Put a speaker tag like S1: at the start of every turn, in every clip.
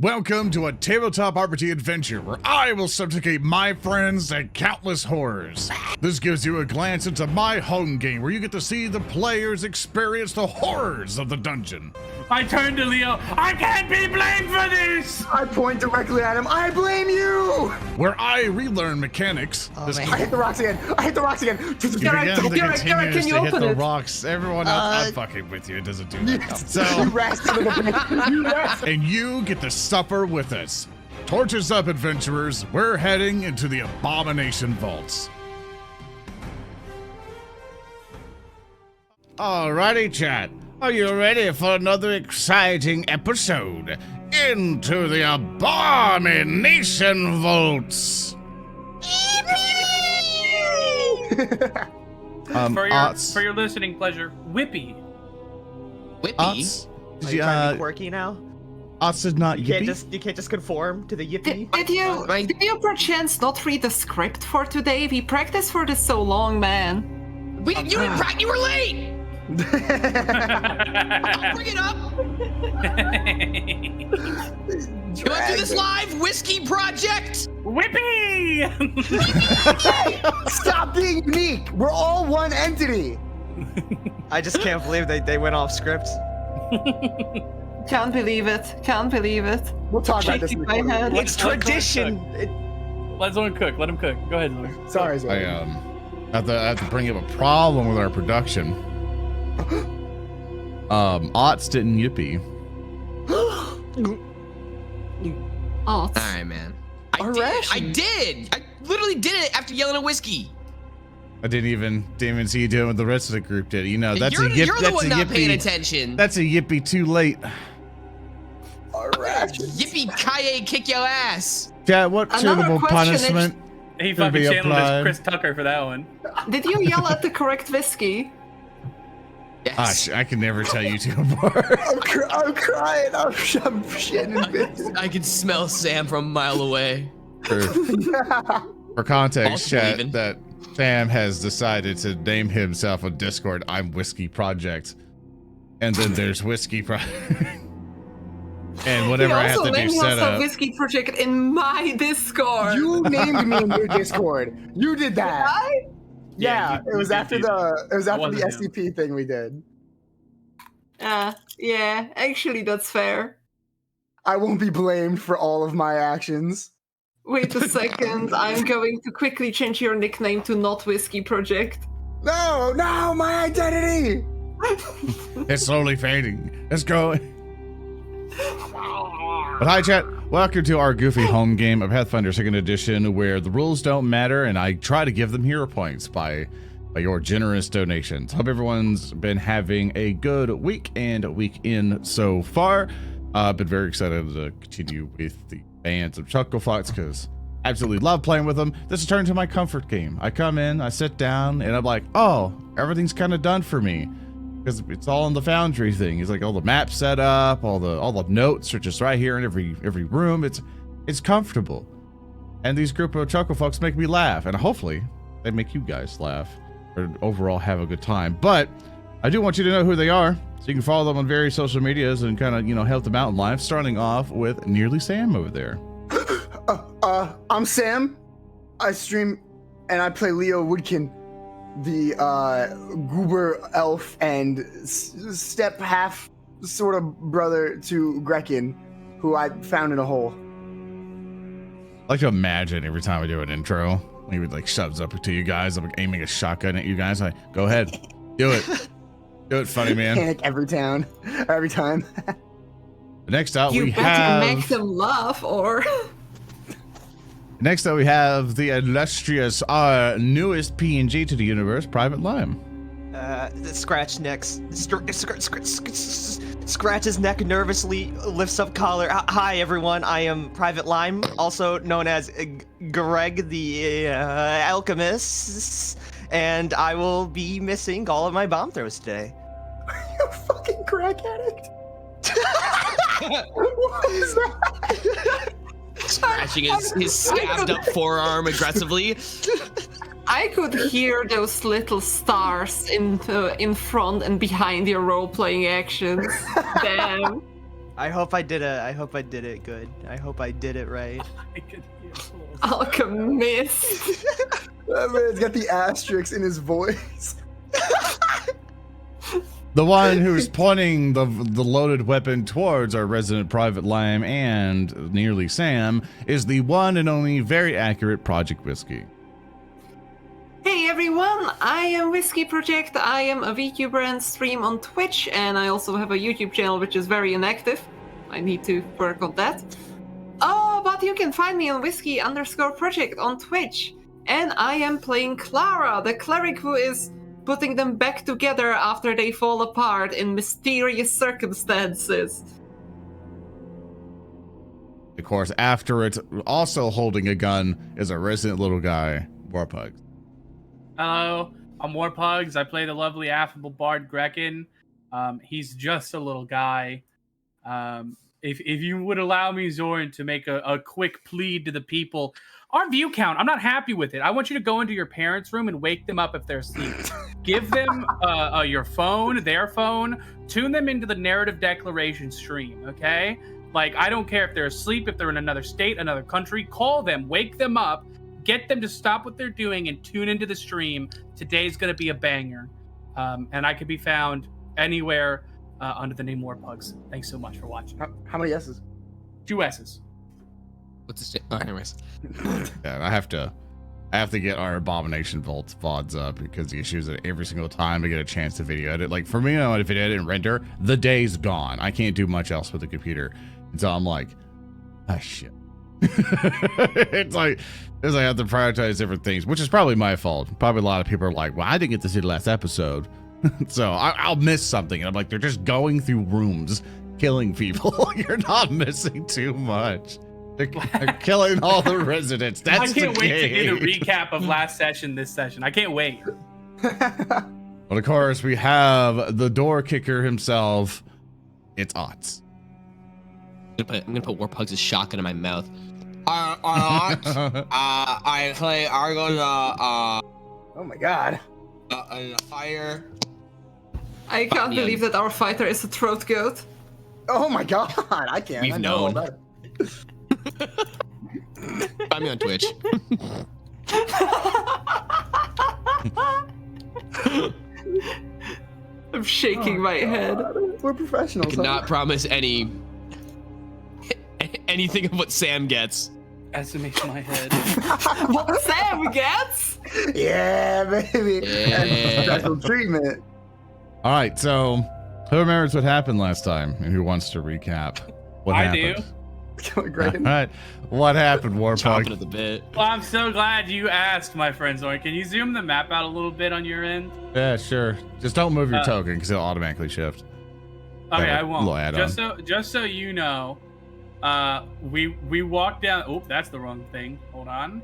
S1: Welcome to a tabletop RPG adventure where I will subjugate my friends to countless horrors. This gives you a glance into my home game where you get to see the players experience the horrors of the dungeon.
S2: I turn to Leo. I can't be blamed for this!
S3: I point directly at him. I blame you!
S1: Where I relearn mechanics.
S3: I hit the rocks again. I hit the rocks again.
S1: Gereg
S4: can you
S1: to hit
S4: open
S1: the
S4: it?
S1: rocks. Everyone else, I'm fucking with you. It doesn't do that. So,
S3: You rascal little bitch. You rascal.
S1: and you get to suffer with us. Torches up, adventurers. We're heading into the Abomination vaults. Alrighty, chat. Are you ready for another exciting episode? Into the Abomination vaults.
S2: For your listening pleasure, Whippy.
S1: Ots?
S5: Are you trying to be quirky now?
S1: Ots is not
S5: You
S1: yippee?
S5: can't just conform to the yippee.
S4: Did you perchance not read the script for today? We practiced for this so long, man.
S6: You were late! I'll bring it up! You want to do this live? Whiskey Project?
S2: Whippy!
S3: Stop being unique. We're all one entity.
S5: I just can't believe they went off script.
S4: Can't believe it. Can't believe it.
S3: We'll talk about this in the
S4: Shaking my
S3: corner.
S4: head.
S5: It's tradition.
S2: Let Zoran cook. Let him cook. Go ahead, Zoran.
S3: Sorry,
S1: I
S3: Zoe.
S1: I have to bring up a problem with our production. Ots didn't yippee.
S4: Oh,
S6: All right, man. I did. I literally did it after yelling at Whiskey.
S1: I didn't even see you doing what the rest of the group did. You know, that's
S6: you're
S1: a yip.
S6: the
S1: That's
S6: one
S1: a
S6: not paying
S1: yippee.
S6: attention.
S1: That's a yippee too late.
S6: Yippee Kaye kick your ass.
S1: Chat, what
S4: Another
S1: suitable
S4: question
S1: punishment?
S2: He
S1: Could
S2: fucking
S1: be
S2: channeled
S1: applied.
S2: as Chris Tucker for that one.
S4: did you yell at the correct whiskey?
S6: Yes.
S1: I can never tell you two apart.
S3: I'm crying. I'm shitting bits.
S6: I can smell Sam from a mile away.
S1: For context,
S6: Also
S1: chat,
S6: even.
S1: that Sam has decided to name himself on Discord, I'm Whiskey Project. And then there's Whiskey Project. And whatever I have to do
S4: named
S1: set
S4: yourself
S1: up.
S4: Whiskey Project in my Discord.
S3: You named me in your Discord. You did that.
S4: I?
S3: Yeah,
S2: you
S3: it was
S2: did
S3: after
S2: do that.
S3: the
S2: wasn't him.
S3: SCP thing we did.
S4: Yeah, actually that's fair.
S3: I won't be blamed for all of my actions.
S4: Wait a second, I'm going to quickly change your nickname to Not Whiskey Project.
S3: No, my identity.
S1: It's slowly fading. Let's go. But hi, chat. Welcome to our goofy home game of Pathfinder 2nd Edition, where the rules don't matter, and I try to give them hero points by your generous donations. Hope everyone's been having a good week and weekend so far. Been very excited to continue with the bands of Chuckle Fox because I absolutely love playing with them. This has turned into my comfort game. I come in, I sit down, and I'm like, oh, everything's kind of done for me. Because it's all in the Foundry thing. It's like all the maps set up, all the notes are just right here in every room. It's comfortable, and these group of chuckle folks make me laugh, and hopefully they make you guys laugh or overall have a good time. But I do want you to know who they are, so you can follow them on various social medias and kind of help them out in life. Starting off with Nearlysam over there.
S3: I'm Sam. I stream and I play Leo Woodkin, the goober elf and step half sort of brother to Grekin, who I found in a hole.
S1: I like to imagine every time I do an intro, he would like shoves up to you guys. I'm like, aiming a shotgun at you guys. Like, go ahead, do it, funny man.
S3: Panic every time.
S1: Next up,
S4: You
S1: we
S4: better make
S1: have.
S4: them laugh, or
S1: Next up, we have the illustrious, newest PNG to the universe, Private Lime.
S5: Scratch necks. Scratch his neck nervously, lifts up collar. Hi everyone, I am Private Lime, also known as Gereg the Alchemist, and I will be missing all of my bomb throws today.
S3: You fucking crack addict. What is that?
S6: Scratching his scabbed up forearm aggressively.
S4: I could hear those little stars in front and behind your role-playing actions. Damn.
S5: I hope I did it good. I hope I did it right.
S2: I could hear a little-
S4: Alchemist.
S3: That man's got the asterisk in his voice.
S1: The one who's pointing the loaded weapon towards our resident Private Lime and Nearlysam is the one and only very accurate Project Whiskey.
S4: Hey everyone, I am Whiskey Project. I am a VTuber and stream on Twitch, and I also have a YouTube channel which is very inactive. I need to work on that. Oh, but you can find me on Whiskey_Project on Twitch. And I am playing Klaara, the cleric who is putting them back together after they fall apart in mysterious circumstances.
S1: Of course, after it, also holding a gun, is a resident little guy, Warpugss.
S2: Hello, I'm Warpugss. I play the lovely, affable bard Grekin. He's just a little guy. If you would allow me, Zoran, to make a quick plea to the people. Our view count, I'm not happy with it. I want you to go into your parents' room and wake them up if they're asleep. Give them your phone, their phone, tune them into the narrative declaration stream, okay? Like, I don't care if they're asleep, if they're in another state, another country, call them, wake them up, get them to stop what they're doing and tune into the stream. Today's gonna be a banger. And I can be found anywhere under the name Warpugss. Thanks so much for watching.
S3: How many S's?
S2: 2 S's.
S6: What's the oh, anyways.
S1: Yeah, and I have to get our Abomination VODs up because he issues it every single time I get a chance to video edit. Like for me, if it edit and render, the day's gone. I can't do much else with the computer. And so I'm like, ah, shit. It's like I have to prioritize different things, which is probably my fault. Probably a lot of people are like, well, I didn't get to see the last episode. So I'll miss something. And I'm like, they're just going through rooms, killing people. You're not missing too much. They're killing all the residents. That's
S2: I can't
S1: the
S2: wait
S1: game.
S2: to do the recap of last session this session. I can't wait.
S1: But of course, we have the door kicker himself. It's Otts.
S6: I'm gonna put Warpuggs' shotgun in my mouth. I play Argo
S3: Oh my god.
S6: the fire.
S4: I can't believe that our fighter is a throat goat.
S3: Oh my god. I can't.
S6: We've
S3: I know all
S6: known.
S3: about it.
S6: Find me on Twitch.
S4: I'm shaking my head.
S3: We're professionals.
S6: I cannot promise anything of what Sam gets.
S2: Estimate my head.
S4: What Sam gets?
S3: Yeah, baby.
S6: Yeah.
S3: That's special treatment.
S1: All right, so who remembers what happened last time and who wants to recap what
S2: I
S1: happened?
S2: do.
S1: All
S3: Great.
S1: right, what happened,
S6: Chomping at
S1: Warpuggs?
S6: the bit.
S2: Well, I'm so glad you asked, my friend Zoran. Can you zoom the map out a little bit on your end?
S1: Yeah, sure. Just don't move your token because it'll automatically shift.
S2: Okay,
S1: Yeah,
S2: I won't.
S1: little add-on.
S2: Just so you know, we walked down. Oh, that's the wrong thing. Hold on.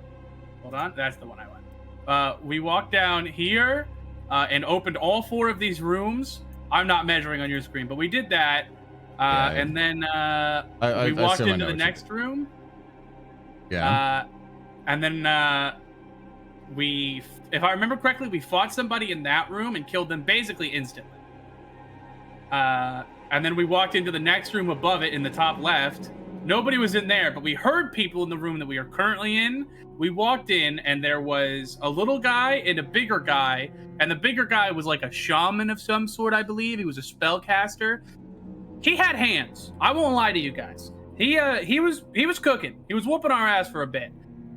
S2: That's the one I want. We walked down here and opened all 4 of these rooms. I'm not measuring on your screen, but we did that.
S1: Yeah,
S2: and then
S1: I
S2: we walked
S1: still
S2: into
S1: know
S2: the
S1: what you-
S2: next room.
S1: Yeah.
S2: And then if I remember correctly, we fought somebody in that room and killed them basically instantly. And then we walked into the next room above it in the top left. Nobody was in there, but we heard people in the room that we are currently in. We walked in, and there was a little guy and a bigger guy. And the bigger guy was like a shaman of some sort, I believe. He was a spellcaster. He had hands. I won't lie to you guys. He was cooking. He was whooping our ass for a bit.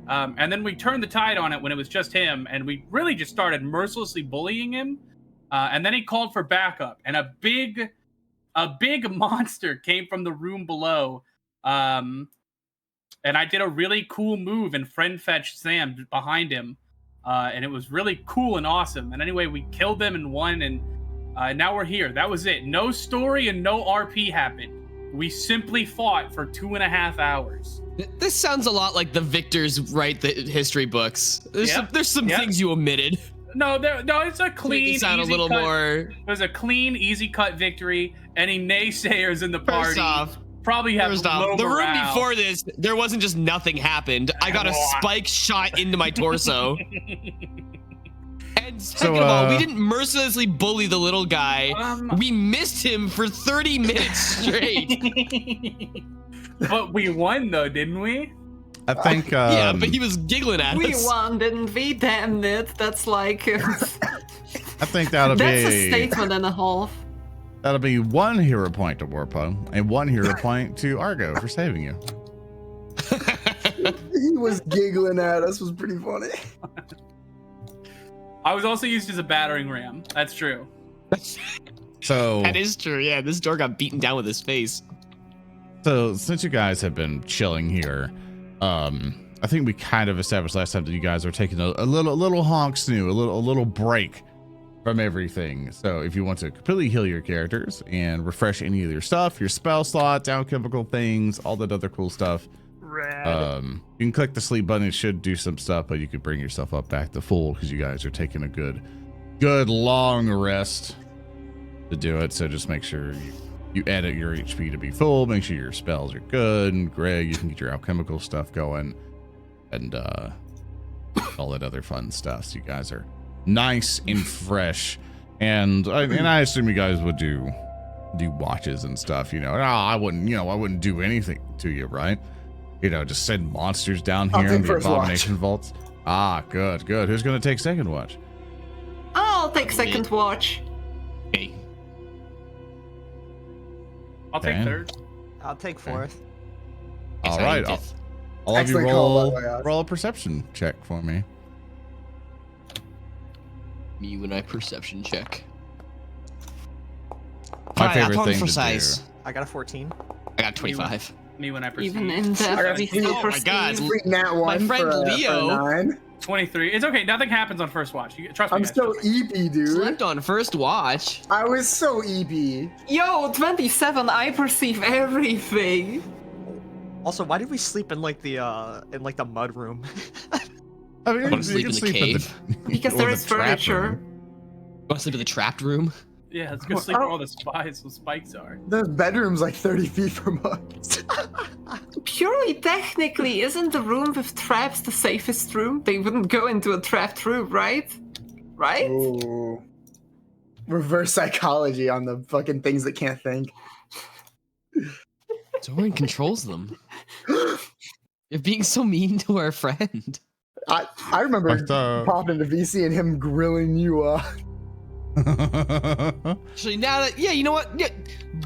S2: And then we turned the tide on it when it was just him, and we really just started mercilessly bullying him. And then he called for backup, and a big monster came from the room below. And I did a really cool move and friend fetched Sam behind him. And it was really cool and awesome. And anyway, we killed them and won, and now we're here. That was it. No story and no RP happened. We simply fought for 2.5 hours.
S6: This sounds a lot like the victors write the history books. There's some things you omitted.
S2: No, it's a clean,
S6: Make it sound a
S2: easy
S6: little
S2: cut.
S6: more.
S2: It was a clean, easy cut victory. Any naysayers in the party
S6: First off,
S2: probably have low
S6: the room
S2: morale.
S6: before this, there wasn't just nothing happened. I got a spike shot into my torso. And second of all, we didn't mercilessly bully the little guy. We missed him for 30 minutes straight.
S2: But we won though, didn't we?
S1: I think.
S6: Yeah, but he was giggling at
S4: We
S6: us.
S4: won, didn't we? Damn it. That's like...
S1: I think that'll
S4: That's
S1: be
S4: a statement and a half.
S1: that'll be 1 hero point to Warpugss and 1 hero point to Argo for saving you.
S3: He was giggling at us. Was pretty funny.
S2: I was also used as a battering ram. That's true.
S1: So
S6: That is true. Yeah, this door got beaten down with his face.
S1: So since you guys have been chilling here, I think we kind of established last time that you guys are taking a little honk snoo, a little break from everything. So if you want to completely heal your characters and refresh any of your stuff, your spell slots, alchemical things, all that other cool stuff, you can click the sleep button. It should do some stuff, but you could bring yourself up back to full because you guys are taking a good long rest to do it. So just make sure you edit your HP to be full, make sure your spells are good, and Greg, you can get your alchemical stuff going, and all that other fun stuff. So you guys are nice and fresh, and I assume you guys would do watches and stuff. You know, I wouldn't do anything to you, right? You know, just send monsters down here in the Abomination vaults. Ah, good. Who's gonna take second watch?
S4: I'll take second watch.
S6: Hey.
S2: I'll take
S1: Okay.
S2: third.
S5: I'll take 4th.
S1: All right, I'll have you
S3: Excellent call, by the way,
S1: roll a perception check for me.
S6: Me when I perception check.
S1: My
S6: Right,
S1: favorite
S6: I
S1: thing
S6: for
S1: to
S6: size.
S1: do.
S5: I got a 14.
S6: I got 25.
S2: Me when I perceive.
S4: Even in
S3: I got
S4: death, we still
S6: oh my God.
S4: perceive.
S3: Freak nat one
S6: friend
S3: for a
S6: Leo.
S3: 9.
S2: 23. It's okay. Nothing happens on first watch. Trust me.
S3: I'm
S2: guys.
S3: so EP, dude.
S6: Slept on first watch.
S3: I was so EP.
S4: Yo, 27, I perceive everything.
S5: Also, why did we sleep in like the mud room?
S1: I mean,
S6: wanna sleep in the cave?
S4: Because
S1: or
S4: there
S1: the
S4: is
S1: trap
S4: furniture.
S1: room.
S6: Want to sleep in the trapped room?
S2: Yeah, let's go sleep where all the spikes are.
S3: The bedroom's like 30 feet from us.
S4: Purely technically, isn't the room with traps the safest room? They wouldn't go into a trapped room, right? Right?
S3: Ooh. Reverse psychology on the fucking things that can't think.
S6: Zoran controls them. You're being so mean to our friend.
S3: I remember
S1: Fucked up.
S3: popping into VC and him grilling you.
S6: Actually, now that, yeah, you know what? Yeah,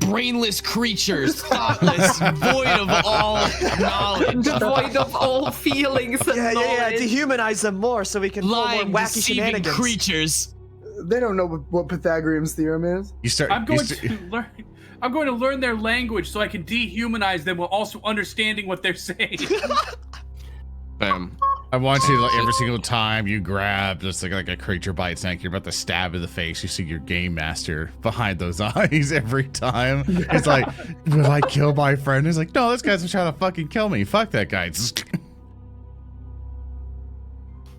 S6: brainless creatures, thoughtless, void of all knowledge.
S4: Devoid of all feelings and
S5: Yeah,
S4: knowledge.
S5: dehumanize them more so we can pull more
S6: Lying,
S5: wacky
S6: deceiving
S5: shenanigans.
S6: creatures.
S3: They don't know what Pythagorean's theorem is.
S1: You start.
S2: I'm
S1: you
S2: going
S1: start-
S2: to learn. I'm going to learn their language so I can dehumanize them while also understanding what they're saying.
S6: Bam.
S1: I want you to, like, every single time you grab just like a creature by its neck, you're about to stab in the face. You see your game master behind those eyes every time. He's like, "Will I kill my friend?" He's like, "No, this guy's trying to fucking kill me. Fuck that guy."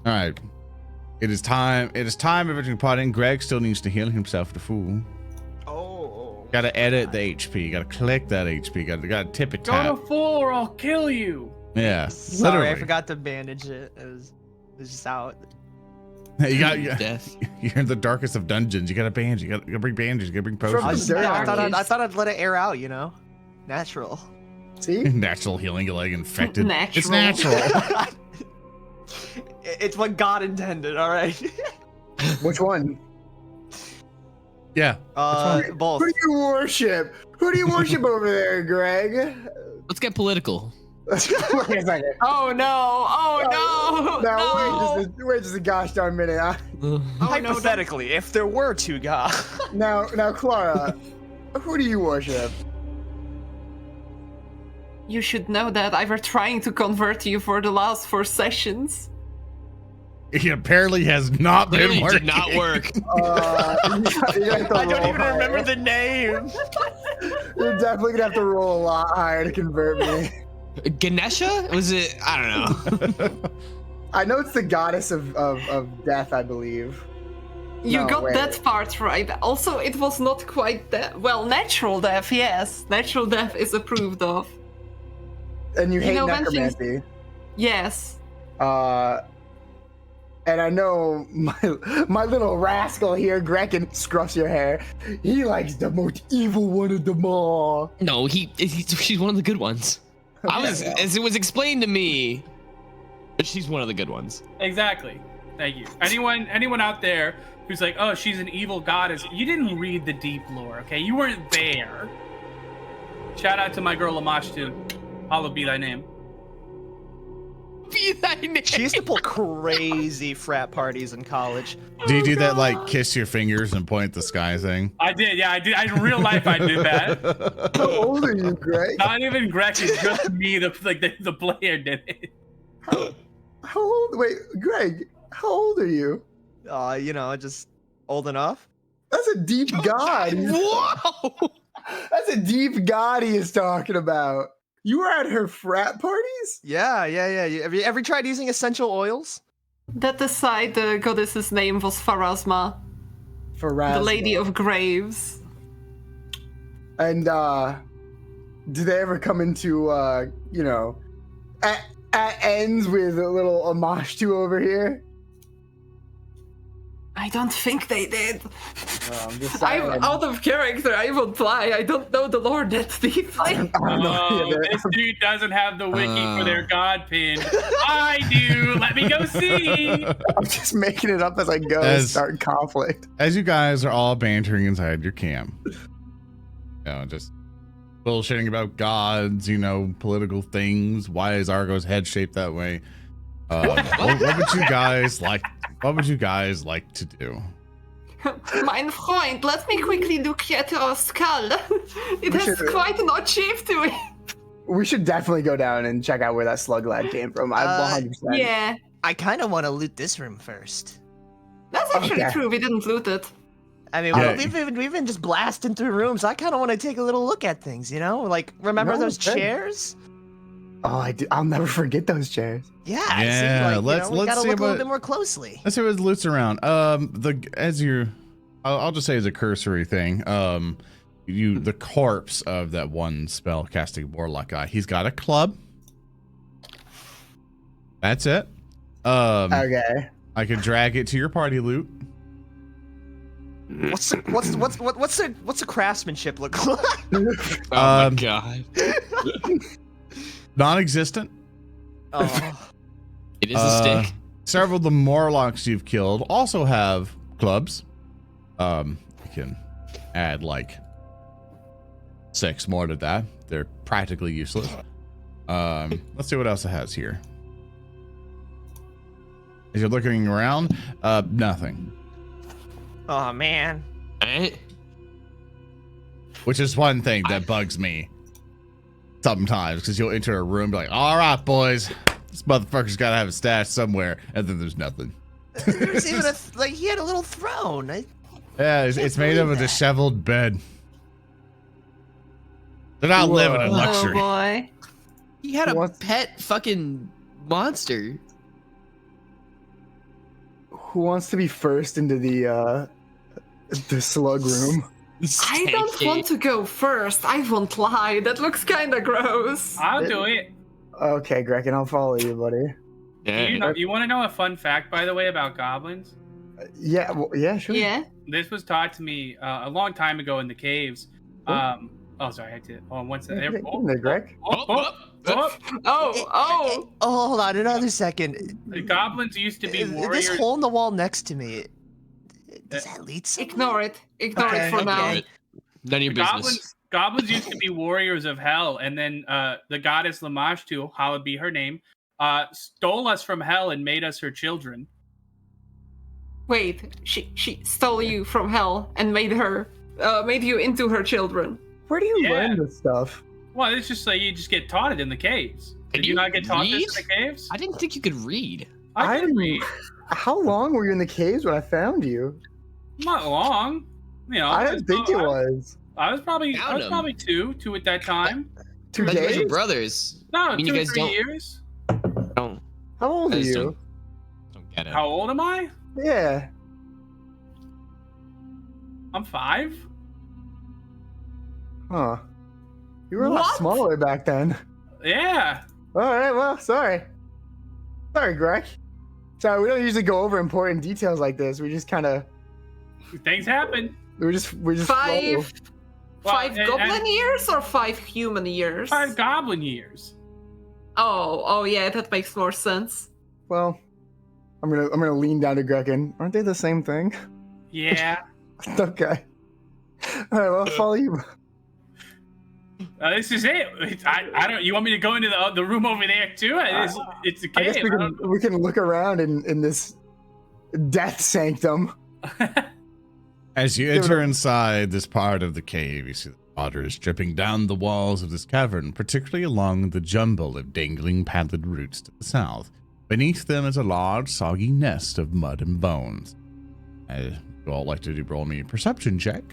S1: All right, it is time. It is time of entering potting. Greg still needs to heal himself to full.
S5: Oh.
S1: Got to edit the HP. Got to click that HP. Got to tip it
S2: Go
S1: tap.
S2: to full or I'll kill you.
S1: Yeah,
S5: Sorry,
S1: literally.
S5: I forgot to bandage it. It was just out.
S1: You got.
S6: Death.
S1: You're in the darkest of dungeons. You got to bandage. You got to bring bandages. You got to bring
S3: From
S1: potions.
S3: the
S5: I
S3: darkest.
S5: thought I'd let it air out, you know? Natural.
S3: See?
S1: Natural healing, your leg infected. It's
S4: Natural.
S1: natural.
S5: It's what God intended, alright?
S3: Which one?
S1: Yeah.
S5: Both.
S3: Who do you worship? Who do you worship over there, Greg?
S6: Let's get political.
S3: Wait a second.
S4: Oh no! Oh no!
S3: Now wait just a gosh darn minute.
S5: Hypothetically, if there were two gods.
S3: Now, Klaara, who do you worship?
S4: You should know that I were trying to convert you for the last 4 sessions.
S1: It apparently has not been
S6: Clearly
S1: working.
S6: did not work.
S5: I don't even remember the name.
S3: You're definitely gonna have to roll a lot higher to convert me.
S6: Ganesha? Was it? I don't know.
S3: I know it's the goddess of death, I believe.
S4: You
S3: No,
S4: got
S3: wait.
S4: that part right. Also, it was not quite that. Well, natural death, yes. Natural death is approved of.
S3: And you hate
S4: know, when things-
S3: necromancy.
S4: Yes.
S3: And I know my little rascal here, Grekin, scruffs your hair. He likes the most evil one of them all.
S6: No, she's one of the good ones. As it was explained to me, she's one of the good ones.
S2: Exactly. Thank you. Anyone out there who's like, oh, she's an evil goddess, you didn't read the deep lore, okay? You weren't there. Shout out to my girl Lamashtu. Hallowed be thy name.
S6: Be thy name.
S5: She used to pull crazy frat parties in college.
S1: Do you do that like kiss your fingers and point at the sky thing?
S2: I did, yeah, I did. In real life, I did that.
S3: How old are you, Greg?
S2: Not even Grekin, just me, the player did it.
S3: How old? Wait, Greg, how old are you?
S5: Just old enough.
S3: That's a deep god.
S6: Whoa!
S3: That's a deep god he is talking about. You were at her frat parties?
S5: Yeah. Have you ever tried using essential oils?
S4: That aside, the goddess's name was Pharasma, the Lady of Graves.
S3: And do they ever come into at ends with a little Lamashtu over here?
S4: I don't think they did.
S3: I'm just
S4: I'm
S3: saying.
S4: out of character. I won't lie. I don't know the lore that deeply.
S2: Oh, this dude doesn't have the wiki for their god pin. I do. Let me go see.
S3: I'm just making it up as I go and start conflict.
S1: As you guys are all bantering inside your camp, just bullshitting about gods, political things. Why is Argo's head shaped that way? What would you guys like? What would you guys like to do?
S4: Mein Freund, let me quickly look at your skull. It has quite an odd shape to it.
S3: We should definitely go down and check out where that slug lad came from. I'm 100%.
S4: Yeah.
S5: I kind of want to loot this room first.
S4: That's actually true. We didn't loot it.
S5: I mean, we've been just blasting through rooms. I kind of want to take a little look at things, Like, remember those chairs?
S3: Oh, I do. I'll never forget those chairs.
S5: Yeah.
S1: Let's
S5: we gotta
S1: see
S5: look a little bit more closely.
S1: Let's see what loots around. I'll just say as a cursory thing. The corpse of that one spell casting warlock guy. He's got a club. That's it.
S3: Okay.
S1: I could drag it to your party loot.
S5: What's the craftsmanship look like?
S6: Oh my god.
S1: Non-existent.
S5: Oh.
S6: It is a stick.
S1: Several of the Morlocks you've killed also have clubs. You can add like 6 more to that. They're practically useless. Let's see what else it has here. As you're looking around, nothing.
S5: Oh man.
S1: Which is one thing that bugs me sometimes, because you'll enter a room and be like, all right, boys, this motherfucker's got to have a stash somewhere, and then there's nothing.
S5: There's even he had a little throne.
S1: Yeah, it's made of a disheveled bed. They're not living in luxury.
S4: Oh boy.
S6: He had a pet fucking monster.
S3: Who wants to be first into the slug room?
S4: I don't want to go first. I won't lie. That looks kind of gross.
S2: I'll do it.
S3: Okay, Grekin, I'll follow you, buddy.
S2: You want to know a fun fact, by the way, about goblins?
S3: Yeah, sure.
S4: Yeah.
S2: This was taught to me a long time ago in the caves. Sorry, I had to. Oh, one second.
S3: There, Greg.
S5: Oh, hold on another second.
S2: The goblins used to be warriors.
S5: This hole in the wall next to me, does that lead somewhere?
S4: Ignore it. Ignore it for now.
S6: None of your business.
S2: Goblins used to be warriors of hell, and then the goddess Lamashtu, hallowed be her name, stole us from hell and made us her children.
S4: Wait, she stole you from hell and made you into her children.
S3: Where do you learn this stuff?
S2: Well, it's just like you just get taught it in the caves. Did you not get taught this in the caves?
S6: I didn't think you could read.
S2: I didn't read.
S3: How long were you in the caves when I found you?
S2: Not long.
S3: I didn't think it was.
S2: I was probably two at that time.
S3: 2
S6: You guys
S3: days?
S6: are brothers.
S2: No,
S6: I mean,
S2: 2
S6: you
S2: or
S6: guys
S2: 3
S6: don't-
S2: years.
S6: Don't
S3: How old are you?
S6: don't get it.
S2: How old am I?
S3: Yeah.
S2: I'm 5.
S3: Huh. You were a lot smaller back then.
S2: Yeah.
S3: All right, well, sorry. Sorry, Greg. Sorry, we don't usually go over important details like this. We just kind of.
S2: Things happen.
S3: We just.
S4: Five
S2: Well,
S4: goblin years or 5 human years?
S2: 5 goblin years.
S4: Oh yeah, that makes more sense.
S3: Well, I'm gonna lean down to Grekin. Aren't they the same thing?
S2: Yeah.
S3: Okay. All right. Well, I'll follow you.
S2: This is it. I don't. You want me to go into the room over there too? It's a
S3: I guess
S2: game.
S3: we can look around in this death sanctum.
S1: As you enter inside this part of the cave, you see the water is dripping down the walls of this cavern, particularly along the jumble of dangling padded roots to the south. Beneath them is a large, soggy nest of mud and bones. You all like to roll me a perception check.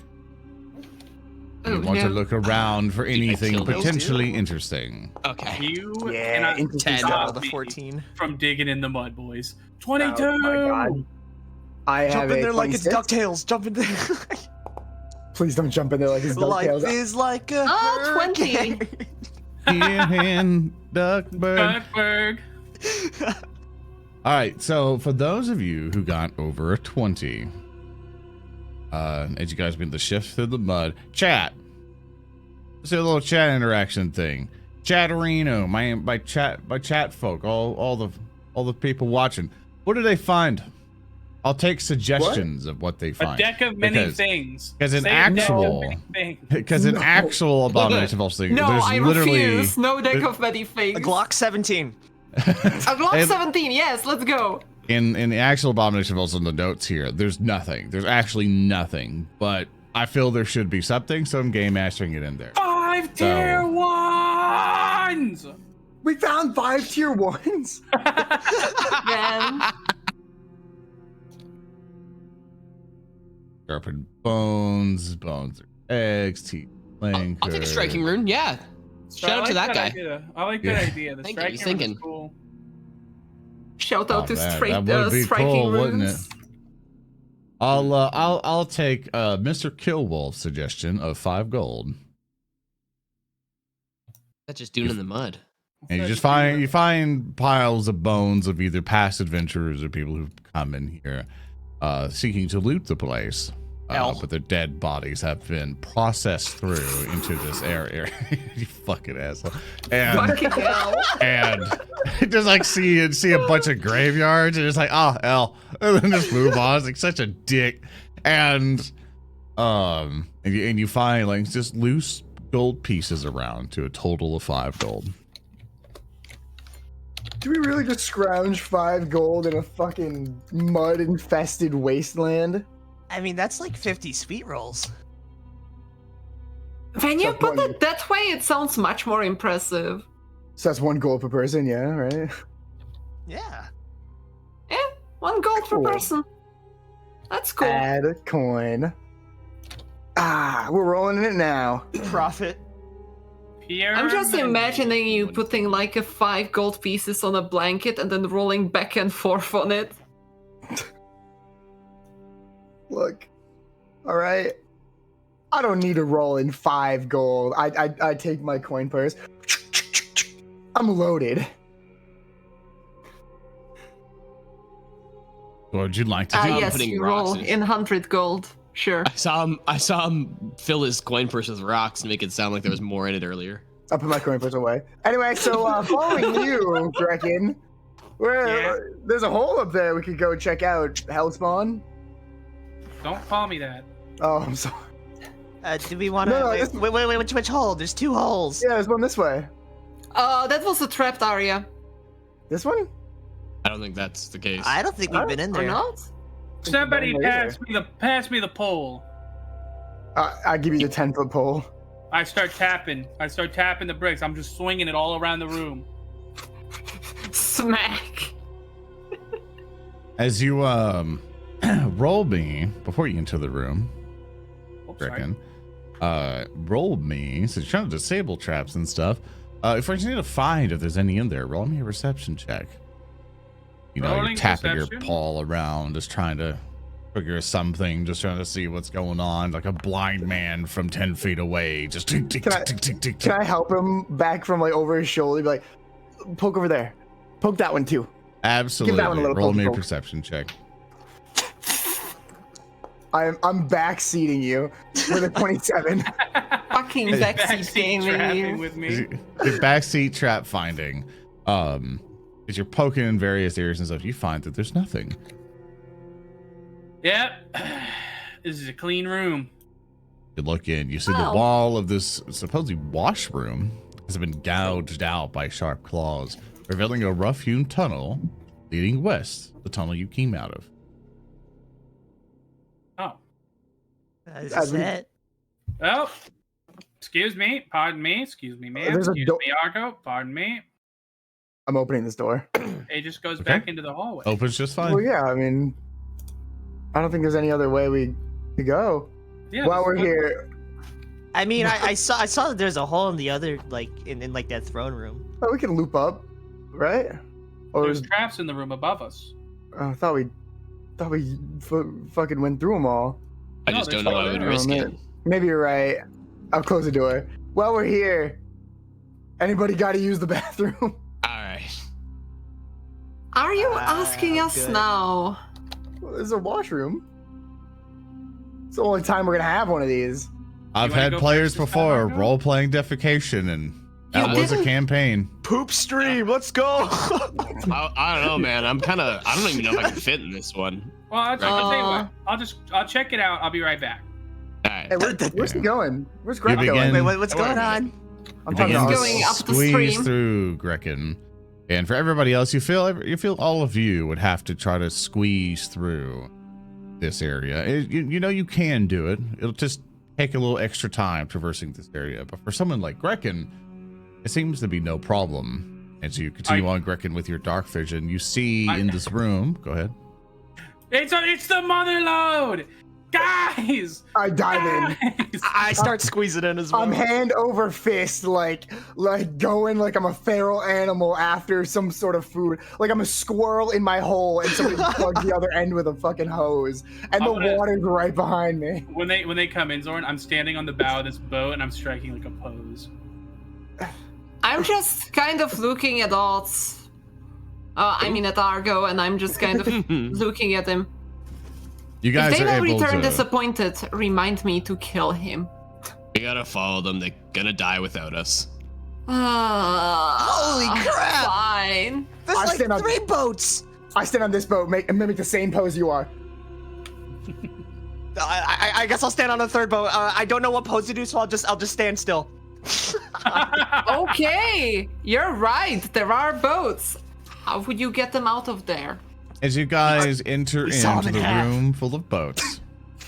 S1: You want to look around for anything potentially interesting.
S6: Okay.
S2: You
S3: Yeah,
S2: cannot
S3: interesting
S2: stop
S5: the
S2: me
S5: 14.
S2: from digging in the mud, boys. 22.
S3: Oh my god. I have
S5: Jump in
S3: a
S5: there like it's
S3: 26.
S5: DuckTales. Jump in there.
S3: Please don't jump in there like it's
S5: Life
S3: DuckTales.
S5: is like a
S4: 20.
S5: hurricane.
S1: In Duckburg.
S2: Duckburg.
S1: All right, so for those of you who got over a 20, as you guys begin to shift through the mud, chat. Let's do a little chat interaction thing. Chatterino, my chat folk, all the people watching. What do they find? I'll take suggestions of what they
S2: A
S1: find.
S2: deck of many things.
S1: Because an
S2: Say a deck of
S1: actual,
S2: many things.
S1: because an actual abomination of thing.
S4: No,
S1: There's
S4: I
S1: literally
S4: refuse. No deck of many things.
S5: A Glock 17.
S4: A Glock
S1: And-
S4: 17, yes, let's go.
S1: in the actual abomination of in the notes here. There's nothing. There's actually nothing. But I feel there should be something, so I'm game mastering it in there.
S2: 5 tier 1s.
S3: We found 5 tier 1s.
S4: Man.
S1: Sharpened bones are eggs, teeth, flanker.
S6: I'll take a striking rune. Yeah.
S2: So
S6: Shout
S2: I
S6: out to
S2: like
S6: that guy.
S2: Idea. I like that idea. The
S6: Thank you,
S2: striking
S6: he's
S2: room is
S6: thinking.
S2: cool.
S4: Shout out to
S1: That would be
S4: striking
S1: cool,
S4: runes.
S1: wouldn't it? I'll take Mr. Killwolf's suggestion of 5 gold.
S6: That's just doing in the mud.
S1: And you just find piles of bones of either past adventurers or people who've come in here seeking to loot the place. But their dead bodies have been processed through into this area. You fucking asshole. And
S4: Fucking hell.
S1: and just like see a bunch of graveyards and it's like, oh hell. And then just move on. It's like such a dick. And you find like just loose gold pieces around to a total of 5 gold.
S3: Do we really just scrounge 5 gold in a fucking mud-infested wasteland?
S5: I mean, that's like 50 sweet rolls.
S4: When you
S3: So
S4: put
S3: one-
S4: it that way, it sounds much more impressive.
S3: So that's 1 gold per person, yeah, right?
S5: Yeah.
S4: Yeah, 1 gold
S3: Cool.
S4: per person. That's cool.
S3: Add a coin. Ah, we're rolling in it now.
S5: Profit.
S4: I'm just
S2: Pyramid.
S4: imagining you putting like a 5 gold pieces on a blanket and then rolling back and forth on it.
S3: Look, all right. I don't need to roll in 5 gold. I take my coin purse. I'm loaded.
S1: What would you like to do?
S6: I'm
S4: Yes,
S6: putting
S4: you
S6: rocks
S4: roll
S6: in.
S4: in 100 gold. Sure.
S6: I saw him fill his coin purse with rocks and make it sound like there was more in it earlier.
S3: I'll put my coin purse away. Anyway, so following you, Grekin, there's a hole up there we could go check out. Hellspawn?
S2: Don't call me that.
S3: Oh, I'm sorry.
S5: Do we want to...
S3: No,
S5: wait, which hole? There's 2 holes.
S3: Yeah, there's one this way.
S4: That was a trapped area.
S3: This one?
S6: I don't think that's the case.
S5: I don't think we've been in
S4: Or
S5: there.
S4: not?
S2: Somebody
S3: Don't know
S2: pass me the pole.
S3: I give you the 10-foot pole.
S2: I start tapping the bricks. I'm just swinging it all around the room.
S4: Smack.
S1: As you roll me before you enter the room,
S2: Oops, sorry.
S1: Grekin, roll me, so you're trying to disable traps and stuff. If I just need to find if there's any in there, roll me a reception check. You know,
S2: Rolling
S1: you're tapping your
S2: perception?
S1: paw around, just trying to figure something, just trying to see what's going on, like a blind man from 10 feet away, just tick, tick,
S3: Can I-
S1: tick, tick, tick,
S3: Can
S1: tick.
S3: I help him back from like over his shoulder? Be like, poke over there. Poke that one too.
S1: Absolutely.
S3: that one a little
S1: Roll me a
S3: poke.
S1: perception check.
S3: I'm backseating you with a 27.
S4: Fucking backseat
S2: Backseat trapping
S4: gaming.
S2: with me.
S1: The backseat trap finding. As you're poking in various areas and stuff, you find that there's nothing.
S2: Yep. This is a clean room.
S1: You look in, you see the
S4: Oh.
S1: wall of this supposedly washroom has been gouged out by sharp claws, revealing a rough-hewn tunnel leading west, the tunnel you came out of.
S2: Oh.
S5: That's it.
S2: Oh. Excuse me. Pardon me. Excuse me, ma'am.
S3: There's a
S2: Excuse me, Argo. Pardon me.
S3: I'm opening this door.
S2: It just goes
S1: Okay.
S2: back into the hallway.
S1: Opens just fine.
S3: Well, yeah, I mean, I don't think there's any other way we to go.
S2: Yeah,
S3: While
S2: this
S3: we're
S2: is what-
S3: here,
S5: I mean, I saw that there's a hole in the other, like, in like that throne room.
S3: oh, we can loop up, right? Or
S2: There's traps in the room above us.
S3: I thought we fucking went through them all.
S6: I
S2: No,
S6: just don't
S2: there's
S6: know. I
S2: no
S6: would
S2: there.
S6: risk
S3: Oh,
S6: it.
S3: man. Maybe you're right. I'll close the door. While we're here, anybody got to use the bathroom?
S6: All right.
S4: Are you asking us
S5: good.
S4: now?
S3: Well, there's a washroom. It's the only time we're gonna have one of these.
S1: I've
S2: wanna
S1: had
S2: go
S1: players
S2: first this time,
S1: before
S2: Argo?
S1: role-playing defecation, and that
S4: You
S1: was a
S4: didn't-
S1: campaign.
S5: Poop stream, let's go.
S6: I don't know, man. I don't even know if I can fit in this one.
S2: Well, I'll tell you
S4: Uh.
S2: what. I'll check it out. I'll be right back.
S6: All right.
S3: Hey, where's he going? Where's Greg
S1: You
S3: going?
S1: begin-
S5: Wait, what's going on?
S3: I'm
S1: You
S3: talking
S1: begin
S3: to
S1: to
S3: us.
S4: Going up the
S1: squeeze
S4: stream.
S1: through Grekin, and for everybody else, you feel all of you would have to try to squeeze through this area. You know you can do it. It'll just take a little extra time traversing this area, but for someone like Grekin, it seems to be no problem. As you continue on, Grekin, with your dark vision, you see in this room. Go ahead.
S2: It's the mother load, guys.
S3: I dive in.
S2: Guys!
S5: I start squeezing in as well.
S3: I'm hand over fist, like going like I'm a feral animal after some sort of food. Like I'm a squirrel in my hole, and somebody plugs the other end with a fucking hose, and the
S2: I'm gonna-
S3: water's right behind me.
S2: When they come in, Zoran, I'm standing on the bow of this boat and I'm striking like a pose.
S4: I'm just kind of looking at odds. I mean at Argo, and I'm just kind of looking at him.
S1: You guys
S4: If they
S1: are
S4: will
S1: able
S4: return
S1: to.
S4: disappointed, remind me to kill him.
S6: We gotta follow them. They're gonna die without us.
S5: Holy crap!
S4: Fine.
S5: There's
S3: I
S5: like
S3: stand on-
S5: 3 boats.
S3: I stand on this boat, mimic the same pose you are.
S5: I guess I'll stand on the 3rd boat. I don't know what pose to do, so I'll just stand still.
S4: Okay, you're right. There are boats. How would you get them out of there?
S1: As you guys enter
S5: saw
S1: into
S5: them in
S1: the
S5: half.
S1: room full of boats,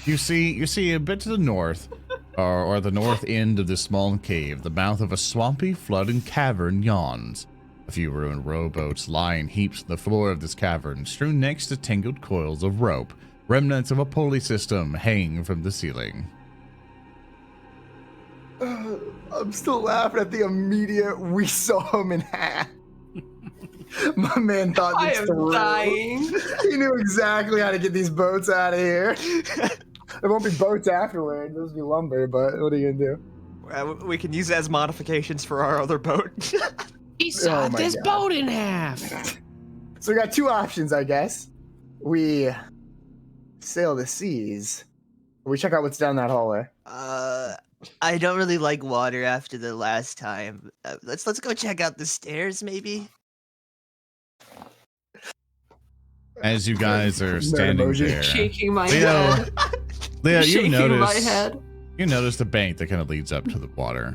S1: you see a bit to the north, or the north end of this small cave, the mouth of a swampy, flooded cavern yawns. A few ruined rowboats lie in heaps on the floor of this cavern, strewn next to tangled coils of rope. Remnants of a pulley system hang from the ceiling.
S3: I'm still laughing at the immediate we saw him in half. My man thought
S4: I
S3: this
S4: am
S3: through.
S4: dying.
S3: He knew exactly how to get these boats out of here. There won't be boats afterward. There'll just be lumber, but what are you gonna do?
S5: We can use it as modifications for our other boat.
S6: He sawed
S3: my
S6: this
S3: God.
S6: boat in half.
S3: So we got 2 options, I guess. We sail the seas, or we check out what's down that hallway.
S5: I don't really like water after the last time. Let's go check out the stairs, maybe.
S1: As you guys are
S3: Nerd
S1: standing
S3: emoji.
S1: there,
S4: Shaking my
S1: Leo,
S4: head.
S1: Leo, you
S4: Shaking my
S1: notice
S4: head.
S1: you notice the bank that kind of leads up to the water,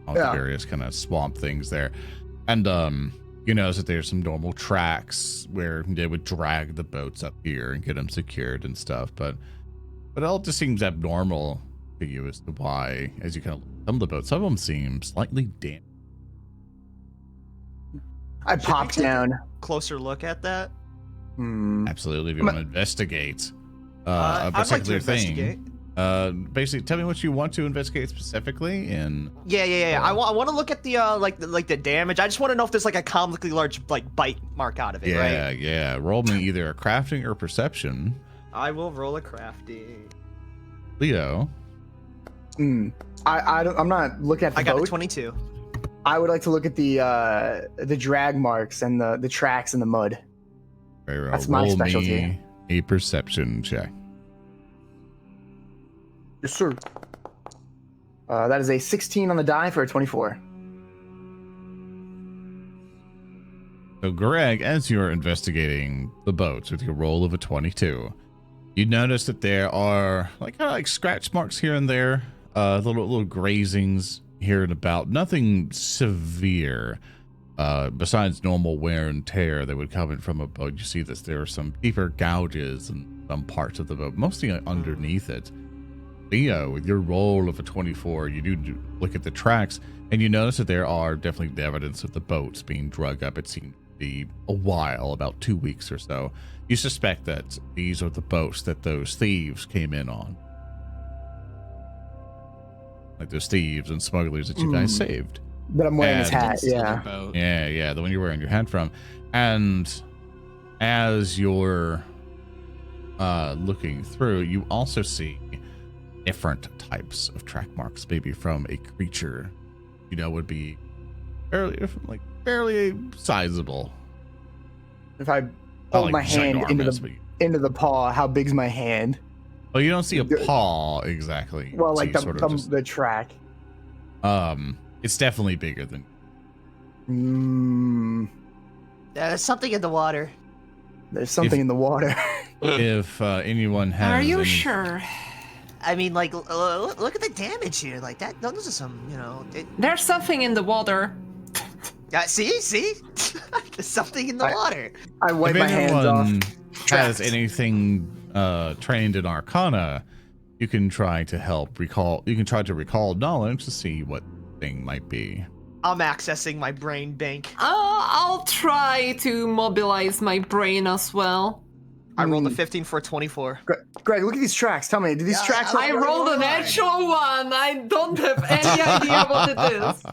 S1: all
S3: Yeah.
S1: the various kind of swamp things there, and you notice that there's some normal tracks where they would drag the boats up here and get them secured and stuff, but it all just seems abnormal to you as to why, as you kind of some of the boats, some of them seem slightly damp.
S3: I popped
S5: take
S3: down.
S5: Closer look at that.
S1: Absolutely, if you
S3: I'm-
S1: want to investigate a
S5: I'd like to
S1: particular
S5: investigate.
S1: thing. Basically, tell me what you want to investigate specifically, and
S5: Yeah. I want to look at the like the damage. I just want to know if there's like a comically large like bite mark out of it, right?
S1: yeah. Roll me either a crafting or perception,
S5: I will roll a crafty.
S1: Leo.
S3: I'm not looking at the
S5: I got a
S3: boat.
S5: 22.
S3: I would like to look at the drag marks and the tracks in the mud.
S1: Very well.
S3: That's my
S1: Roll
S3: specialty.
S1: me a perception check.
S3: Yes, sir. That is a 16 on the die for a 24.
S1: So, Greg, as you're investigating the boats with your roll of a 22, you notice that there are like scratch marks here and there, little grazings here and about. Nothing severe, besides normal wear and tear that would come in from a boat. You see that there are some deeper gouges in some parts of the boat, mostly underneath it. Leo, with your roll of a 24, you do look at the tracks, and you notice that there are definitely the evidence of the boats being drug up. It seems to be a while, about 2 weeks or so. You suspect that these are the boats that those thieves came in on. Like those thieves and smugglers that you guys saved.
S3: But I'm wearing his
S1: And-
S3: hat, yeah.
S1: Yeah, the one you're wearing your hat from. And as you're looking through, you also see different types of track marks, maybe from a creature, would be fairly sizable.
S3: If I
S1: Not
S3: hold
S1: like
S3: my hand
S1: ginormous, but-
S3: into the paw, how big's my hand?
S1: well, you don't see a paw exactly.
S3: Well,
S1: You
S3: like
S1: see
S3: the,
S1: sort of just-
S3: the track.
S1: it's definitely bigger than.
S5: There's something in the water.
S3: There's something in the water.
S1: If anyone has.
S4: Are you
S1: any-
S4: sure?
S5: I mean, like, look at the damage here. Like that. Those are some,
S4: There's something in the water.
S5: see, there's something in the water.
S3: I wipe
S1: If
S3: my hands off.
S1: anyone has
S3: Trapped.
S1: anything trained in Arcana, you can try to recall. You can try to recall knowledge to see what thing might be.
S5: I'm accessing my brain bank.
S4: I'll try to mobilize my brain as well.
S5: I rolled a 15 for a 24.
S3: Greg, look at these tracks. Tell me, do these tracks?
S4: I rolled an actual one. I don't have any idea what it is.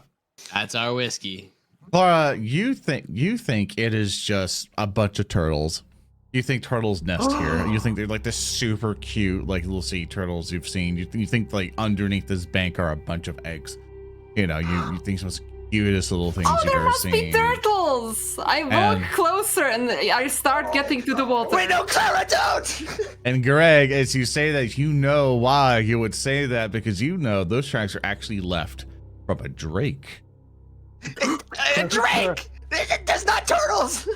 S6: That's our whiskey.
S1: Klaara, you think it is just a bunch of turtles. You think turtles nest here. You think they're like this super cute, like little sea turtles you've seen. You think like underneath this bank are a bunch of eggs. You think some cutest little things
S4: Oh,
S1: you've
S4: there
S1: ever
S4: must
S1: seen.
S4: be turtles. I walk
S1: And-
S4: closer and I start getting to the water.
S5: Wait, no, Klaara, don't!
S1: And Greg, as you say that, you know why you would say that, because those tracks are actually left from a drake.
S5: A drake! There's not turtles!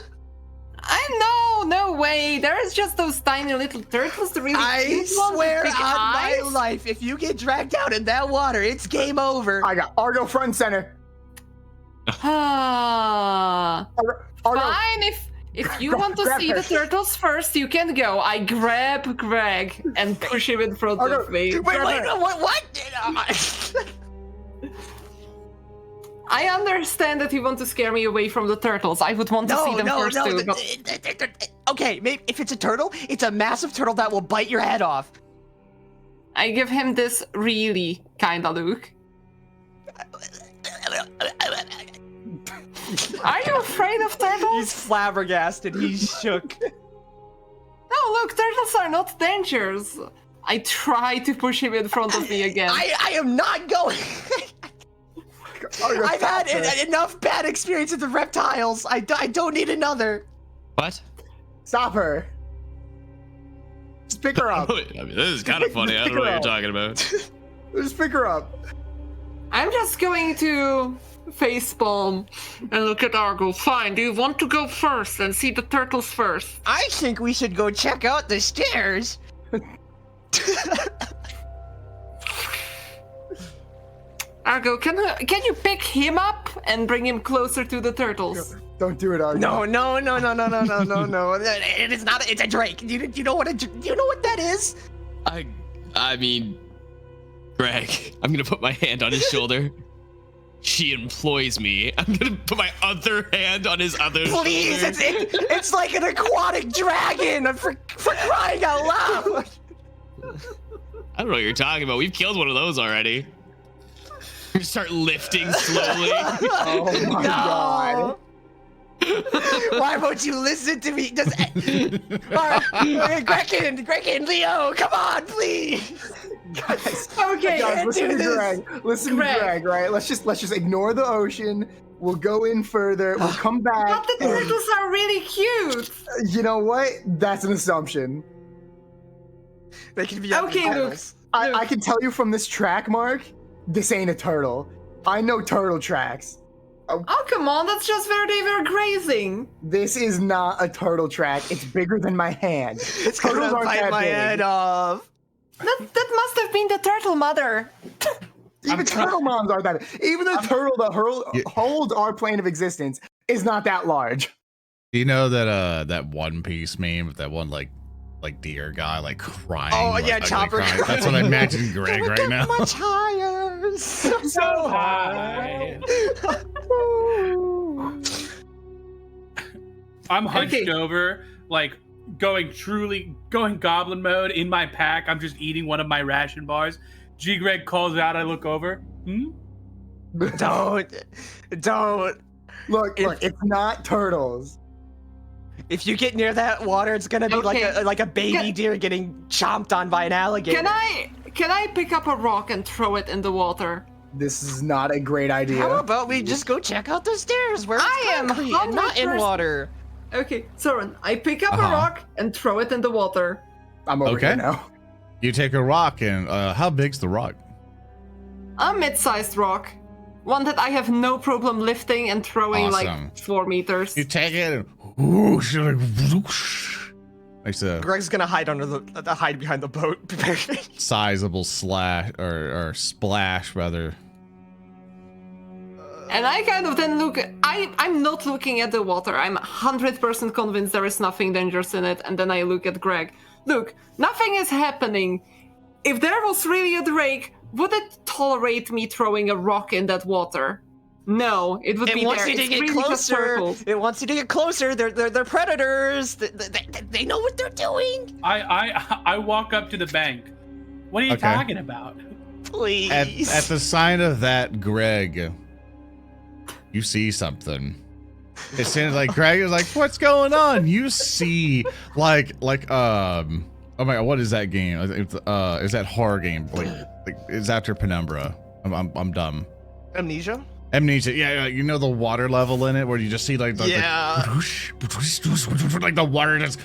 S4: I know, no way. There's just those tiny little turtles. The really
S5: I
S4: cute ones with
S5: swear
S4: big
S5: on my
S4: eyes.
S5: life, if you get dragged out in that water, it's game over.
S3: I got Argo front and center.
S4: Ah.
S3: Argo.
S4: Fine, if you want to
S3: Grab
S4: see
S3: her.
S4: the turtles first, you can go. I grab Greg and push him in front
S3: Argo,
S4: of me.
S5: Wait, what?
S4: I understand that you want to scare me away from the turtles. I would want to see them first too. But
S5: Okay, maybe if it's a turtle, it's a massive turtle that will bite your head off.
S4: I give him this really kind of look. Are you afraid of turtles?
S5: He's flabbergasted. He's shook.
S4: No, look, turtles are not dangerous. I try to push him in front of me again.
S5: I am not going.
S3: Argo,
S5: I've had
S3: stop her.
S5: enough bad experience with the reptiles. I don't need another.
S6: What?
S3: Stop her. Just pick her up.
S6: I mean, this is kind of funny. I don't know what you're talking about.
S3: Just pick her up.
S4: I'm just going to facepalm and look at Argo. Fine, do you want to go first and see the turtles first?
S5: I think we should go check out the stairs.
S4: Argo, can you pick him up and bring him closer to the turtles?
S3: Don't do it, Argo.
S5: No. It is not. It's a drake. You know what that is?
S6: I mean, Greg, I'm gonna put my hand on his shoulder. She employs me. I'm gonna put my other hand on his other
S5: Please,
S6: shoulder.
S5: it's like an aquatic dragon. For crying out loud.
S6: I don't know what you're talking about. We've killed one of those already. We start lifting slowly.
S3: Oh my god.
S5: Why won't you listen to me? Grekin, Leo, come on, please.
S3: Guys,
S4: Okay,
S3: guys, listen
S5: do
S3: to
S5: this.
S3: Greg. Listen to Greg, right? Let's just ignore the ocean We'll go in further. We'll come back.
S4: But the
S3: and-
S4: turtles are really cute.
S3: You know what? That's an assumption.
S5: They can be
S4: Okay, Luke.
S5: turtles.
S3: I can tell you from this track mark, this ain't a turtle. I know turtle tracks.
S4: Oh, come on. That's just where they were grazing.
S3: This is not a turtle track. It's bigger than my hand.
S5: It's gonna
S3: aren't
S5: bite
S3: that
S5: my
S3: big.
S5: head off.
S4: That must have been the turtle mother.
S3: Even turtle moms aren't that. Even the turtle that holds our plane of existence is not that large.
S1: Do you know that that One Piece meme with that one like deer guy like crying?
S5: Oh,
S1: like,
S5: yeah,
S1: ugly
S5: Chopper
S1: crying? That's what I imagine Greg right now.
S5: Much higher. So
S2: high. I'm hunched over, like going goblin mode in my pack. I'm just eating one of my ration bars. Greg calls out. I look over.
S5: Don't.
S3: Look, it's not turtles.
S5: If you get near that water, it's gonna be
S4: Okay.
S5: like a baby deer getting chomped on by an alligator.
S4: Can I pick up a rock and throw it in the water?
S3: This is not a great idea.
S5: How about we just go check out the stairs where it's
S4: I am
S5: concrete and not in
S4: 100%
S5: water?
S4: Okay, Zoran, I pick up a rock and throw it in the water.
S3: I'm over here
S1: Okay.
S3: now.
S1: You take a rock and how big's the rock?
S4: A mid-sized rock. One that I have no problem lifting and throwing
S1: Awesome.
S4: like 4 meters.
S1: You take it and whoosh, like whoosh. Makes a
S5: Greg's gonna hide hide behind the boat.
S1: sizable slash or splash rather.
S4: And I kind of then look, I'm not looking at the water. I'm 100% convinced there is nothing dangerous in it. And then I look at Greg. Look, nothing is happening. If there was really a drake, would it tolerate me throwing a rock in that water? No, it would
S5: It
S4: be
S5: wants
S4: there.
S5: you to
S4: It's
S5: get
S4: really just
S5: closer.
S4: circles.
S5: It wants you to get closer. They're predators. They know what they're doing.
S2: I walk up to the bank. What are you
S1: Okay.
S2: talking about?
S5: Please.
S1: At the sign of that, Greg, you see something. It seems like Greg is like, what's going on? You see like oh my god, what is that game? Is that horror game? Like it's after Penumbra. I'm dumb.
S5: Amnesia.
S1: Amnesia, yeah, you know the water level in it where you just see like the like the water just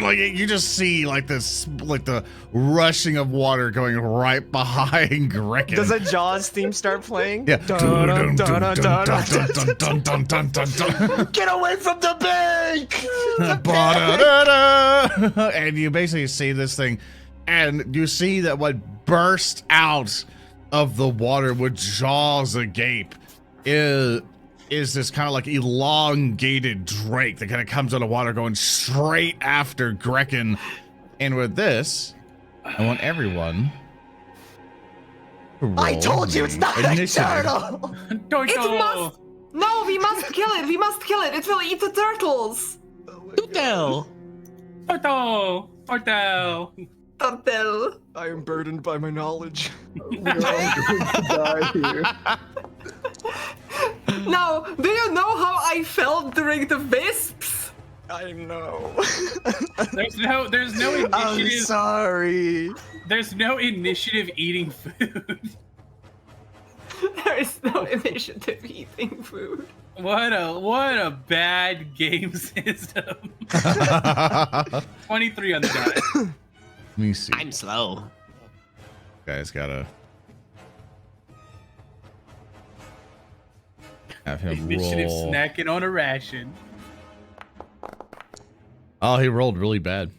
S1: like you just see like this like the rushing of water going right behind Grekin.
S5: Does a Jaws theme start playing?
S1: Yeah.
S5: Get away from the bank!
S1: And you basically see this thing, and you see that what burst out of the water with jaws agape is this kind of like elongated drake that kind of comes out of water going straight after Grekin. And with this, I want everyone to roll
S5: I told you it's not a
S1: initiative.
S5: turtle!
S2: Don't
S4: It
S2: go.
S4: must. No, we must kill it. We must kill it. It will eat the turtles.
S6: Hotel.
S2: Turtle.
S4: Turtle.
S5: I am burdened by my knowledge.
S3: We're all going to die here.
S4: Now, do you know how I felt during the wisps?
S5: I know.
S2: There's no
S5: I'm
S2: initiative.
S5: sorry.
S2: There's no initiative eating food.
S4: There is no initiative eating food.
S2: What a bad game system. 23 on the die.
S1: Let me see.
S6: I'm slow.
S1: Guys gotta have him
S2: Initiative
S1: roll.
S2: snacking on a ration.
S1: Oh, he rolled really bad.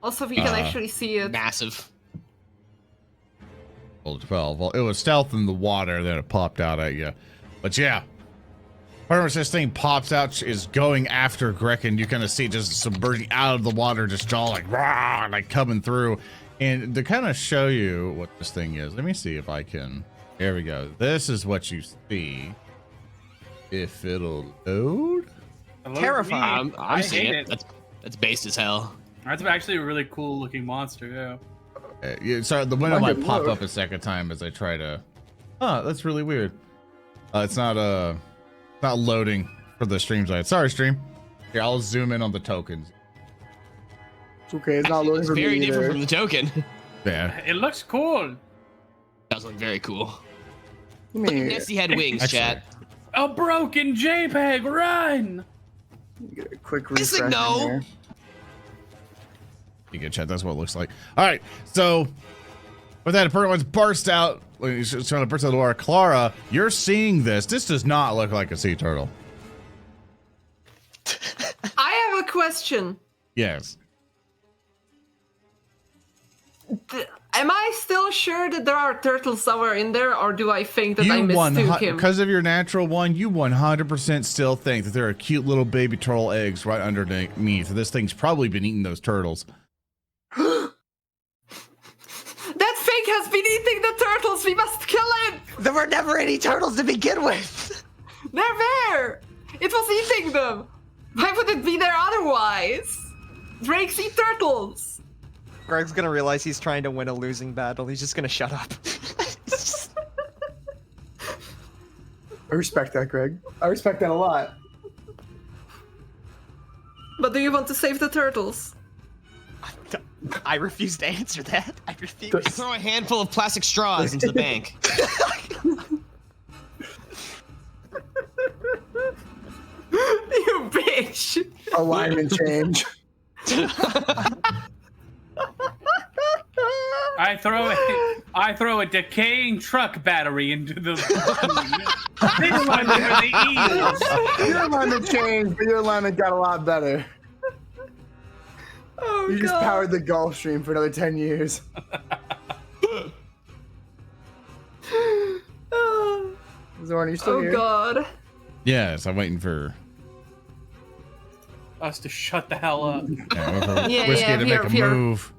S4: Also, we can actually see it.
S6: Massive.
S1: Rolled 12. Well, it was stealth in the water, then it popped out at you. But yeah, pretty much this thing pops out, is going after Grekin. You kind of see it just submerging out of the water, just jaw like rah, like coming through. And to kind of show you what this thing is, let me see if I can. There we go. This is what you see. If it'll load.
S5: Terrifying.
S2: I
S6: seeing
S2: hate
S6: it.
S2: it.
S6: That's based as hell.
S2: That's actually a really cool looking monster, yeah.
S1: Yeah, sorry, the window
S3: Might
S1: might pop
S3: load.
S1: up a second time as I try to. Huh, that's really weird. It's not loading for the stream side. Sorry, stream. Here, I'll zoom in on the tokens.
S3: It's okay. It's not
S6: Actually,
S3: loading
S6: it's
S3: for me
S6: very different
S3: either.
S6: from the token.
S1: Yeah.
S2: It looks cool.
S6: Does look very cool.
S3: Give me
S6: Nessie had wings,
S1: Actually,
S6: chat.
S2: A broken JPEG, run!
S3: get a quick
S6: Just
S3: refresh.
S6: like, no.
S3: Here.
S1: You get chat. That's what it looks like. All right. So with that, everyone's burst out. He's trying to burst out of the water. Klaara, you're seeing this. This does not look like a sea turtle.
S4: I have a question.
S1: Yes.
S4: Am I still sure that there are turtles somewhere in there, or do I think that I mistook him?
S1: Because of your natural one, you 100% still think that there are cute little baby turtle eggs right underneath. This thing's probably been eating those turtles.
S4: That thing has been eating the turtles! We must kill him!
S5: There were never any turtles to begin with.
S4: They're there! It was eating them! Why would it be there otherwise? Drakes eat turtles!
S5: Greg's gonna realize he's trying to win a losing battle. He's just gonna shut up.
S3: I respect that, Greg. I respect that a lot.
S4: But do you want to save the turtles?
S5: I refuse to answer that. I refuse.
S6: Throw a handful of plastic straws into the bank.
S4: You bitch!
S3: Alignment change.
S2: I throw a decaying truck battery into the. This one's for the eels.
S3: Your alignment changed, but your alignment got a lot better.
S4: Oh,
S3: You just
S4: God.
S3: powered the Gulf Stream for another 10 years. Zoran, you still
S4: Oh
S3: here?
S4: God.
S1: Yes, I'm waiting for,
S2: Us to shut the hell up.
S4: Yeah,
S1: Whiskey
S4: yeah,
S1: to
S4: here,
S1: make a
S4: here.
S1: move.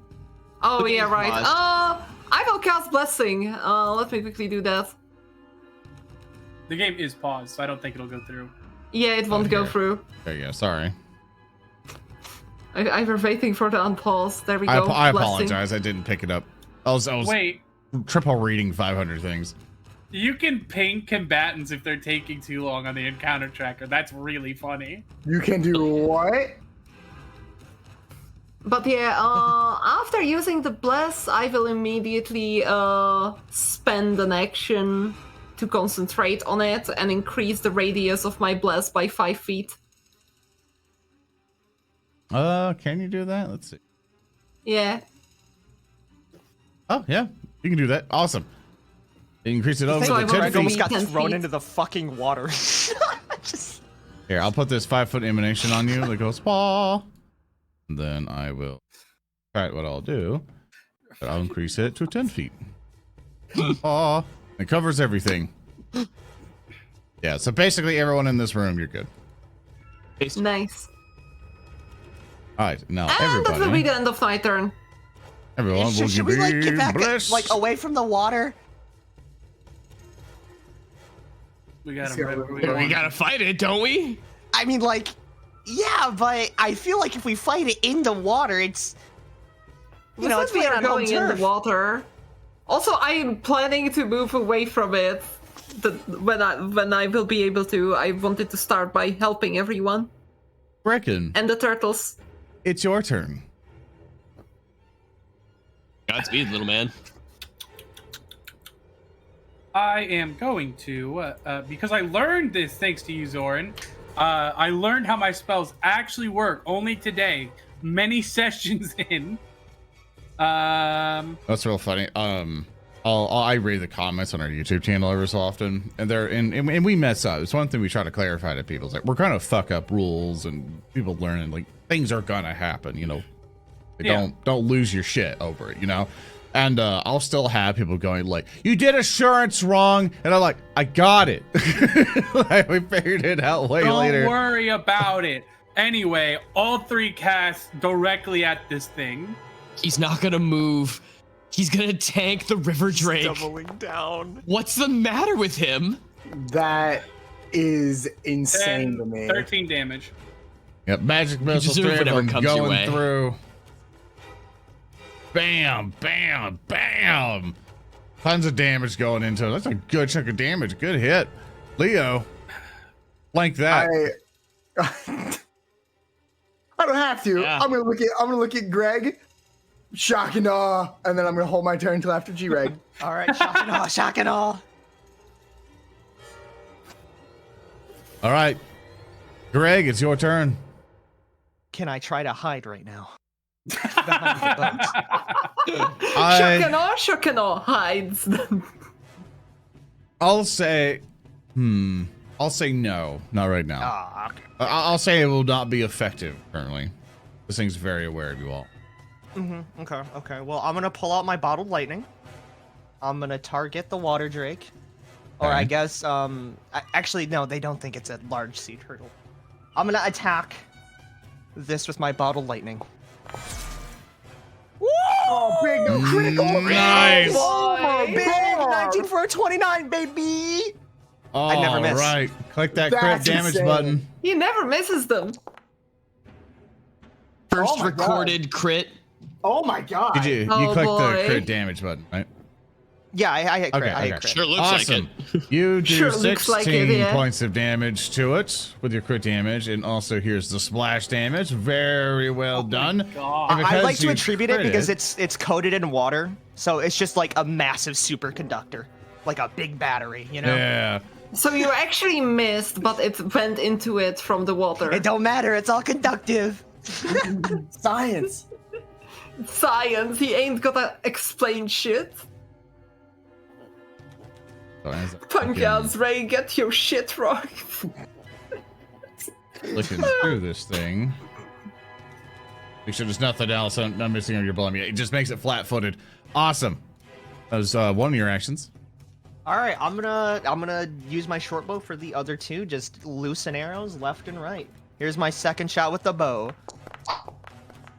S4: Oh yeah, right.
S6: Pause.
S4: I will cast Blessing. Let me quickly do that.
S2: The game is paused, so I don't think it'll go through.
S4: Yeah, it won't go
S1: here.
S4: through.
S1: There you go. Sorry.
S4: I was waiting for the unpause. There we go.
S1: I
S4: Blessing.
S1: apologize. I didn't pick it up. I was
S2: Wait,
S1: triple reading 500 things.
S2: you can ping combatants if they're taking too long on the encounter tracker. That's really funny.
S3: You can do what?
S4: But yeah, after using the bless, I will immediately spend an action to concentrate on it and increase the radius of my bless by 5 feet.
S1: Can you do that? Let's see.
S4: Yeah.
S1: Oh, yeah. You can do that. Awesome. Increase it over
S4: So I
S1: to
S4: will
S1: 10
S5: Greg
S4: be
S5: almost
S1: feet.
S5: got
S4: 10
S5: thrown
S4: feet.
S5: into the fucking water. Just...
S1: Here, I'll put this 5-foot emanation on you that goes paw. And then I will. All right, what I'll do, I'll increase it to 10 feet. Paw. It covers everything. Yeah, so basically everyone in this room, you're good.
S4: Nice.
S1: All right, now
S4: And that will be
S1: everybody.
S4: the end of my turn.
S1: Everyone will
S5: should we like get back
S1: blessed.
S5: like away from the water?
S2: We got
S3: See how
S2: him.
S3: we're
S6: We gotta fight it, don't we?
S5: I mean, like, yeah, but I feel like if we fight it in the water, it's you know, it's
S4: we
S5: playing
S4: are
S5: on home
S4: going in
S5: turf.
S4: the water. Also, I am planning to move away from it. When I will be able to, I wanted to start by helping everyone
S1: Grekin,
S4: and the turtles.
S1: it's your turn.
S6: Godspeed, little man.
S2: I am going to, because I learned this thanks to you, Zoran. I learned how my spells actually work only today, many sessions in.
S1: That's real funny. I read the comments on our YouTube channel every so often, and and we mess up. It's one thing we try to clarify to people. It's like we're gonna fuck up rules, and people learning like things are gonna happen. You know, don't lose your shit over it. You know, and I'll still have people going like, "You did assurance wrong," and I'm like, "I got it. Like, we figured it out way
S2: Don't
S1: later."
S2: worry about it. Anyway, all three cast directly at this thing.
S6: He's not gonna move. He's gonna tank the river drake.
S5: Doubling down.
S6: What's the matter with him?
S3: That is insane to me.
S2: 13 damage.
S1: Yep, magic missiles,
S6: deserve
S1: 3 of
S6: whatever
S1: them
S6: comes your
S1: going
S6: way.
S1: through. Bam, bam, bam. Tons of damage going into it. That's a good chunk of damage. Good hit. Leo, flank that.
S3: I don't have to.
S6: Yeah.
S3: I'm gonna look at Greg, shock and awe, and then I'm gonna hold my turn until after Gereg.
S5: All right, shock and awe, shock and awe.
S1: All right, Greg, it's your turn.
S5: Can I try to hide right now? Behind the boat.
S4: Shokano hides.
S1: I'll say, I'll say no, not right now.
S5: Ah, okay.
S1: I'll say it will not be effective currently. This thing's very aware of you all.
S5: Okay. Well, I'm gonna pull out my bottled lightning. I'm gonna target the water drake. Or I
S1: Okay.
S5: guess, actually, no, they don't think it's a large sea turtle. I'm gonna attack this with my bottled lightning.
S3: Oh, big no critical.
S1: Nice.
S5: Oh, big
S3: God.
S5: 19 for a 29, baby!
S1: All
S5: never miss.
S1: right, click that crit
S3: That's
S1: damage
S3: insane.
S1: button.
S4: He never misses them.
S6: First
S3: Oh my God.
S6: recorded crit.
S3: Oh my god.
S1: Did you
S4: Oh,
S1: click the
S4: boy.
S1: crit damage button, right?
S5: Yeah, I hit crit.
S1: Okay,
S5: I hit
S1: okay.
S5: crit.
S6: Sure looks
S1: Awesome.
S6: like it.
S1: You do
S4: Sure looks
S1: 16
S4: like it, yeah.
S1: points of damage to it with your crit damage, and also here's the splash damage. Very well done.
S2: God.
S1: And
S5: I'd
S1: because
S5: like to
S1: you
S5: attribute it
S1: crit
S5: because it's coated in water, so it's just like a massive superconductor, like a big battery, you know?
S1: Yeah.
S4: So you actually missed, but it went into it from the water.
S5: It don't matter, it's all conductive.
S3: Science.
S4: Science, he ain't gonna explain shit.
S1: So as I'm
S4: Punk ass Ray, get your shit rocked.
S1: looking through this thing. Make sure there's nothing else I'm missing on your bottom. It just makes it flat-footed. Awesome. That was one of your actions.
S5: All right, I'm gonna use my short bow for the other two, just loosen arrows left and right. Here's my second shot with the bow.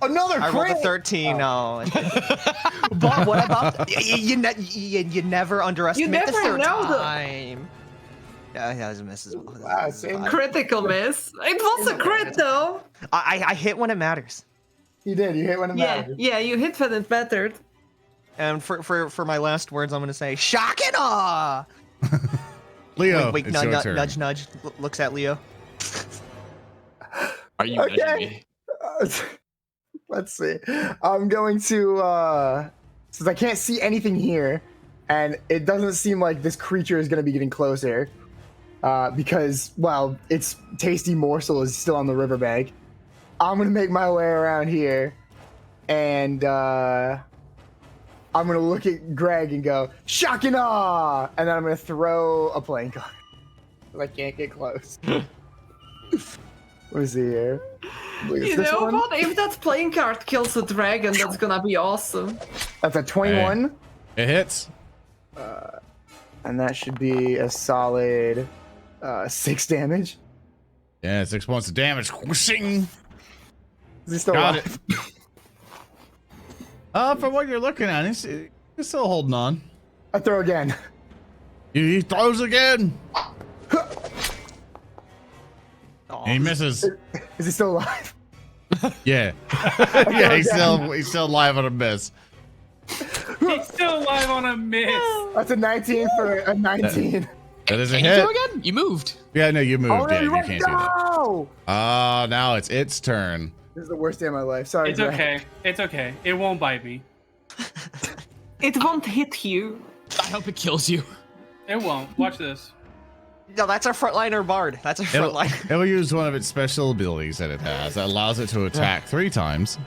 S3: Another
S5: I rolled a
S3: crit.
S5: 13. No. But what about you never underestimate
S4: You
S5: the
S4: never
S5: third
S4: know them.
S5: time. Yeah, that was a miss as well.
S3: Wow, same
S4: Critical miss. It was a crit though.
S5: I hit when it matters.
S3: You did. You hit when it mattered.
S4: Yeah, you hit when it mattered.
S5: And for my last words, I'm gonna say shock and awe.
S1: Leo,
S5: Wink,
S1: it's your turn.
S5: nudge. Looks at Leo.
S6: Are you
S3: Okay.
S6: nudging me?
S3: Let's see. I'm going to since I can't see anything here, and it doesn't seem like this creature is going to be getting closer, because well, its tasty morsel is still on the riverbank. I'm going to make my way around here, and I'm going to look at Greg and go shock and awe, and then I'm going to throw a playing card. I can't get close. What is it here? Look,
S4: You
S3: this
S4: know
S3: one?
S4: what? If that playing card kills a dragon, that's gonna be awesome.
S3: That's a 21.
S1: It hits.
S3: And that should be a solid 6 damage.
S1: Yeah, 6 points of damage. Whooshing.
S3: Is he still
S1: Got
S3: alive?
S1: it. From what you're looking at, he's still holding on.
S3: I throw again.
S1: He throws again.
S5: Aw.
S1: And he misses.
S3: Is he still alive?
S1: Yeah. Yeah, he's still live on a miss.
S2: He's still alive on a miss.
S3: That's a 19 for a 19.
S1: That is a
S6: Can you
S1: hit.
S6: throw again? You moved.
S1: Yeah, no, you moved.
S3: Oh, no,
S1: Yeah,
S3: you're
S1: you
S3: right.
S1: can't do that.
S3: No!
S1: Now it's its turn.
S3: This is the worst day of my life. Sorry,
S2: It's
S3: Greg.
S2: okay. It's okay. It won't bite me.
S4: It won't hit you.
S6: I hope it kills you.
S2: It won't. Watch this.
S5: No, that's our frontliner bard. That's our
S1: It'll,
S5: frontliner.
S1: it will use one of its special abilities that it has that allows it to attack 3 times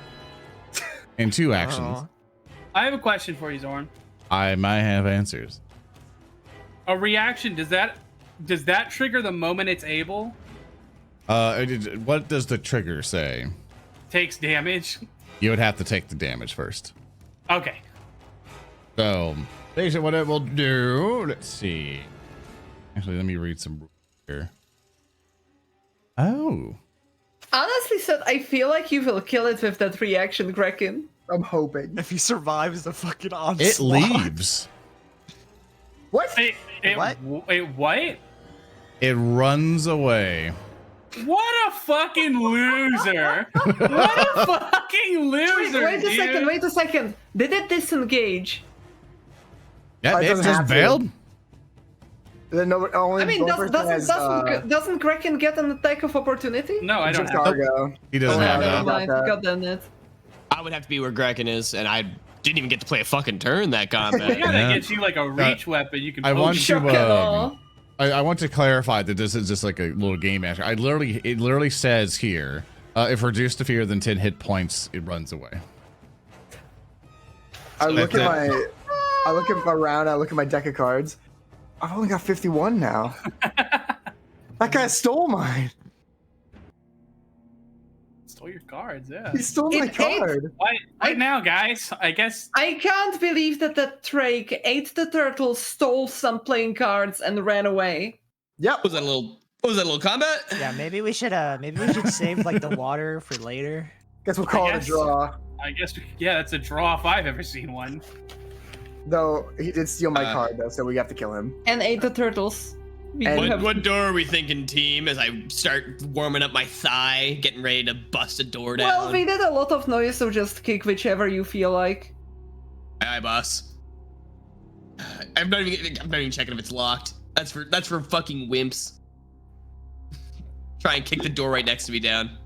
S1: in 2 actions.
S5: Aw.
S2: I have a question for you, Zoran.
S1: I might have answers.
S2: A reaction, does that trigger the moment it's able?
S1: What does the trigger say?
S2: Takes damage?
S1: You would have to take the damage first.
S2: Okay.
S1: So, basically what it will do, let's see. Actually, let me read some rules here. Oh.
S4: Honestly said, I feel like you will kill it with that reaction, Grekin.
S3: I'm hoping.
S5: If he survives the fucking onslaught.
S1: It leaves.
S3: What?
S5: What?
S2: What?
S1: It runs away.
S2: What a fucking loser! What a fucking loser!
S4: Wait a second. Did it disengage?
S1: Yeah,
S3: It
S1: it
S3: doesn't
S1: just
S3: have to.
S1: bailed.
S3: Then only
S4: I mean,
S3: one person has,
S4: doesn't Grekin get an attack of opportunity?
S2: No, I don't
S3: just
S2: have.
S3: Argo.
S1: He doesn't
S3: Oh,
S1: have
S3: yeah,
S1: that.
S3: no.
S4: Mind.
S3: that.
S4: God damn it.
S6: I would have to be where Grekin is, and I didn't even get to play a fucking turn that
S2: We
S6: combat.
S2: gotta
S1: Yeah.
S2: get you like a reach weapon. You can.
S1: I
S2: poke
S1: want
S2: it.
S1: to,
S4: Shock and awe.
S1: I want to clarify that this is just like a little game action. It literally says here, if reduced to fewer than 10 hit points, it runs away.
S3: I look around. I look at my deck of cards. I've only got 51 now. That guy stole mine.
S2: Stole your cards, yeah.
S3: He stole my card.
S2: Right now, guys, I guess.
S4: I can't believe that Drake ate the turtle, stole some playing cards, and ran away.
S3: Yep.
S6: Was that a little combat?
S7: Yeah, maybe we should save like the water for later.
S3: Guess we'll call it a draw.
S2: I guess, yeah, that's a draw if I've ever seen one.
S3: Though he did steal my card, though, so we have to kill him.
S4: And ate the turtles.
S6: What door are we thinking, team? As I start warming up my thigh, getting ready to bust a door down.
S4: Well, we did a lot of noise, so just kick whichever you feel like.
S6: Aye, boss. I'm not even checking if it's locked. That's for fucking wimps. Try and kick the door right next to me down.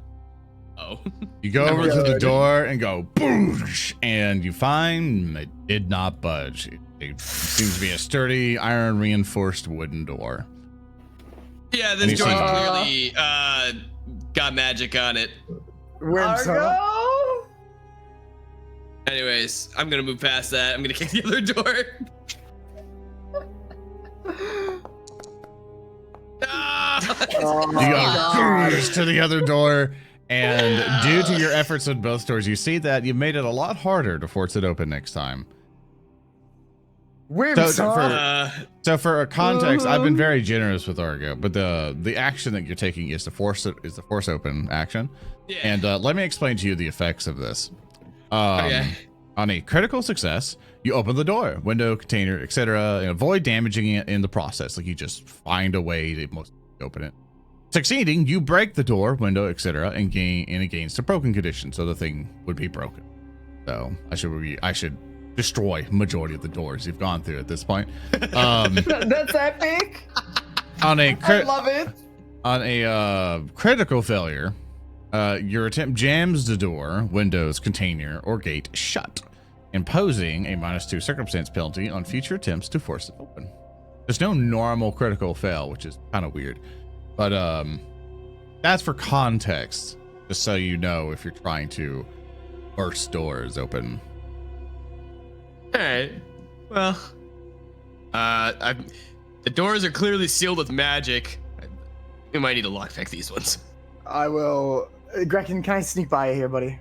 S6: Oh.
S1: You go over to the door and go boosh, and you find it did not budge. It seems to be a sturdy, iron reinforced wooden door.
S6: Yeah, this door clearly got magic on it.
S4: Argo?
S6: Anyways, I'm gonna move past that. I'm gonna kick the other door.
S1: You go to the other door, and due to your efforts on both doors, you see that you made it a lot harder to force it open next time. So for a context, I've been very generous with Argo, but the action that you're taking is the force open action.
S6: Yeah.
S1: And let me explain to you the effects of this.
S6: Okay.
S1: On a critical success, you open the door, window, container, etc., and avoid damaging it in the process. Like you just find a way to most open it. Succeeding, you break the door, window, etc., and it gains the broken condition, so the thing would be broken. So I should destroy majority of the doors you've gone through at this point.
S4: That's epic.
S1: I
S4: love it.
S1: On a critical failure, your attempt jams the door, windows, container, or gate shut, imposing a -2 circumstance penalty on future attempts to force it open. There's no normal critical fail, which is kind of weird, but that's for context, just so you know if you're trying to burst doors open.
S6: All right. Well, the doors are clearly sealed with magic. We might need to lockpick these ones.
S3: I will. Grekin, can I sneak by here, buddy?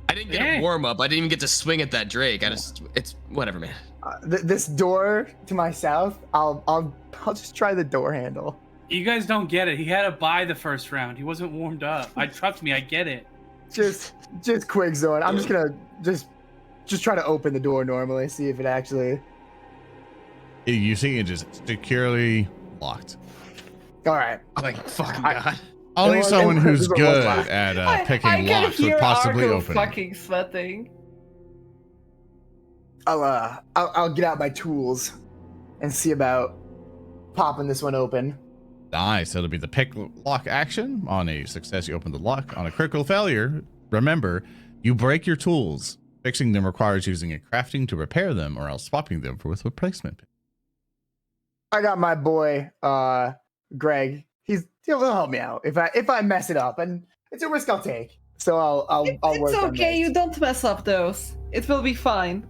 S6: I didn't get a warm up. I didn't even get to swing at that Drake. It's whatever, man.
S3: This door to my south, I'll just try the door handle.
S2: You guys don't get it. He had to buy the first round. He wasn't warmed up. Trust me, I get it.
S3: Just quick, Zoran. I'm just gonna just try to open the door normally, see if it actually.
S1: You see it just securely locked.
S3: All right.
S6: Oh my fucking god.
S1: Only someone who's good at picking locks would possibly
S4: Argo
S1: open
S4: fucking sweating.
S3: I'll get out my tools and see about popping this one open.
S1: Nice. It'll be the pick lock action. On a success, you open the lock. On a critical failure, remember, you break your tools. Fixing them requires using a crafting to repair them, or else swapping them with replacement.
S3: I got my boy, Greg. He'll help me out if I mess it up, and it's a risk I'll take. So I'll work on
S4: It's okay.
S3: this.
S4: You don't mess up those. It will be fine.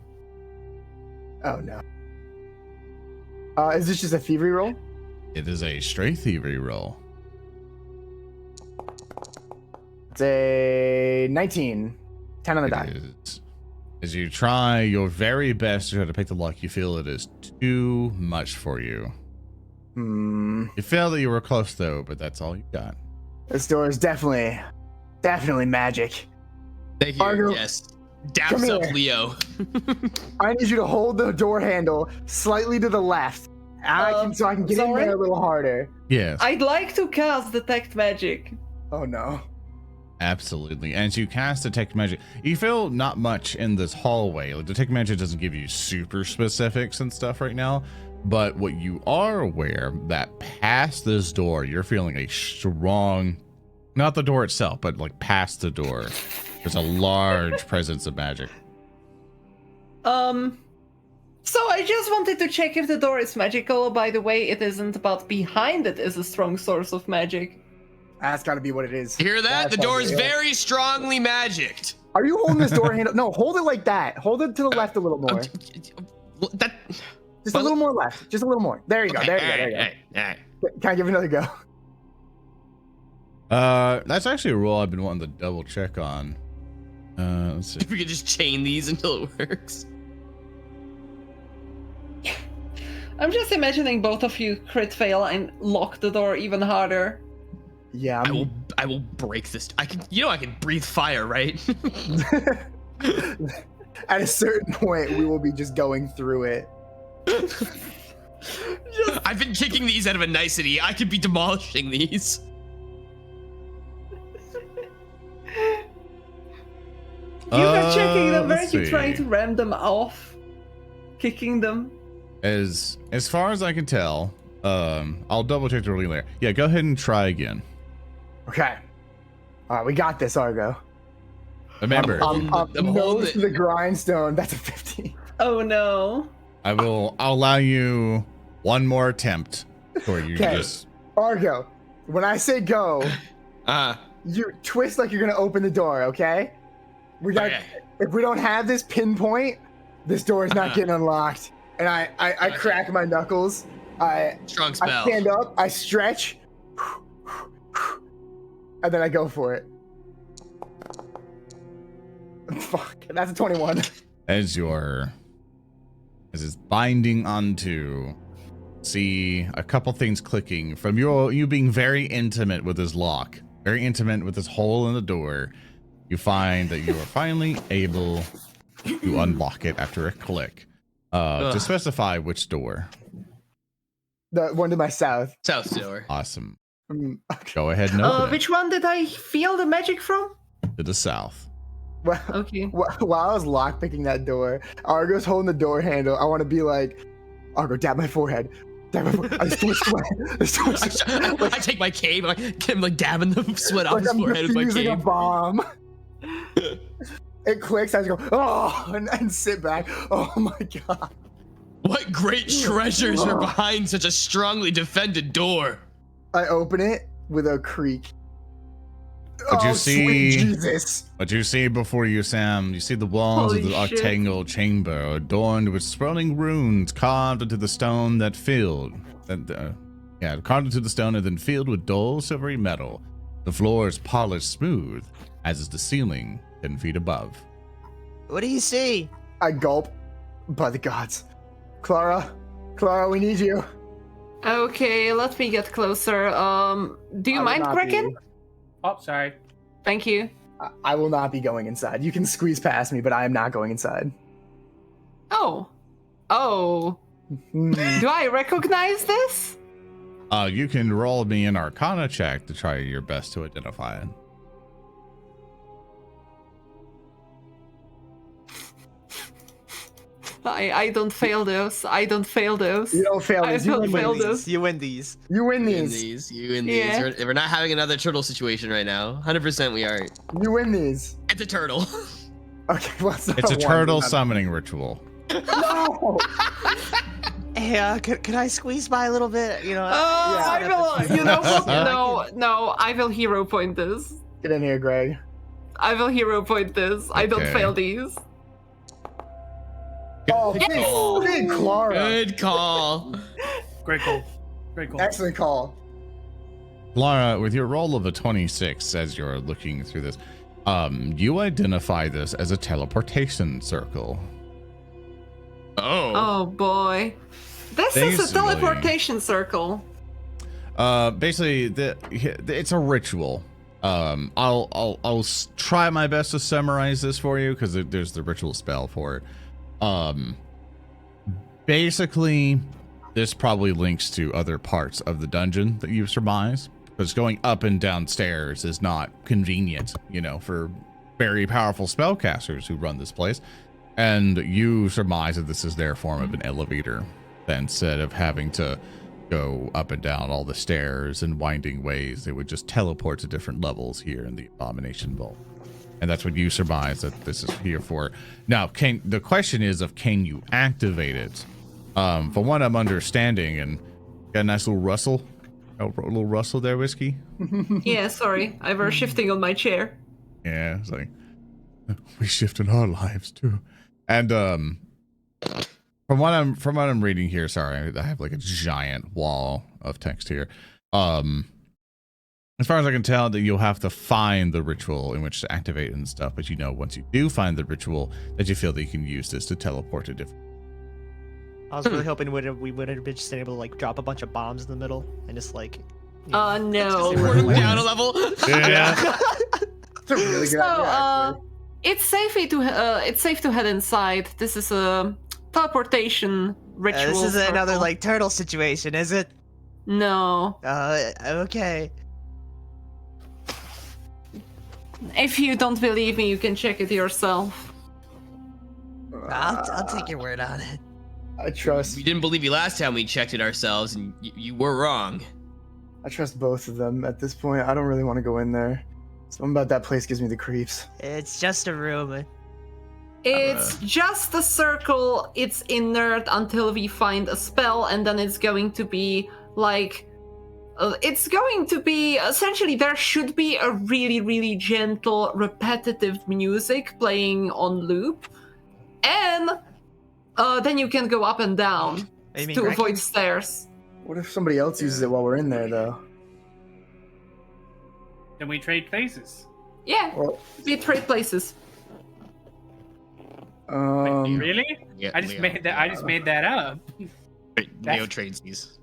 S3: Oh no. Is this just a thievery roll?
S1: It is a straight thievery roll.
S3: It's a 19. 10 on the die.
S1: As you try your very best to try to pick the lock, you feel it is too much for you. You feel that you were close though, but that's all you got.
S3: This door is definitely magic.
S6: Thank you.
S3: Argo,
S6: yes. Daps up
S3: here.
S6: Leo.
S3: I need you to hold the door handle slightly to the left. So I can get in there a little harder.
S1: Yes.
S4: I'd like to cast Detect Magic.
S3: Oh no.
S1: Absolutely. And as you cast Detect Magic, you feel not much in this hallway. Like Detect Magic doesn't give you super specifics and stuff right now, but what you are aware that past this door, you're feeling a strong, not the door itself, but like past the door, there's a large presence of magic.
S4: So So I just wanted to check if the door is magical. By the way, it isn't, but behind it is a strong source of magic.
S3: That's got to be what it is.
S6: Hear that?
S3: That's
S6: The door is
S3: probably it.
S6: very strongly magicked.
S3: Are you holding this door handle? No, hold it like that. Hold it to the left a little more.
S6: That.
S3: Just a little more left. Just a little more. There you go. There you go. There you go.
S6: All right.
S3: Can I give it another go?
S1: That's actually a rule I've been wanting to double check on. Let's see.
S6: If we could just chain these until it works.
S4: I'm just imagining both of you crit fail and lock the door even harder.
S3: Yeah.
S6: I will break this. I can breathe fire, right?
S3: At a certain point, we will be just going through it.
S6: I've been kicking these out of a nicety. I could be demolishing these.
S4: You are checking them,
S1: let's
S4: aren't you
S1: see.
S4: trying to ram them off? Kicking them?
S1: As far as I can tell, I'll double check the ruling later. Yeah, go ahead and try again.
S3: Okay. All right, we got this, Argo.
S1: Remember,
S3: I'm
S6: I'm
S3: nose
S6: holding
S3: to the grindstone. That's a 15.
S4: Oh no.
S1: I'll allow you one more attempt for you
S3: Okay.
S1: just.
S3: Argo, when I say go, you twist like you're gonna open the door. Okay. We got.
S6: Okay.
S3: If we don't have this pinpoint, this door is not getting unlocked. And I
S6: Okay.
S3: crack my knuckles.
S6: Strong
S3: I
S6: spell.
S3: stand up. I stretch. And then I go for it. Fuck. That's a 21.
S1: As it's binding onto, see a couple things clicking from you being very intimate with this lock, very intimate with this hole in the door. You find that you are finally able to unlock it after a click. To specify which door.
S3: The one to my south.
S6: South door.
S1: Awesome.
S3: Okay.
S1: Go ahead and open
S4: Which one did I feel the magic from?
S1: it to the south.
S3: Well,
S4: Okay.
S3: while I was lockpicking that door, Argo's holding the door handle. I want to be like, Argo, dab my forehead. Dab my forehead. I just too much sweat. There's too much sweat.
S6: I take my cape. I get him like dabbing the sweat off
S3: Like
S6: his
S3: I'm
S6: forehead with my
S3: defusing a
S6: cape.
S3: bomb. It clicks. I just go, oh, and sit back. Oh my god.
S6: What great treasures are behind such a strongly defended door?
S3: I open it with a creak.
S1: But you
S3: Sweet
S1: see-
S3: Jesus.
S1: What you see before you, Sam, you see the walls of
S4: Holy
S1: the
S4: shit.
S1: octagonal chamber adorned with swirling runes carved into the stone carved into the stone and then filled with dull silvery metal. The floor is polished smooth, as is the ceiling 10 feet above.
S5: What do you see?
S3: I gulp. By the gods. Klaara, we need you.
S4: Okay, let me get closer. Do you
S3: I will
S4: mind,
S3: not
S4: Grekin?
S3: be-
S2: Oh, sorry.
S4: Thank you.
S3: I will not be going inside. You can squeeze past me, but I am not going inside.
S4: Oh.
S3: Hmm.
S4: Do I recognize this?
S1: You can roll me an Arcana check to try your best to identify it.
S4: I don't fail those. I don't fail those.
S3: You don't fail
S4: I
S3: these. You
S4: don't
S3: win
S4: fail
S3: these.
S4: those.
S5: You win these.
S3: You win
S6: You in
S3: these.
S6: these. You in
S4: Yeah.
S6: these. We're not having another turtle situation right now. 100% we are.
S3: You win these.
S6: It's a turtle.
S3: Okay, well, it's not
S1: It's a
S3: one,
S1: turtle
S3: but
S1: summoning ritual.
S3: No!
S5: Hey, could I squeeze by a little bit? You know.
S4: I will. You know what?
S1: Yeah.
S4: No. I will hero point this.
S3: Get in here, Greg.
S4: I will hero point this. I don't
S1: Okay.
S4: fail these.
S3: Oh, big Klaara.
S6: Good call.
S2: Great call. Great call.
S3: Excellent call.
S1: Klaara, with your roll of a 26 as you're looking through this, you identify this as a teleportation circle.
S6: Oh.
S4: Oh boy. This is a
S1: Basically-
S4: teleportation circle.
S1: Basically, it's a ritual. I'll try my best to summarize this for you because there's the ritual spell for it. Basically, this probably links to other parts of the dungeon that you've surmised, because going up and down stairs is not convenient, for very powerful spellcasters who run this place. And you surmise that this is their form of an elevator, that instead of having to go up and down all the stairs and winding ways, they would just teleport to different levels here in the Abomination Vault. and that's what you surmise that this is here for. Now, the question is can you activate it? From what I'm understanding, and got a nice little rustle, a little rustle there, Whiskey.
S4: Yeah, sorry, I was shifting on my chair.
S1: Yeah, it's like we shifted our lives too. And from what I'm reading here, sorry, I have like a giant wall of text here. As far as I can tell, that you'll have to find the ritual in which to activate and stuff. But once you do find the ritual, that you feel that you can use this to teleport to different.
S7: I was really hoping we would have been just able to like drop a bunch of bombs in the middle and just like.
S4: No.
S6: We're down a level.
S1: Yeah.
S3: It's a really good idea, actually.
S4: It's safe to head inside. This is a teleportation ritual.
S5: This is another
S4: circle.
S5: like turtle situation, is it?
S4: No.
S5: Okay.
S4: If you don't believe me, you can check it yourself.
S5: I'll take your word on it.
S3: I trust.
S6: We didn't believe you last time we checked it ourselves, and you were wrong.
S3: I trust both of them at this point. I don't really want to go in there. Something about that place gives me the creeps.
S5: It's just a room.
S4: It's just a circle. It's inert until we find a spell, and then it's going to be like. It's going to be essentially there should be a really, really gentle, repetitive music playing on loop, and then you can go up and down
S5: You mean
S4: to
S5: Grekin?
S4: avoid stairs.
S3: What if somebody else uses it while we're in there, though?
S2: Then we trade places.
S4: Yeah,
S3: Well,
S4: we trade places.
S2: Wait, really?
S6: Yeah,
S2: I just
S6: Leo.
S2: made that. I just made that up.
S6: Leo trades these.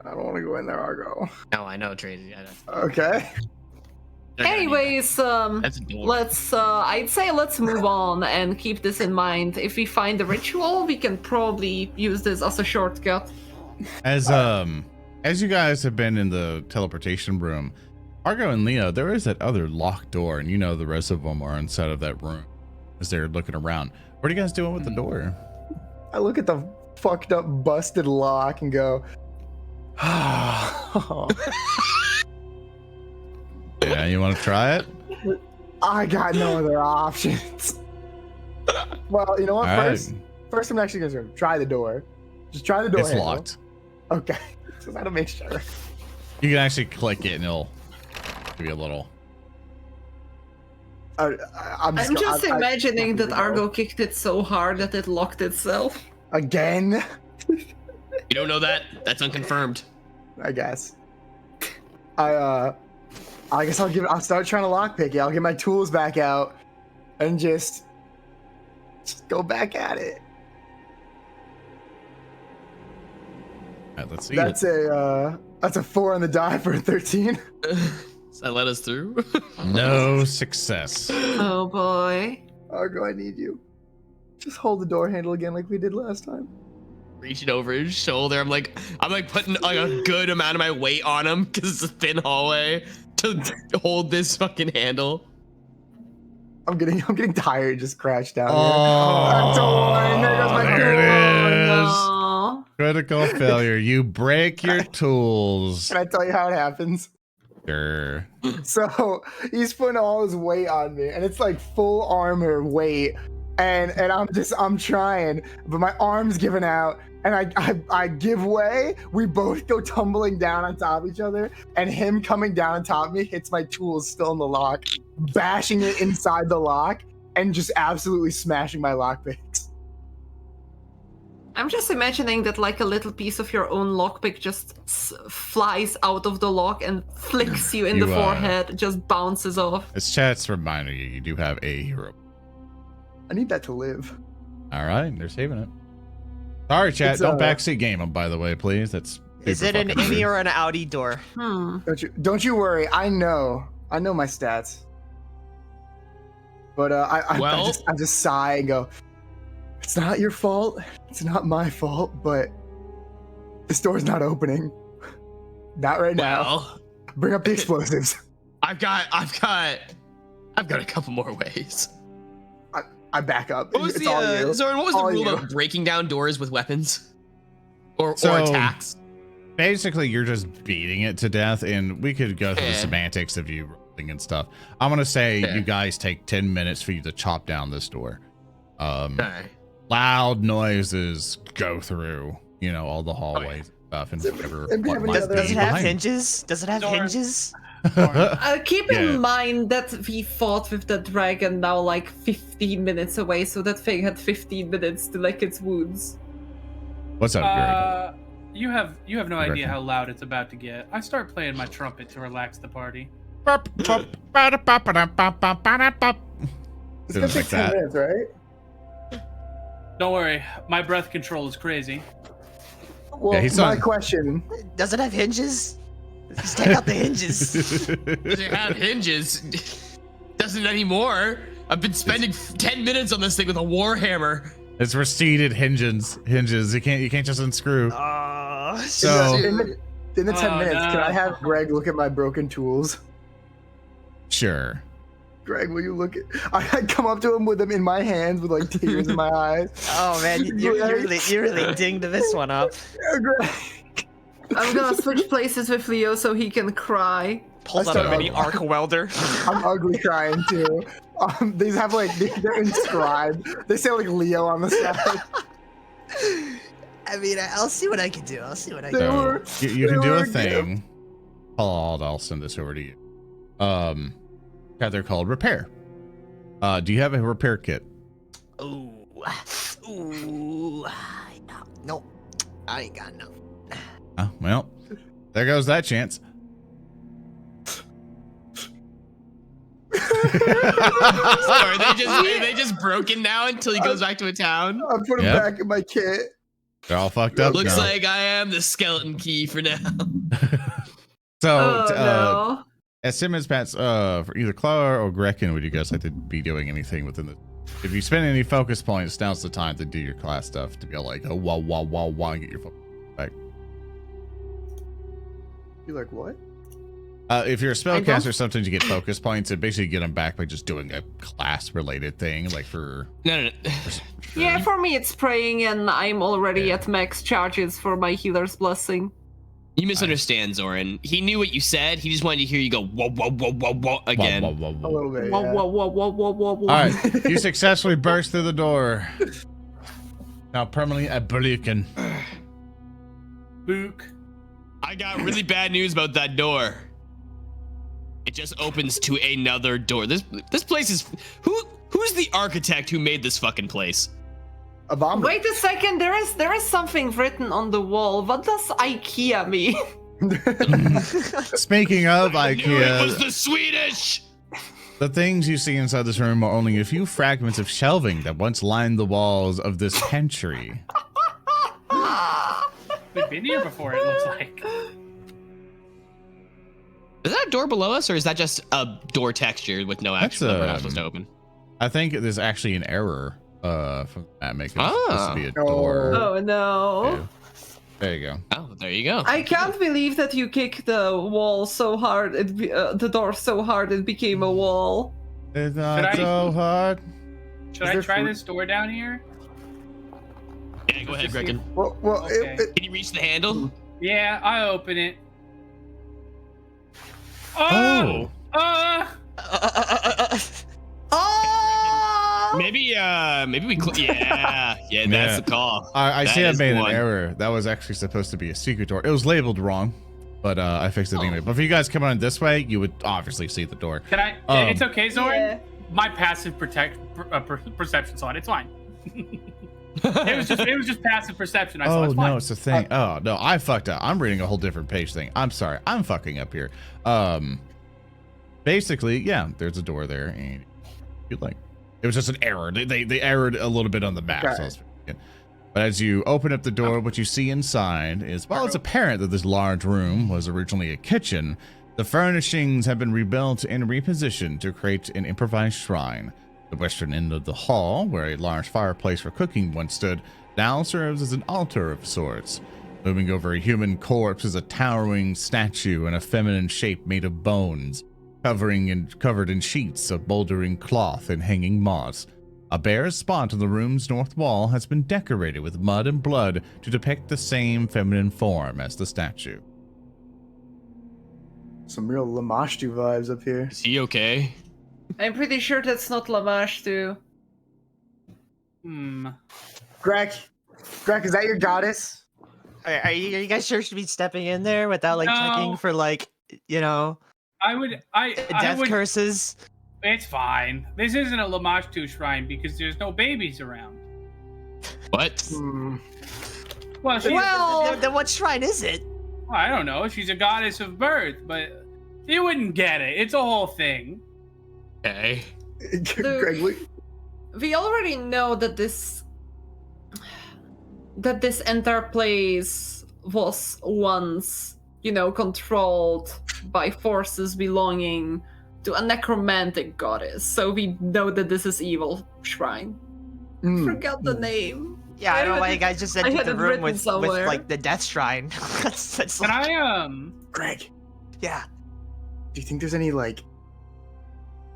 S3: I don't want to go in there, Argo.
S6: No, I know trades. I know.
S3: Okay.
S4: Anyways,
S6: That's a door.
S4: let's I'd say let's move on and keep this in mind. If we find the ritual, we can probably use this as a shortcut.
S1: As you guys have been in the teleportation room, Argo and Leo, there is that other locked door, and the rest of them are inside of that room as they're looking around. What are you guys doing with the door?
S3: I look at the fucked up, busted lock and go,
S1: Yeah, you want to try it?
S3: I got no other options. Well, you know what?
S1: All right.
S3: First, I'm actually going to try the door. Just try the door.
S1: It's
S3: handle.
S1: locked.
S3: Okay. Just gotta make sure.
S1: You can actually click it, and it'll give you a little.
S3: I'm
S4: just imagining that Argo kicked it so hard that it locked itself.
S3: Again?
S6: You don't know that? That's unconfirmed.
S3: I guess. I guess I'll start trying to lockpick it. I'll get my tools back out and just go back at it.
S1: All right, let's see.
S3: That's a 4 on the die for a 13.
S6: Does that let us through?
S1: No success.
S4: Oh boy.
S3: Argo, I need you. Just hold the door handle again like we did last time.
S6: Reaching over his shoulder, I'm like putting like a good amount of my weight on him because it's a thin hallway to hold this fucking handle.
S3: I'm getting tired. Just crash down
S1: Oh,
S3: here. That's a 1. There goes my
S1: there
S3: tool.
S1: it is.
S4: Oh,
S1: Critical failure. You break your tools.
S3: Can I tell you how it happens?
S1: Sure.
S3: So he's putting all his weight on me, and it's like full armor weight, and I'm trying, but my arm's giving out, and I give way. We both go tumbling down on top of each other, and him coming down on top of me hits my tools still in the lock, bashing it inside the lock, and just absolutely smashing my lockpicks.
S4: I'm just imagining that like a little piece of your own lockpick just flies out of the lock and flicks you in the forehead, just bounces off.
S1: As chat's reminding you, you do have a hero.
S3: I need that to live.
S1: All right, they're saving it. Sorry, chat.
S3: It's,
S1: Don't backseat game them, by the way, please. That's.
S5: Is
S1: super
S5: it an
S1: fucking
S5: innie
S1: rude.
S5: or an outie door?
S3: Don't you worry. I know my stats. But I just sigh and go, it's not your fault. It's not my fault, but this door's not opening. Not right now.
S6: Well,
S3: Bring up the explosives.
S6: I've got a couple more ways.
S3: I back up.
S6: What was
S3: It's
S6: the
S3: all you.
S6: Zoran, what was the
S3: All
S6: rule
S3: you.
S6: about breaking down doors with weapons? Or
S1: So-
S6: attacks?
S1: Basically, you're just beating it to death, and we could go through the
S6: Yeah.
S1: semantics of you building and stuff. I'm gonna say
S6: Yeah.
S1: you guys take 10 minutes for you to chop down this door.
S6: Okay.
S1: Loud noises go through, you know, all the hallways and stuff and whatever.
S3: and we
S1: what
S3: have
S1: might
S3: another-
S1: be
S5: Does it have
S1: behind.
S5: hinges? Does it have
S2: Zoran.
S5: hinges?
S4: Keep
S1: Yeah.
S4: in mind that we fought with the dragon now like 15 minutes away, so that thing had 15 minutes to lick its wounds.
S1: What's up, Gereg?
S2: You have no
S1: Grekin.
S2: idea how loud it's about to get. I start playing my trumpet to relax the party.
S3: It's
S1: Doing
S3: gonna take
S1: like
S3: 10
S1: that.
S3: minutes, right?
S2: Don't worry, my breath control is crazy.
S3: Well,
S1: Yeah, he's
S3: my
S1: on-
S3: question.
S5: Does it have hinges? Just take out the hinges.
S6: Does it have hinges? Doesn't anymore. I've been spending 10 minutes on this thing with a warhammer.
S1: It's receded hinges. You can't just unscrew. So
S3: in the 10
S2: Oh,
S3: minutes, can
S2: no.
S3: I have Greg look at my broken tools?
S1: sure.
S3: Greg, will you look at? I come up to him with them in my hands with like tears in my eyes.
S5: Oh man, you really dinged this one up.
S3: Greg.
S4: I'm gonna switch places with Leo so he can cry.
S5: Pulls
S3: I
S5: out a
S3: started-
S5: mini arc welder.
S3: I'm ugly crying too. These have like they're inscribed. They say like Leo on the side.
S5: I mean, I'll see what I can do. I'll see what I
S3: They
S5: can do.
S1: So
S3: were-
S1: you
S3: they
S1: can do
S3: were
S1: a
S3: a gift.
S1: thing. I'll send this over to you. They're called repair. Do you have a repair kit?
S5: Ooh, no, I ain't got no.
S1: Oh, well, there goes that chance.
S6: Are they just broken now until he goes back to a town?
S3: I put them
S1: Yep.
S3: back in my kit.
S1: They're all fucked up
S6: Looks
S1: now.
S6: like I am the skeleton key for now.
S1: So,
S4: Oh no.
S1: as Simmons Pats, for either Klaara or Grekin, would you guys like to be doing anything within the? If you spend any focus points, now's the time to do your class stuff to be like, oh, wow, and get your focus back.
S3: You're like, what?
S1: If you're a
S4: I don't-
S1: spellcaster, sometimes you get focus points and basically get them back by just doing a class-related thing, like for.
S6: No.
S4: Yeah, for me it's praying, and I'm already at max charges for my healer's blessing.
S6: You misunderstand, Zoran. He knew what you said. He just wanted to hear you go whoa, whoa, whoa, whoa, whoa again.
S1: Whoa, whoa,
S3: A
S1: whoa.
S3: little bit.
S4: Whoa,
S3: Yeah.
S4: whoa, whoa, whoa, whoa, whoa, whoa.
S1: All right, you successfully burst through the door. Now permanently a Grekin.
S2: Book.
S6: I got really bad news about that door. It just opens to another door. This place is who's the architect who made this fucking place?
S3: Abomination.
S4: Wait a second, there is something written on the wall. What does IKEA mean?
S1: Speaking of
S6: I knew it was
S1: IKEA,
S6: the Swedish.
S1: the things you see inside this room are only a few fragments of shelving that once lined the walls of this pantry.
S2: We've been here before, it looks like.
S6: Is that a door below us, or is that just a door texture with no
S1: That's,
S6: action that we're not supposed to open?
S1: I think there's actually an error from that making it supposed to be a
S3: Oh.
S1: door.
S4: Oh no.
S1: too. There you go.
S6: Oh, there you go.
S4: I can't believe that you kicked the wall so hard, the door so hard it became a wall.
S1: It's
S2: Should
S1: not
S2: I-
S1: so hard.
S2: Should
S3: Is
S2: I
S3: there
S2: try
S3: fruit?
S2: this door down here?
S6: Yeah, go ahead, Grekin.
S3: Well,
S2: Okay.
S6: Can you reach the handle?
S2: Yeah, I open it.
S1: Oh.
S4: Oh!
S6: Maybe we yeah, that's
S1: Yeah.
S6: the call.
S1: I
S6: That
S1: see I
S6: is
S1: made
S6: the
S1: an
S6: one.
S1: error. That was actually supposed to be a secret door. It was labeled wrong, but I fixed it anyway. But if you guys come on this way, you would obviously see the door.
S2: Can I?
S1: Um,
S2: It's okay, Zoran.
S4: Yeah.
S2: My passive perception saw it. It's fine. it was just passive perception. I saw
S1: Oh
S2: it's fine.
S1: no, it's a thing. Oh no, I fucked up. I'm reading a whole different page thing. I'm sorry. I'm fucking up here. Basically, yeah, there's a door there, and you like, it was just an error. They errored a little bit on the map. So I was thinking. But as you open up the door, what you see inside is, while it's apparent that this large room was originally a kitchen, the furnishings have been rebuilt and repositioned to create an improvised shrine. The western end of the hall, where a large fireplace for cooking once stood, now serves as an altar of sorts. Looming over a human corpse is a towering statue in a feminine shape made of bones, covered in sheets of bouldering cloth and hanging moss. A bare spot on the room's north wall has been decorated with mud and blood to depict the same feminine form as the statue.
S3: Some real Lamashtu vibes up here.
S6: Is he okay?
S4: I'm pretty sure that's not Lamashtu.
S3: Greg, is that your goddess?
S7: Are you guys sure to be stepping in there without like checking
S2: No.
S7: for like, you know,
S2: I would.
S7: curses?
S2: It's fine. This isn't a Lamashtu shrine because there's no babies around.
S6: What?
S2: Well, she's,
S7: Then what shrine is it?
S2: I don't know. She's a goddess of birth, but you wouldn't get it. It's a whole thing.
S6: Okay.
S3: Greg,
S4: We already know that this entire place was once, controlled by forces belonging to a necromantic goddess. So we know that this is evil shrine. Forgot the name.
S7: Yeah, I don't know why you guys just
S4: I
S7: entered
S4: had
S7: the
S4: it
S7: room
S4: written
S7: with
S4: somewhere.
S7: like the death shrine. that's
S2: Can
S7: like,
S2: I
S3: Greg,
S7: yeah.
S3: do you think there's any like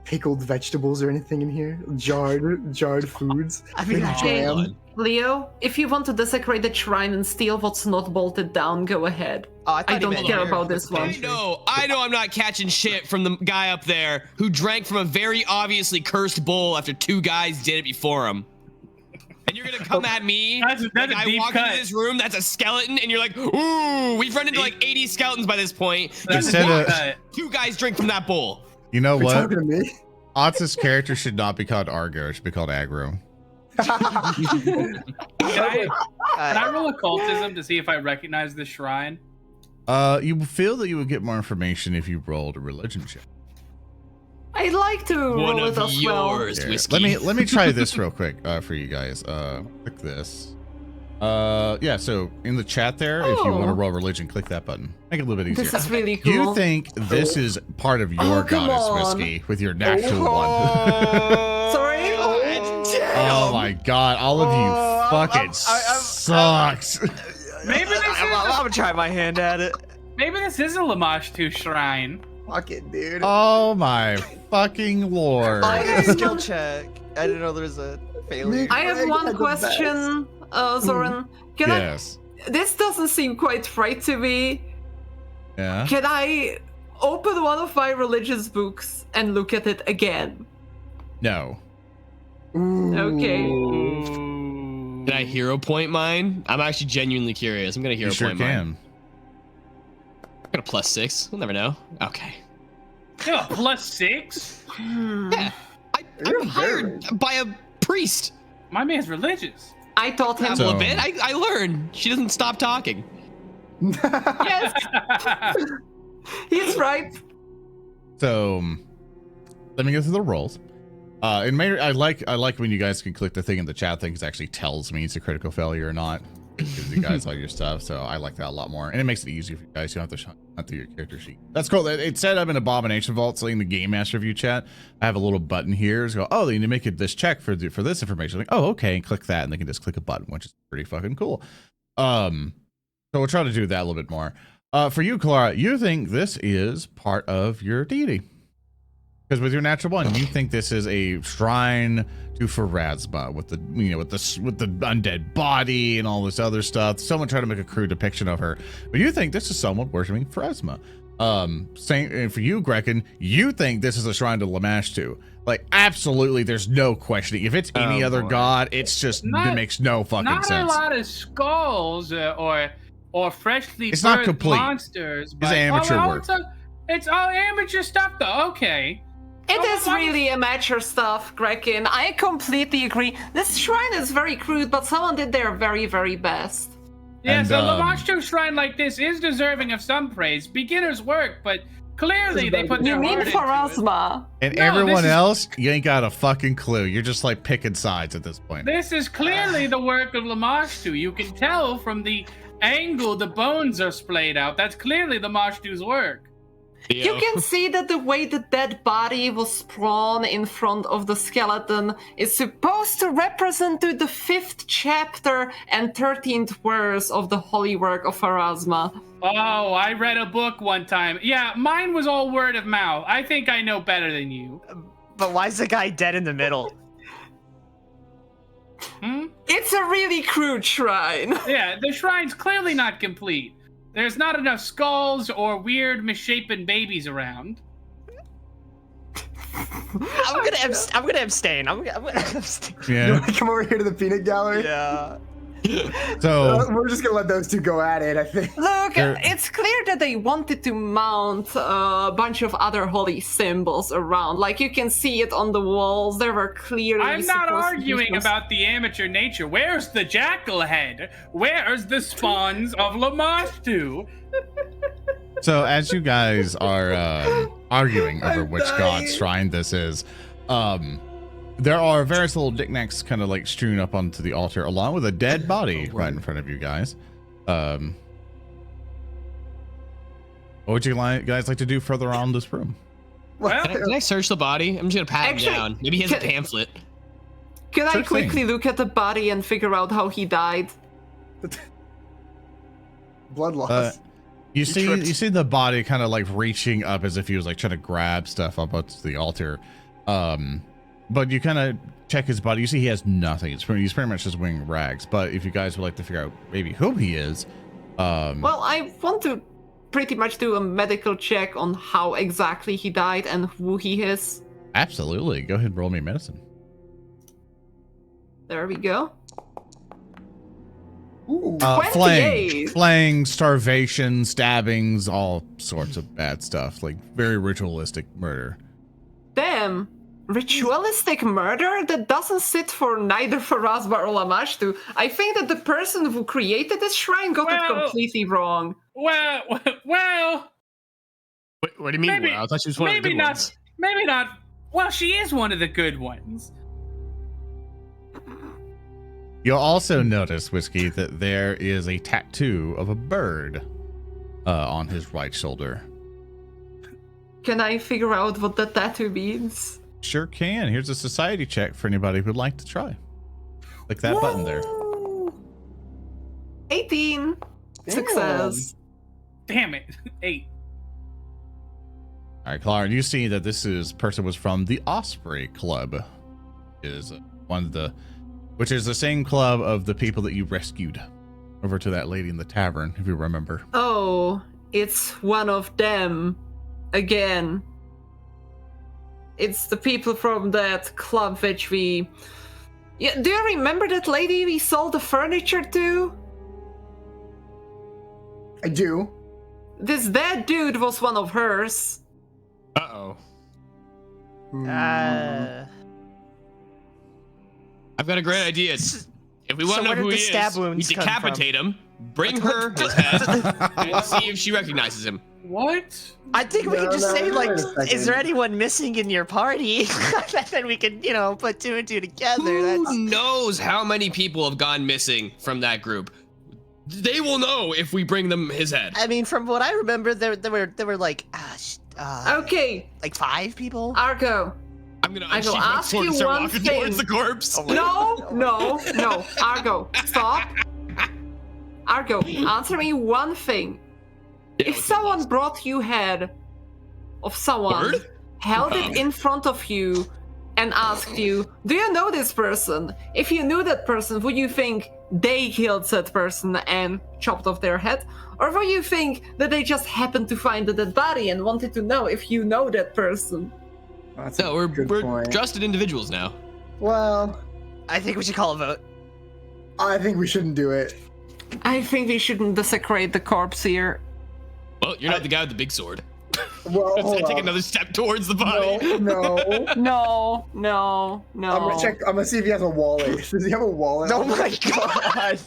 S3: pickled vegetables or anything in here? Jarred foods?
S7: I mean,
S3: Maybe
S4: Hey,
S3: jam?
S4: Leo, if you want to desecrate the shrine and steal what's not bolted down, go ahead.
S7: Oh, I, thought
S4: I
S7: he
S4: don't
S7: meant
S4: care
S7: here.
S4: about this one.
S6: I know I'm not catching shit from the guy up there who drank from a very obviously cursed bowl after 2 guys did it before him. And you're gonna come at me
S2: That's
S6: like
S2: a
S6: I
S2: deep
S6: walk
S2: cut.
S6: into this room that's a skeleton and you're like, ooh, we've run into like 80 skeletons by this point.
S2: That's
S1: Instead
S2: a
S1: of-
S2: deep cut.
S6: 2 guys drink from that bowl.
S1: You know
S3: You're
S1: what?
S3: talking to me?
S1: Otz's character should not be called Argo. It should be called Aggro.
S2: Can I roll occultism to see if I recognize this shrine?
S1: You feel that you would get more information if you rolled a religion check.
S4: I'd like to
S6: One
S4: roll
S6: of
S4: it as well.
S6: yours,
S1: Here,
S6: whiskey.
S1: let me try this real quick for you guys. Click this. Yeah. So in the chat there, if you want to
S4: Oh.
S1: roll religion, click that button. Make it a little bit easier.
S4: This is really cool.
S1: You think this is part of your
S4: Oh, come
S1: goddess
S4: on.
S1: whiskey with your natural one?
S4: Sorry?
S1: Oh my god, all of you fucking sucks.
S2: Maybe this
S7: I'm
S2: is
S7: gonna try my hand at it.
S2: maybe this is a Lamashtu shrine.
S3: Fuck it, dude.
S1: Oh my fucking lord.
S7: I got a skill check. I didn't know there was a failure.
S4: I have
S3: Greg
S4: one
S3: had the
S4: question, Zoran. Can
S1: Yes.
S4: this doesn't seem quite right to me.
S1: Yeah.
S4: Can I open one of my religious books and look at it again?
S1: No.
S4: Okay.
S2: Ooh.
S6: Can I hero point mine? I'm actually genuinely curious. I'm gonna hero
S1: You sure
S6: point mine.
S1: can.
S6: I got a +6. We'll never know. Okay.
S2: You have a +6?
S6: Yeah. I'm hired by a priest.
S2: My man's religious.
S4: I taught him.
S6: A
S1: So-
S6: little bit. I learned. She doesn't stop talking.
S4: Yes, he's right.
S1: So let me go through the rolls. And I like when you guys can click the thing in the chat thing, because it actually tells me it's a critical failure or not. It gives you guys all your stuff, so I like that a lot more, and it makes it easier for you guys. You don't have to hunt through your character sheet. That's cool. It said I'm in Abomination Vault, so in the Game Master View chat, I have a little button here. So oh, they need to make it this check for this information. Like oh, okay, and click that, and they can just click a button, which is pretty fucking cool. So we'll try to do that a little bit more. For you, Klaara, you think this is part of your deity. Because with your natural one, you think this is a shrine to Pharasma with the with the undead body and all this other stuff. Someone tried to make a crude depiction of her, but you think this is someone worshiping Pharasma. Same and for you, Grekin, you think this is a shrine to Lamashtu. Like absolutely, there's no questioning. If it's any other god, it's just it makes no fucking
S2: Not
S1: sense.
S2: a lot of skulls or freshly
S1: It's not
S2: birthed
S1: complete.
S2: monsters. But,
S1: amateur work.
S2: It's all amateur stuff, though. Okay.
S4: It
S2: Oh,
S4: is
S2: why-
S4: really amateur stuff, Grekin. I completely agree. This shrine is very crude, but someone did their very, very best.
S2: Yeah,
S1: And,
S2: so Lamashtu shrine like this is deserving of some praise. Beginner's work, but clearly they put their
S4: You mean
S2: heart into it.
S4: Pharasma?
S1: And
S2: No,
S1: everyone
S2: this is-
S1: else, you ain't got a fucking clue. You're just like picking sides at this point.
S2: This is clearly the work of Lamashtu. You can tell from the angle the bones are splayed out. That's clearly Lamashtu's work.
S4: You can see that the way the dead body was sprawn in front of the skeleton is supposed to represent to the 5th chapter and 13th verse of the holy work of Pharasma.
S2: Oh, I read a book one time. Yeah, mine was all word of mouth. I think I know better than you.
S7: But why is the guy dead in the middle?
S2: Hmm?
S4: It's a really crude shrine.
S2: Yeah, the shrine's clearly not complete. There's not enough skulls or weird misshapen babies around.
S7: I'm gonna abstain. I'm gonna abstain.
S3: You
S1: Yeah.
S3: want to come over here to the peanut gallery?
S5: Yeah.
S1: So
S3: We're just gonna let those two go at it, I think.
S4: Look,
S1: There-
S4: it's clear that they wanted to mount a bunch of other holy symbols around. Like, you can see it on the walls. There were clearly.
S2: I'm not
S4: supposed to be
S2: arguing
S4: some-
S2: about the amateur nature. Where's the jackal head? Where's the spawns of Lamashtu?
S1: So as you guys are arguing over which god's shrine this is, there are various little knickknacks kind of like strewn up onto the altar, along with a dead body right in front of you guys. What would you guys like to do further on this room?
S2: Well,
S6: Can I search the body? I'm just gonna pat
S4: Actually,
S6: him down. Maybe he has a
S4: can-
S6: pamphlet.
S4: Can I
S1: Sure
S4: quickly
S1: thing.
S4: look at the body and figure out how he died?
S3: Blood loss.
S1: You
S3: tripped.
S1: see the body kind of like reaching up as if he was like trying to grab stuff up onto the altar. But you kind of check his body. You see he has nothing. He's pretty much just wearing rags. But if you guys would like to figure out maybe who he is,
S4: Well, I want to pretty much do a medical check on how exactly he died and who he is.
S1: absolutely. Go ahead and roll me medicine.
S4: There we go.
S3: Ooh.
S4: 28.
S1: Flaying, starvation, stabbings, all sorts of bad stuff. Like very ritualistic murder.
S4: Damn. Ritualistic murder? That doesn't sit for neither for us or Lamashtu. I think that the person who created this shrine got it
S2: Well-
S4: completely wrong.
S2: well,
S6: What do you mean?
S2: Maybe-
S6: Wow, I thought she was one of the
S2: maybe
S6: good
S2: not.
S6: ones.
S2: Maybe not. Well, she is one of the good ones.
S1: You'll also notice, Whiskey, that there is a tattoo of a bird on his right shoulder.
S4: Can I figure out what that tattoo means?
S1: Sure can. Here's a society check for anybody who'd like to try. Click that button there.
S4: Woo! 18.
S3: Damn.
S4: Success.
S2: Damn it. 8.
S1: All right, Klaara, you see that this person was from the Osprey Club, is one of the, which is the same club of the people that you rescued over to that lady in the tavern, if you remember.
S4: Oh, it's one of them again. It's the people from that club which we. Yeah, do you remember that lady we sold the furniture to?
S3: I do.
S4: This dead dude was one of hers.
S6: Uh-oh. I've got a great idea. If we want
S7: So
S6: to know
S7: where
S6: who
S7: did
S6: he
S7: the stab
S6: is, we
S7: wounds come
S6: decapitate him, bring her his head, and see if she recognizes him.
S2: What?
S7: I think we
S3: No,
S7: can just
S3: no,
S7: say,
S3: wait
S7: like,
S3: a second.
S7: is there anyone missing in your party? Then we can, put two and two together.
S6: Who
S7: That's
S6: knows how many people have gone missing from that group? They will know if we bring them his head.
S7: I mean, from what I remember, there were like,
S4: Okay,
S7: like 5 people.
S4: Argo.
S6: I'm gonna
S4: I will
S6: unsheath my
S4: ask
S6: sword and
S4: you
S6: start
S4: one
S6: walking
S4: thing.
S6: towards the corpse.
S4: No. Argo, stop. Argo, answer me one thing.
S6: Yeah,
S4: If
S6: what's
S4: someone
S6: that?
S4: brought you head of someone,
S6: Word?
S4: held it in front of you, and asked you, do you know this person? If you knew that person, would you think they killed said person and chopped off their head? Or would you think that they just happened to find the dead body and wanted to know if you know that person?
S3: That's
S6: No,
S3: a good
S6: we're
S3: point.
S6: trusted individuals now.
S3: Well,
S7: I think we should call a vote.
S3: I think we shouldn't do it.
S4: I think we shouldn't desecrate the corpse here.
S6: Well, you're not the guy with the big sword.
S3: Well,
S6: I
S3: hold
S6: take
S3: on.
S6: another step towards the body.
S3: No.
S4: No.
S3: I'm gonna check. I'm gonna see if he has a wallet. Does he have a wallet?
S7: Oh my god!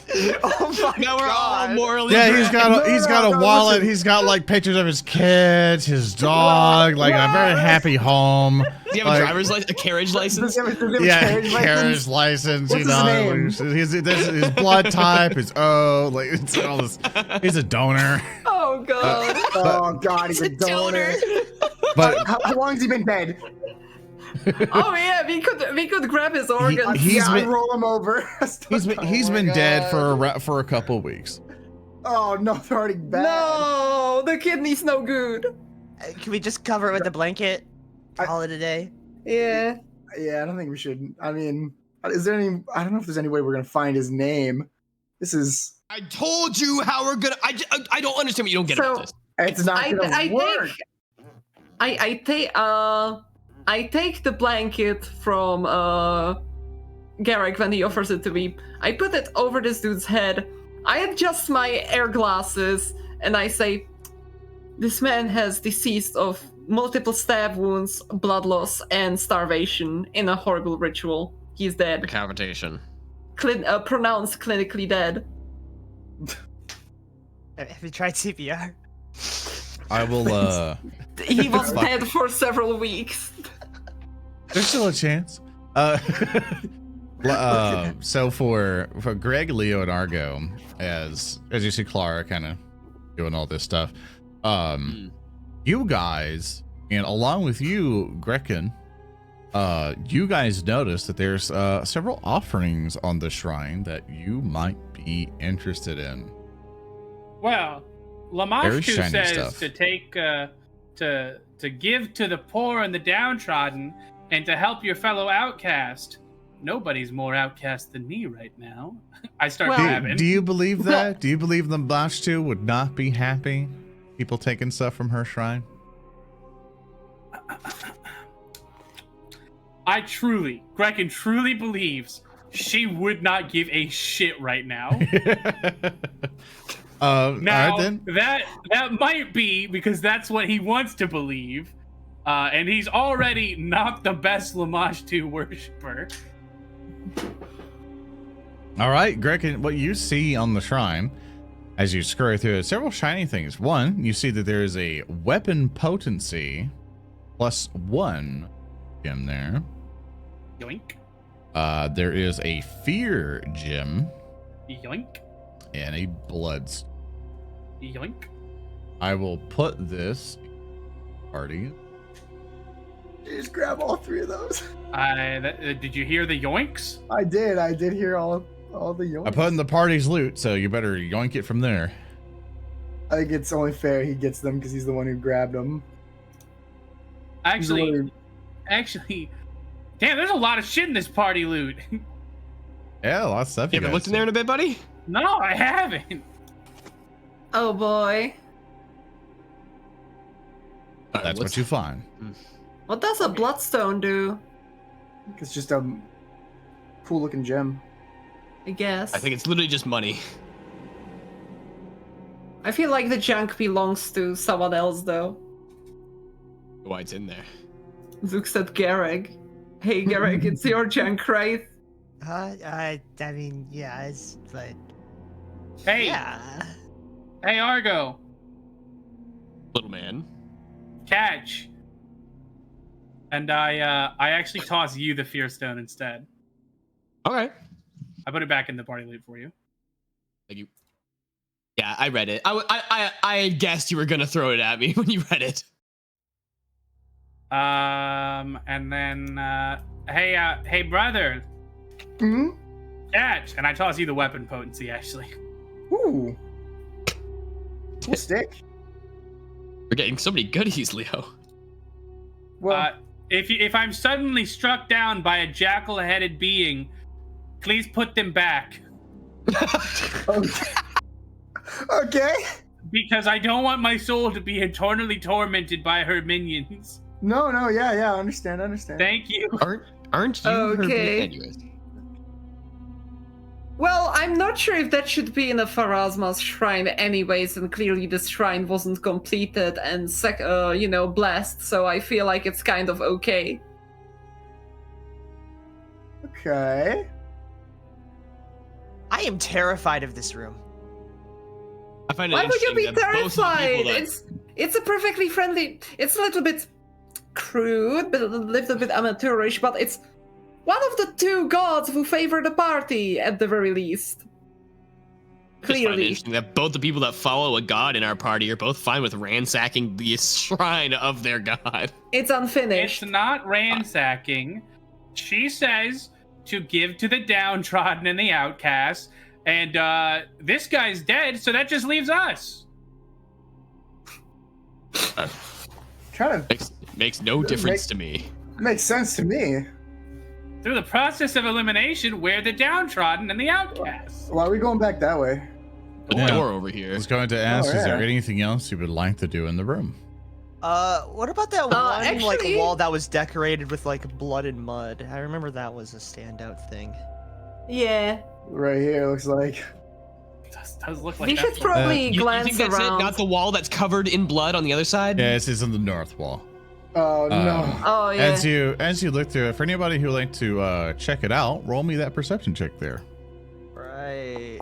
S7: Oh my
S6: Now we're all
S7: god!
S6: morally.
S1: Yeah, he's got
S3: No,
S1: he's
S3: no,
S1: got a
S3: no,
S1: wallet.
S3: listen.
S1: He's got like pictures of his kids, his dog, like a very happy home.
S6: Do you have
S1: Like-
S6: a driver's license? A carriage license?
S3: Does he have a
S1: Yeah,
S3: carriage license?
S1: carriage license.
S3: What's
S1: you
S3: his
S1: know,
S3: name?
S1: his blood type is O. Like it's all this. He's a donor.
S4: Oh god.
S3: Oh god, he's a donor.
S1: But
S3: How long has he been dead?
S4: Oh yeah, we could grab his organs.
S1: He's
S3: yeah,
S1: been-
S3: I'd roll him over.
S1: he's been dead for a couple weeks.
S3: Oh no, they're already bad.
S4: No, the kidney's no good.
S7: Can we just cover it with a blanket?
S3: I-
S7: Call it a day.
S4: Yeah.
S3: Yeah, I don't think we should. I mean, is there any? I don't know if there's any way we're gonna find his name. This is.
S6: I told you how we're gonna. I don't understand what you don't get about this.
S3: It's not gonna work.
S4: I take the blanket from Gereg when he offers it to me. I put it over this dude's head. I adjust my air glasses and I say, "This man has deceased of multiple stab wounds, blood loss, and starvation in a horrible ritual. He's dead.
S6: Decapitation.
S4: Pronounced clinically dead."
S7: Have you tried CPR?
S1: I will.
S4: He was dead for several weeks.
S1: There's still a chance. So for Greg, Leo, and Argo, as you see Klaara kind of doing all this stuff, you guys, and along with you, Grekin, you guys notice that there's several offerings on the shrine that you might be interested in.
S2: Well,
S1: Very
S2: Lamashtu
S1: shiny
S2: says
S1: stuff.
S2: to take to give to the poor and the downtrodden, and to help your fellow outcast. Nobody's more outcast than me right now. I start grabbing.
S1: Do you believe that? Do you believe the Lamashtu would not be happy? People taking stuff from her shrine?
S2: Grekin truly believes she would not give a shit right now.
S1: Now,
S2: Now,
S1: all right, then.
S2: that might be because that's what he wants to believe, and he's already not the best Lamashtu worshiper.
S1: All right, Grekin, what you see on the shrine as you scurry through it, several shiny things. One, you see that there is a weapon potency +1 gem there.
S2: Yoink.
S1: There is a fear gem
S2: Yoink.
S1: and a blood.
S2: Yoink.
S1: I will put this party.
S3: Just grab all three of those.
S2: Did you hear the yoinks?
S3: I did hear all the yoinks.
S1: I put in the party's loot, so you better yoink it from there.
S3: I think it's only fair he gets them because he's the one who grabbed them.
S2: Actually, damn, there's a lot of shit in this party loot.
S1: Yeah, a lot of stuff.
S6: You haven't looked in there in a bit, buddy?
S2: No, I haven't.
S4: Oh boy.
S1: That's what you find.
S4: What does a bloodstone do?
S3: It's just a cool looking gem.
S4: I guess.
S6: I think it's literally just money.
S4: I feel like the junk belongs to someone else, though.
S6: Why it's in there.
S4: Zook said Gereg. Hey, Gereg, it's your junk, right?
S7: I mean, yes, but
S2: Hey,
S7: yeah.
S2: hey, Argo,
S6: Little man.
S2: catch. And I actually toss you the fear stone instead.
S6: Okay.
S2: I put it back in the party loot for you.
S6: Thank you. Yeah, I read it. I guessed you were gonna throw it at me when you read it.
S2: And then hey brother,
S3: Hmm.
S2: catch. And I toss you the weapon potency actually.
S3: Ooh. Cool stick.
S6: We're getting so many goodies, Leo.
S3: Well,
S2: If I'm suddenly struck down by a jackal-headed being, please put them back.
S3: okay.
S2: Because I don't want my soul to be eternally tormented by her minions.
S3: No, yeah, understand.
S2: Thank you.
S6: Aren't you
S4: Okay.
S6: her anyways?
S4: Well, I'm not sure if that should be in a Pharasma's shrine anyways, and clearly this shrine wasn't completed and, blessed, so I feel like it's kind of okay.
S3: Okay.
S5: I am terrified of this room.
S6: I find it
S4: Why would you
S6: interesting
S4: be
S6: that both of the
S4: terrified?
S6: people that-
S4: It's a perfectly friendly... It's a little bit crude, but a little bit amateurish, but it's one of the two gods who favor the party, at the very least.
S6: I just find it
S4: Clearly.
S6: interesting that both the people that follow a god in our party are both fine with ransacking the shrine of their god.
S4: It's unfinished.
S2: It's not ransacking. She says to give to the downtrodden and the outcasts, and this guy's dead, so that just leaves us.
S3: Kind of
S6: Makes no difference to me.
S3: makes sense to me.
S2: Through the process of elimination, we're the downtrodden and the outcasts.
S3: Why are we going back that way?
S6: The
S1: Yeah.
S6: door over
S1: I
S6: here.
S1: was going to ask,
S3: Oh,
S1: is there
S3: yeah.
S1: anything else you would like to do in the room?
S5: What about that one like
S4: actually-
S5: wall that was decorated with like blood and mud? I remember that was a standout thing.
S4: Yeah.
S3: Right here, looks like.
S2: Does look like
S4: We
S2: that's
S4: should
S2: the-
S4: probably
S6: You
S4: glance
S6: think that's
S4: around.
S6: it? Not the wall that's covered in blood on the other side?
S1: Yeah, it's on the north wall.
S3: Oh no.
S4: Oh yeah.
S1: As you look through it, for anybody who would like to check it out, roll me that perception check there.
S5: Right.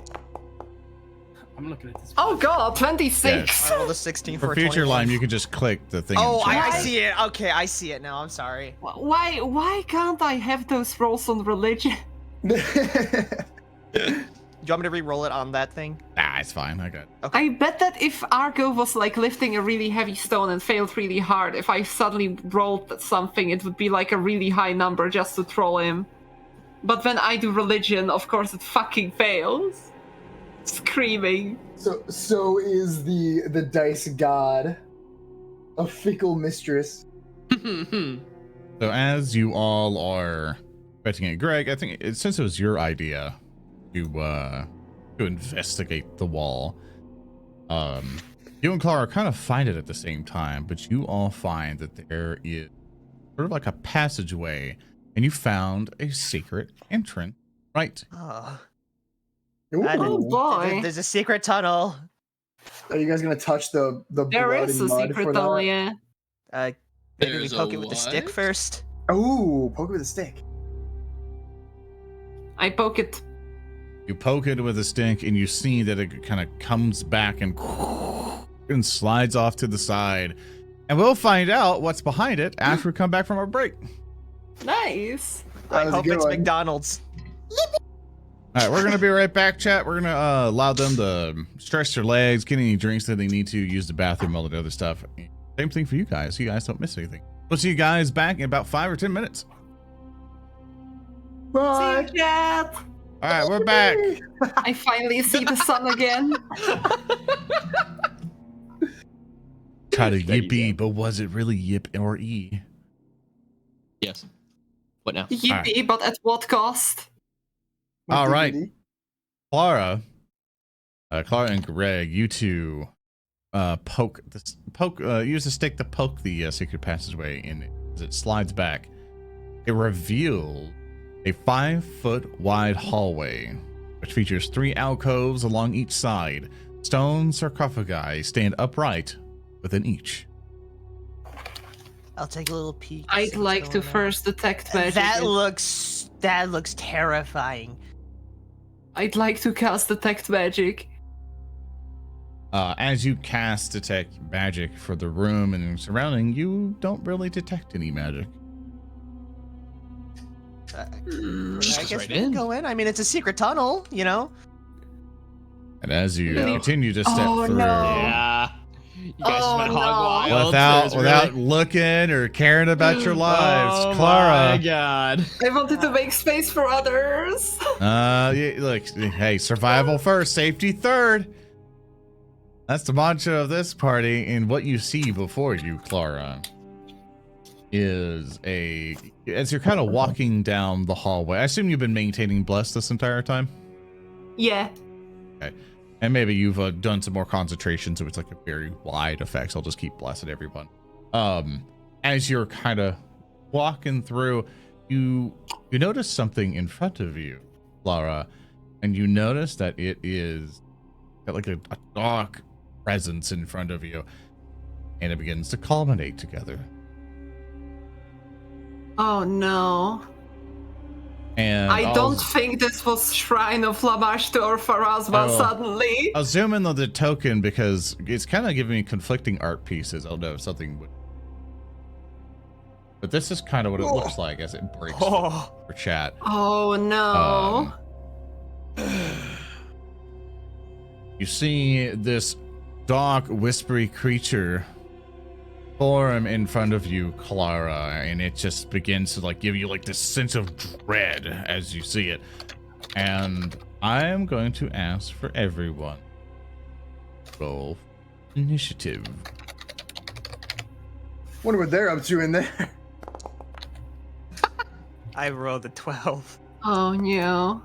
S2: I'm looking at this.
S4: Oh god, 26.
S5: I rolled a 16
S1: For
S5: a
S1: future
S5: 21.
S1: Lime, you can just click the thing.
S5: Oh,
S1: and check
S5: I
S1: it.
S5: see it. Okay, I see it now. I'm sorry.
S4: Why can't I have those rolls on religion?
S5: Do you want me to re-roll it on that thing?
S1: Ah, it's fine. I got it.
S4: I bet that if Argo was like lifting a really heavy stone and failed really hard, if I suddenly rolled something, it would be like a really high number just to troll him. But when I do religion, of course it fucking fails. Screaming.
S3: So is the dice god a fickle mistress?
S1: So as you all are betting it, Greg, I think since it was your idea to investigate the wall, you and Klaara kind of find it at the same time, but you all find that there is sort of like a passageway, and you found a secret entrance. Right.
S5: Oh,
S4: Oh boy.
S5: There's a secret tunnel.
S3: Are you guys gonna touch the
S4: There
S3: blood
S4: is
S3: and
S4: a
S3: mud
S4: secret
S3: for
S4: tunnel,
S3: that?
S4: yeah.
S5: Maybe we
S6: There's
S5: poke
S6: a
S5: it with the stick
S6: what?
S5: first.
S3: Ooh, poke it with a stick.
S4: I poke it.
S1: You poke it with a stick, and you see that it kind of comes back and slides off to the side. And we'll find out what's behind it after we come back from our break.
S4: Nice.
S3: That
S5: I
S3: was a
S5: hope
S3: good
S5: it's
S3: one.
S5: McDonald's.
S1: All right, we're going to be right back, chat. We're going to allow them to stretch their legs, get any drinks that they need to, use the bathroom, all that other stuff. Same thing for you guys. You guys don't miss anything. We'll see you guys back in about 5 or 10 minutes.
S3: Bye.
S4: See you, chat.
S1: All right, we're back.
S4: I finally see the sun again.
S1: Try to yippee, but was it really yip or e?
S6: Yes. What now?
S4: Yippee, but at what cost?
S1: All right. Klaara and Greg, you two use a stick to poke the secret passageway in it. As it slides back, it reveals a 5-foot wide hallway, which features 3 alcoves along each side. Stone sarcophagi stand upright within each.
S5: I'll take a little peek.
S4: I'd
S5: see what's
S4: like to
S5: going on.
S4: first detect magic.
S5: That looks terrifying.
S4: I'd like to cast detect magic.
S1: As you cast detect magic for the room and surrounding, you don't really detect any magic.
S5: I
S6: Just
S5: guess
S6: right
S5: we can
S6: in.
S5: go in. I mean, it's a secret tunnel, you know.
S1: And as you
S4: Really?
S1: continue to step
S4: Oh,
S1: through,
S4: no.
S6: Yeah. You guys just
S4: Oh,
S6: went
S4: no.
S6: hog wild.
S1: without
S6: There's
S1: without
S6: really-
S1: looking or caring about your lives,
S6: Oh
S1: Klaara.
S6: my god.
S4: I wanted to make space for others.
S1: Look, hey, survival first, safety third. That's the mantra of this party. And what you see before you, Klaara, is as you're kind of walking down the hallway. I assume you've been maintaining bless this entire time.
S4: Yeah.
S1: And maybe you've done some more concentration, so it's like a very wide effect. So I'll just keep blessing everyone. As you're kind of walking through, you notice something in front of you, Klaara, and you notice that it is got like a dark presence in front of you, and it begins to culminate together.
S4: Oh no.
S1: And
S4: I don't think this was Shrine of Lamashtu or Farazma
S1: Oh.
S4: suddenly.
S1: I'll zoom in on the token because it's kind of giving me conflicting art pieces. I don't know if something would. But this is kind of what it looks like as it breaks
S5: Oh.
S1: for chat.
S4: Oh no.
S1: You see this dark, whispery creature form in front of you, Klaara, and it just begins to like give you like this sense of dread as you see it. And I am going to ask for everyone. Roll initiative.
S3: Wonder what they're up to in there.
S7: I rolled a 12.
S4: Oh no.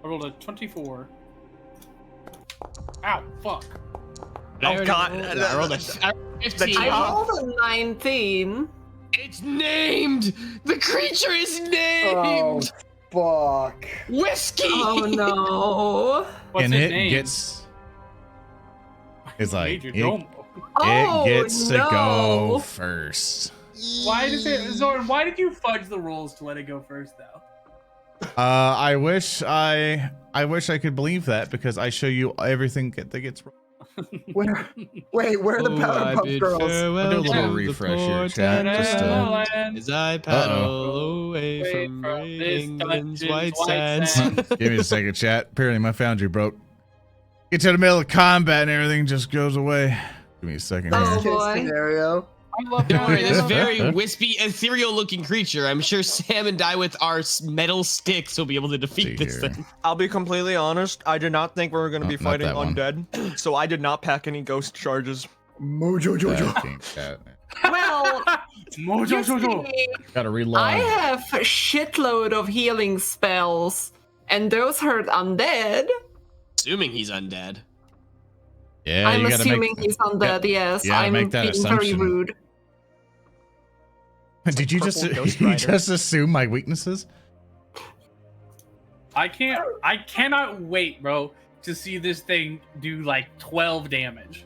S2: I rolled a 24. Ow, fuck.
S5: Oh god.
S6: I rolled a 15.
S4: I rolled a 19.
S6: It's named! The creature is
S3: Oh,
S6: named!
S3: fuck.
S6: Whiskey!
S4: Oh no.
S2: What's
S1: and
S2: his
S1: it
S2: name?
S1: gets. It's like
S2: Major
S1: it,
S2: Domo.
S4: Oh,
S1: it gets to
S4: no.
S1: go first.
S2: Why does it, Zoran? Why did you fudge the rules to let it go first, though?
S1: I wish I could believe that because I show you everything that gets wrong.
S3: Where are the Powerpuff Girls?
S1: I'll do a little refresh here, chat. Just
S6: As I paddle away from England's white sands.
S1: give me a second, chat. Apparently my foundry broke. Get to the middle of combat and everything just goes away. Give me a second
S4: Oh,
S1: here.
S3: Best case
S4: boy.
S3: scenario.
S2: I love
S6: Don't worry, this
S2: Mario.
S6: very wispy, ethereal-looking creature. I'm sure Sam and I, with our metal sticks, will be able to defeat
S1: See
S6: this
S1: here.
S6: thing.
S5: I'll be completely honest. I did not think we were going to
S1: Oh,
S5: be
S1: not
S5: fighting
S1: that one.
S5: undead, so I did not pack any ghost charges.
S3: Mojo Jojo.
S1: King chat.
S4: Well,
S2: Mojo
S4: you
S2: Jojo.
S4: see,
S1: Gotta reload.
S4: I have a shitload of healing spells, and those hurt undead.
S6: Assuming he's undead.
S1: Yeah,
S4: I'm
S1: you gotta
S4: assuming
S1: make.
S4: he's undead, yes.
S1: yeah,
S4: I'm
S1: make that
S4: being very
S1: assumption.
S4: rude.
S1: Did you just
S7: Purple Ghost
S1: you
S7: Rider.
S1: just assume my weaknesses?
S2: I cannot wait, bro, to see this thing do like 12 damage.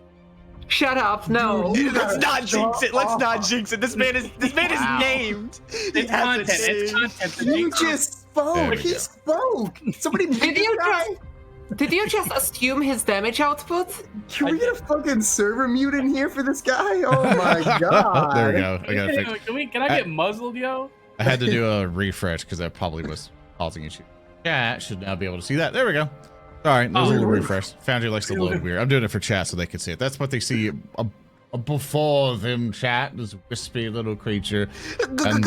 S4: Shut up, no.
S5: Let's not jinx it. Let's not jinx it. This man is
S2: Wow.
S5: named. He
S2: It's
S5: has a
S2: content. It's
S5: name.
S2: content. The
S3: You
S2: jinx-
S3: just
S1: There
S3: spoke.
S1: we
S3: He
S1: go.
S3: spoke. Somebody
S4: Did you just assume his damage output?
S3: Can we get a fucking server mute in here for this guy? Oh my god.
S1: There we go. I gotta fix.
S2: Can I get muzzled, yo?
S1: I had to do a refresh because that probably was causing issue. Chat should now be able to see that. There we go. All right, there's a little refresh. Foundry likes to load weird. I'm doing it for chat so they can see it. That's what they see before them. Chat, this wispy little creature, and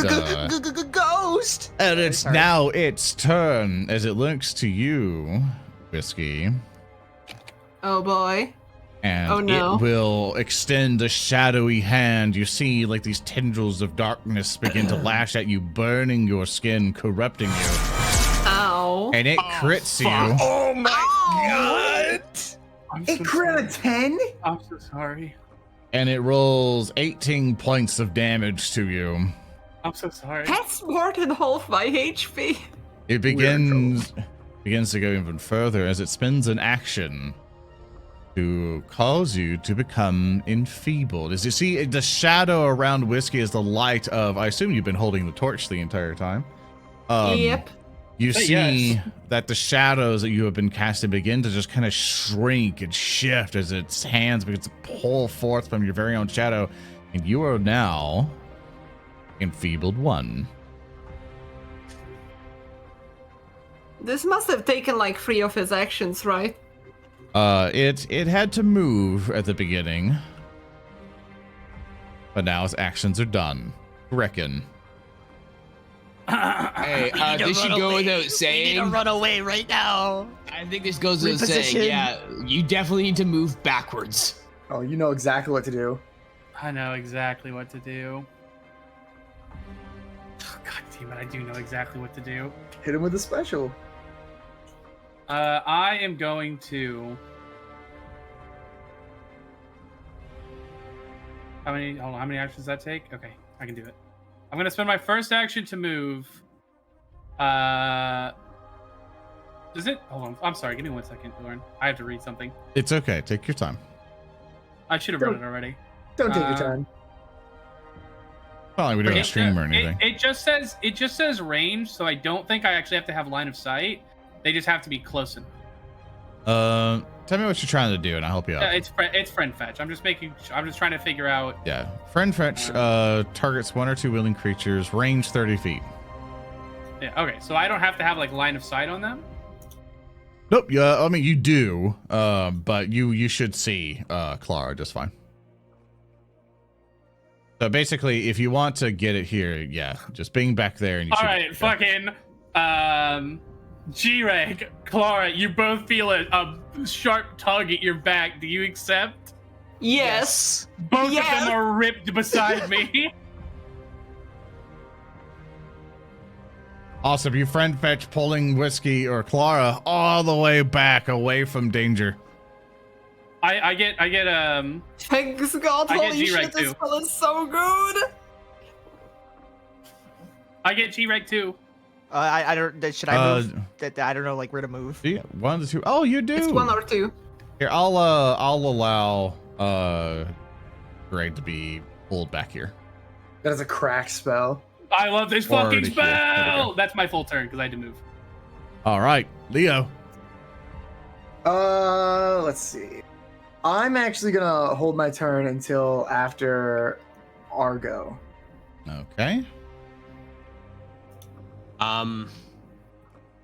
S5: Ghost.
S1: and it's now its turn as it looks to you, Whiskey,
S4: Oh boy.
S1: and
S4: Oh, no.
S1: it will extend a shadowy hand. You see, like these tendrils of darkness begin to lash at you, burning your skin, corrupting you.
S4: Ow.
S1: And it crits you.
S5: Oh my god.
S2: I'm so
S3: It crit a 10?
S2: I'm so sorry.
S1: And it rolls 18 points of damage to you.
S2: I'm so sorry.
S4: That's more than half my HP.
S1: It begins to go even further as it spends an action to cause you to become enfeebled. As you see, the shadow around Whiskey is the light of, I assume you've been holding the torch the entire time.
S4: Yep.
S1: You
S2: But
S1: see
S2: yes.
S1: that the shadows that you have been casting begin to just kind of shrink and shift as its hands begin to pull forth from your very own shadow, and you are now enfeebled 1.
S4: This must have taken like 3 of his actions, right?
S1: It had to move at the beginning, but now its actions are done. Grekin.
S6: Hey, this should go without
S5: We need to
S6: saying.
S5: run away right now.
S6: I think this goes without saying.
S5: Reposition.
S6: Yeah, you definitely need to move backwards.
S3: Oh, you know exactly what to do.
S2: I know exactly what to do. God damn it, I do know exactly what to do.
S3: Hit him with a special.
S2: I am going to. How many actions does that take? Okay, I can do it. I'm gonna spend my first action to move. Does it? Hold on. I'm sorry. Give me 1 second, Lauren. I have to read something.
S1: It's okay. Take your time.
S2: I should have read it already.
S3: Don't take your time.
S1: Not like we're doing a stream or
S2: It,
S1: anything.
S2: it just says range, so I don't think I actually have to have line of sight. They just have to be close enough.
S1: Tell me what you're trying to do, and I'll help you out.
S2: Yeah, it's friend fetch. I'm just trying to figure out.
S1: Yeah. Friend fetch targets 1 or 2 willing creatures, range 30 feet.
S2: Yeah. Okay. So I don't have to have like line of sight on them.
S1: Nope. Yeah. I mean, you do. But you should see Klaara just fine. So basically, if you want to get it here, yeah, just being back there, and you
S2: All
S1: should.
S2: right. Fucking. Gereg, Klaara, you both feel a sharp tug at your back. Do you accept?
S4: Yes.
S2: Both
S4: Yes.
S2: of them are ripped beside me.
S1: Awesome. You friend fetch pulling Whiskey or Klaara all the way back away from danger.
S2: I get
S4: Thanks God,
S2: I get
S4: holy
S2: Gereg
S4: shit, this
S2: too.
S4: spell is so good!
S2: I get Gereg too.
S7: I don't. Should I move? I don't know, like where to move.
S1: Yeah, 1 to 2. Oh, you do.
S4: It's 1 or 2.
S1: Here, I'll allow Greg to be pulled back here.
S3: That is a crack spell.
S2: I love this
S1: Already
S2: fucking
S1: here. There we
S2: spell.
S1: go.
S2: That's my full turn because I had to move.
S1: All right, Leo.
S3: Let's see. I'm actually gonna hold my turn until after Argo.
S1: Okay.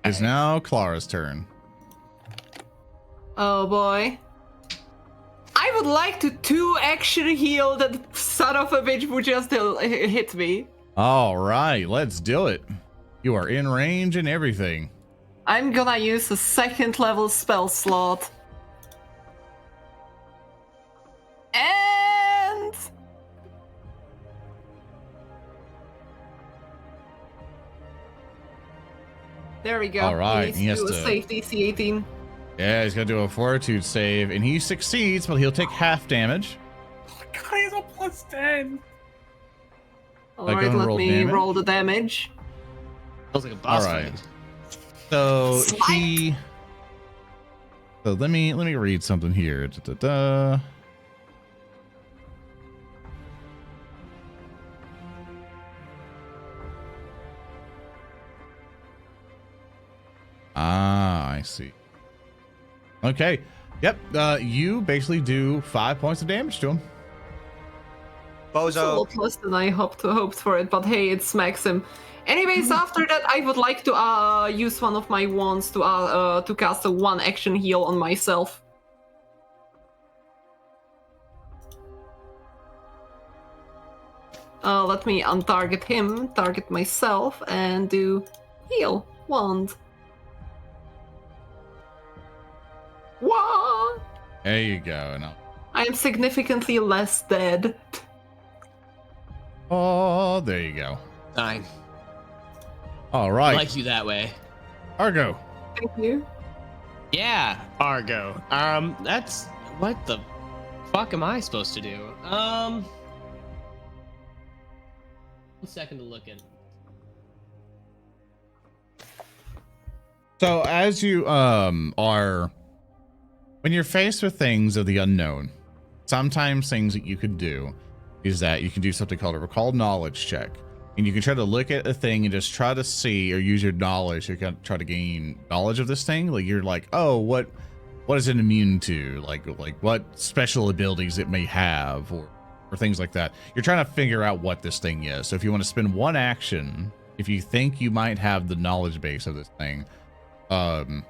S1: It's
S6: Okay.
S1: now Clara's turn.
S4: Oh boy. I would like to 2-action heal that son of a bitch who just hit me.
S1: All right, let's do it. You are in range and everything.
S4: I'm gonna use a 2nd level spell slot. And... there we go.
S1: All right,
S4: He
S1: he
S4: needs
S1: has
S4: to do a
S1: to-
S4: safe DC 18.
S1: Yeah, he's gonna do a fortitude save, and he succeeds, but he'll take half damage.
S2: Oh, God, he has a plus 10.
S4: Alright,
S1: gonna
S4: let
S1: roll
S4: me
S1: damage?
S4: roll the damage.
S6: Feels like a boss
S1: All right.
S6: fight.
S1: So
S4: Spiked.
S1: So let me read something here. Da-da-da. Ah, I see. Okay. Yep. You basically do 5 points of damage to him.
S4: It's a lot less than I hoped for it, but hey, it smacks him. Anyways, after that, I would like to use one of my wands to cast a 1-action heal on myself. Let me untarget him, target myself, and do heal wand. 1.
S1: There you go. No.
S4: I am significantly less dead.
S1: Oh, there you go.
S6: Fine.
S1: All
S6: I
S1: right.
S6: like you that way.
S1: Argo.
S4: Thank you.
S6: Yeah, Argo. That's what the fuck am I supposed to do? 1 second to look in.
S1: So as you are, when you're faced with things of the unknown, sometimes things that you could do is that you can do something called a recall knowledge check, and you can try to look at a thing and just try to see or use your knowledge to try to gain knowledge of this thing. Like you're like, oh, what is it immune to? Like what special abilities it may have, or things like that. You're trying to figure out what this thing is. So if you want to spend 1 action, if you think you might have the knowledge base of this thing, and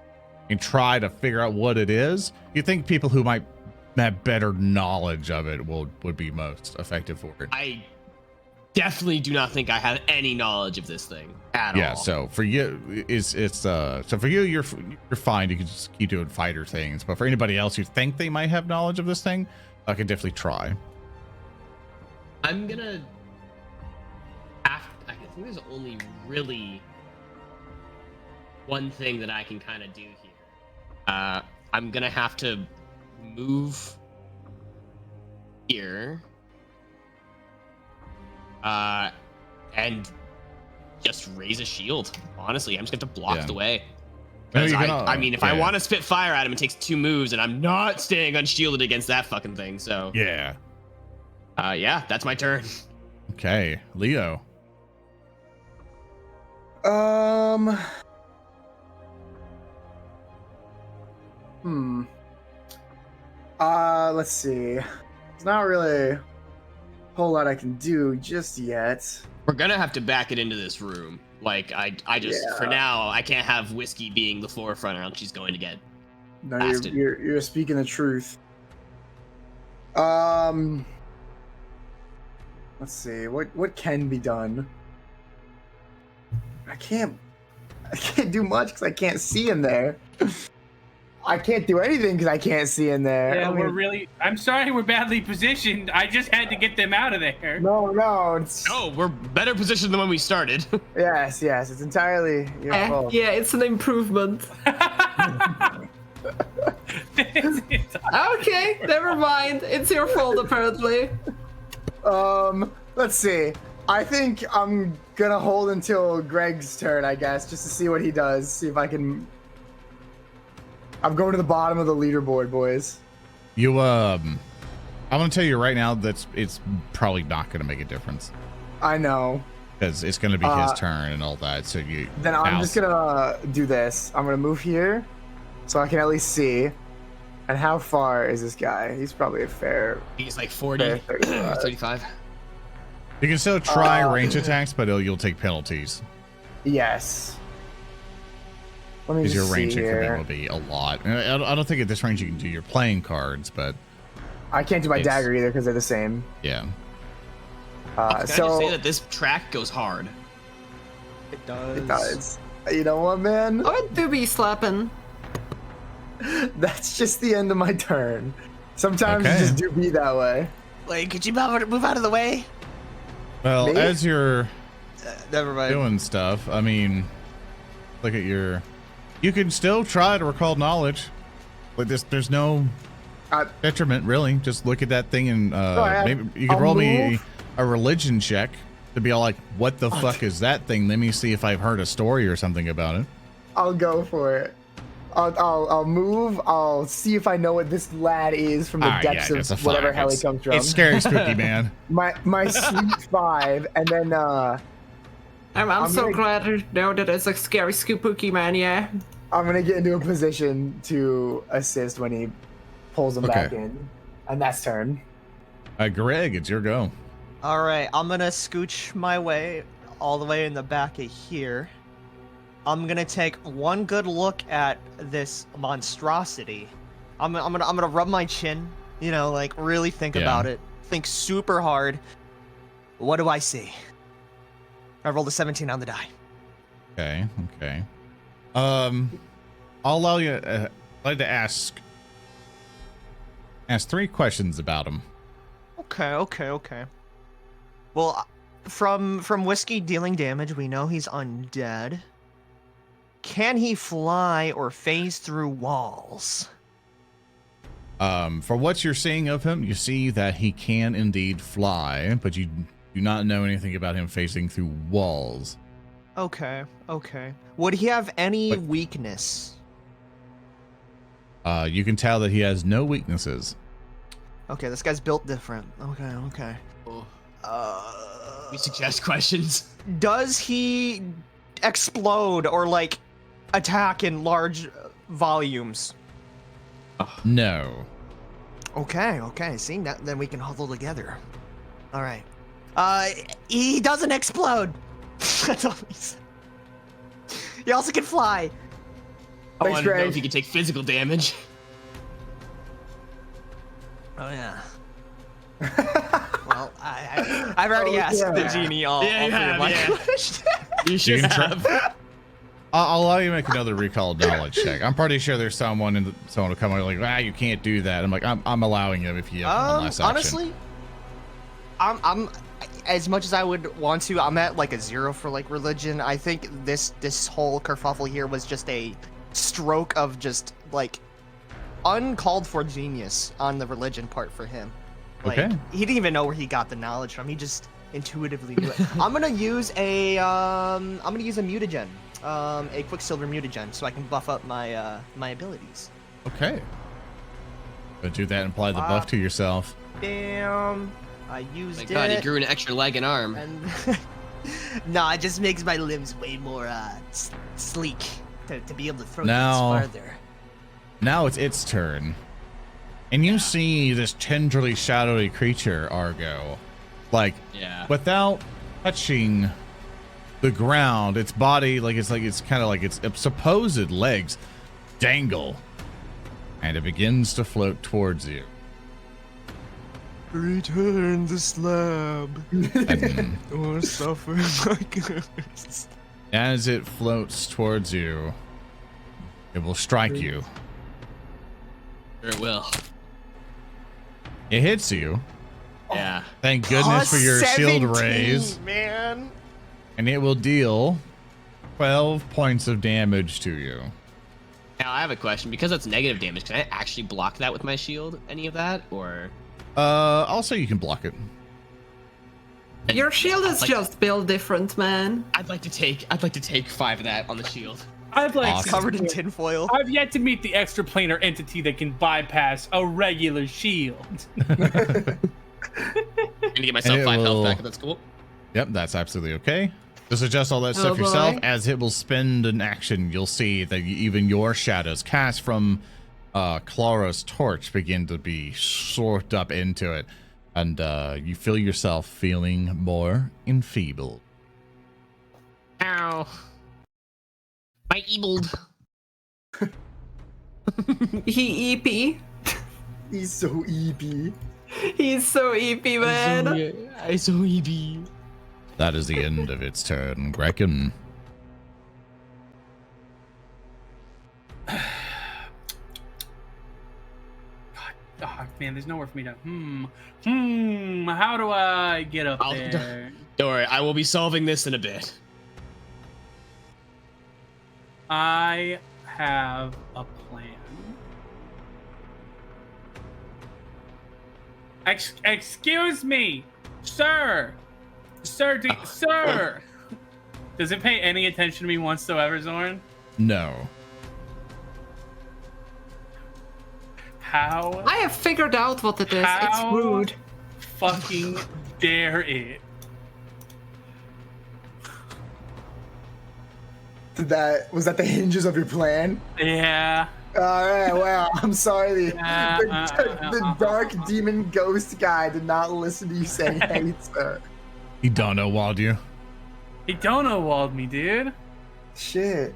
S1: try to figure out what it is, you think people who might have better knowledge of it would be most effective for it.
S6: I definitely do not think I have any knowledge of this thing at all.
S1: Yeah, so for you, so for you, you're fine. You can just keep doing fighter things. But for anybody else who think they might have knowledge of this thing, I could definitely try.
S6: I'm gonna I think there's only really one thing that I can kind of do here. I'm gonna have to move here. And just raise a shield. Honestly, I'm just gonna have to block
S1: Yeah.
S6: the way.
S1: No,
S6: Because
S1: you're gonna-
S6: I mean, if I
S1: yeah.
S6: want to spit fire at him, it takes 2 moves, and I'm not staying unshielded against that fucking thing. So,
S1: Yeah.
S6: yeah, that's my turn.
S1: Okay, Leo.
S3: Let's see. There's not really a whole lot I can do just yet.
S6: We're gonna have to back it into this room. Like, I just for now, I can't have Whiskey being the forefront, or else she's going to get.
S3: No,
S6: Bastard.
S3: you're speaking the truth. Let's see. What can be done? I can't do much because I can't see in there. I can't do anything because I can't see in there.
S2: Yeah,
S3: I mean,
S2: I'm sorry we're badly positioned. I just had to get them out of there.
S3: No, it's
S6: No, we're better positioned than when we started.
S3: yes, it's entirely your fault.
S4: Yeah, it's an improvement. Okay, never mind. It's your fault, apparently.
S3: Let's see. I think I'm gonna hold until Greg's turn, I guess, just to see what he does. See if I can. I'm going to the bottom of the leaderboard, boys.
S1: You I'm gonna tell you right now that it's probably not gonna make a difference
S3: I know.
S1: because it's gonna be his turn and all that. So you.
S3: Then I'm just gonna do this. I'm gonna move here, so I can at least see. And how far is this guy? He's probably a fair.
S6: He's like 40, 35.
S1: You can still try range attacks, but you'll take penalties
S3: Yes. Let me
S1: because
S3: just
S1: your range
S3: see
S1: increment
S3: here.
S1: will be a lot. And I don't think at this range you can do your playing cards, but
S3: I can't do my
S1: It's-
S3: dagger either because they're the same.
S1: yeah.
S6: Can I just
S3: So
S6: say that this track goes hard?
S7: It does.
S3: it does. You know what, man?
S4: I do be slapping.
S3: That's just the end of my turn. Sometimes
S1: Okay.
S3: it just do be that way.
S5: Wait, could you move out of the way?
S1: Well,
S3: Me?
S1: as you're
S5: Never mind.
S1: doing stuff, I mean, look at your. You can still try to recall knowledge. Like there's no
S3: I-
S1: detriment really. Just look at that thing and
S3: I-
S1: maybe you can
S3: I'll
S1: roll me
S3: move.
S1: a religion check to be all like, what the fuck is that thing? Let me see if I've heard a story or something about it.
S3: I'll go for it. I'll move. I'll see if I know what this lad is from the depths
S1: it's a
S3: of whatever
S1: five.
S3: hell he
S1: It's-
S3: comes from.
S1: It's scary, spooky, man.
S3: My sweet 5, and then
S4: I'm so
S3: gonna-
S4: glad to know that it's a scary spooky man, yeah.
S3: I'm gonna get into a position to assist when he pulls him back
S1: Okay.
S3: in, and that's turn.
S1: Greg, it's your go.
S5: All right, I'm gonna scooch my way all the way in the back of here. I'm gonna take one good look at this monstrosity. I'm gonna rub my chin, you know, like really think
S1: Yeah.
S5: about it. Think super hard. What do I see? I rolled a 17 on the die.
S1: Okay. I'll allow you. I'd like to ask 3 questions about him.
S5: Okay. Well, from whiskey dealing damage, we know he's undead. Can he fly or phase through walls?
S1: For what you're seeing of him, you see that he can indeed fly, but you do not know anything about him phasing through walls.
S5: Okay. Would he have any
S1: But-
S5: weakness?
S1: You can tell that he has no weaknesses.
S5: Okay, this guy's built different. Okay.
S6: We suggest questions.
S5: Does he explode or like attack in large volumes?
S1: No.
S5: Okay. Seeing that, then we can huddle together. All right. He doesn't explode. That's all he said. He also can fly.
S6: I
S3: Thanks,
S6: want to know
S3: Greg.
S6: if he can take physical damage.
S5: Oh yeah. Well, I've already asked the genie all
S6: Yeah, you
S5: three of
S6: have,
S5: my
S6: yeah.
S5: questions.
S6: You should
S1: can try-
S6: have.
S1: I'll allow you to make another recall knowledge check. I'm pretty sure there's someone will come and like, you can't do that. I'm like, I'm allowing him if you have one last action.
S5: Honestly, I'm as much as I would want to. I'm at like a 0 for like religion. I think this whole kerfuffle here was just a stroke of just like uncalled for genius on the religion part for him. Like,
S1: Okay.
S5: he didn't even know where he got the knowledge from. He just intuitively knew it. I'm gonna use a mutagen, a Quicksilver mutagen, so I can buff up my my abilities.
S1: Okay. Go do that and apply the buff to yourself.
S5: Bam! I used
S6: My
S5: it.
S6: God, he grew an extra leg and arm.
S5: And nah, it just makes my limbs way more sleek to be able to throw
S1: Now-
S5: things farther.
S1: Now it's its turn. And you see this tenderly shadowy creature, Argo. Like,
S6: Yeah.
S1: without touching the ground, its body, it's kind of like its supposed legs dangle. And it begins to float towards you.
S5: Return the slab,
S1: And
S5: or suffer my curse.
S1: as it floats towards you, it will strike you
S6: Sure it will.
S1: It hits you.
S6: Yeah.
S1: Thank goodness for your shield
S5: 17,
S1: raise.
S5: man.
S1: And it will deal 12 points of damage to you.
S6: Now I have a question. Because that's negative damage, can I actually block that with my shield? Any of that, or?
S1: I'll say you can block it.
S4: Your shield is
S6: Like-
S4: just built different, man.
S6: I'd like to take 5 of that on the shield.
S2: I'd like
S1: Awesome.
S5: Covered in tinfoil.
S2: I've yet to meet the extraplanar entity that can bypass a regular shield.
S6: I'm gonna get myself
S1: And it
S6: 5 health
S1: will-
S6: back. If that's cool.
S1: Yep, that's absolutely okay. Just adjust all that
S4: Oh,
S1: stuff yourself.
S4: boy.
S1: As it will spend an action, you'll see that even your shadows cast from Klaara's torch begin to be sorted up into it. And you feel yourself feeling more enfeebled.
S6: Ow. My ebled.
S4: He EP.
S3: He's so EP.
S4: He's so EP, man.
S6: I so EB.
S1: That is the end of its turn, Grekin.
S2: Oh, man, there's nowhere for me to. How do I get up
S6: I'll-
S2: there?
S6: Don't worry, I will be solving this in a bit.
S2: I have a plan. Excuse me, sir. Sir. Does it pay any attention to me whatsoever, Zoran?
S1: No.
S2: How
S4: I have figured out what it is.
S2: How?
S4: It's rude.
S2: fucking dare it?
S3: Was that the hinges of your plan?
S2: Yeah.
S3: All right. Well, I'm sorry. The
S2: Uh,
S3: dark demon ghost guy did not listen to you saying, "Hey, sir."
S1: He don't know walled you.
S2: He dono walled me, dude.
S3: Shit.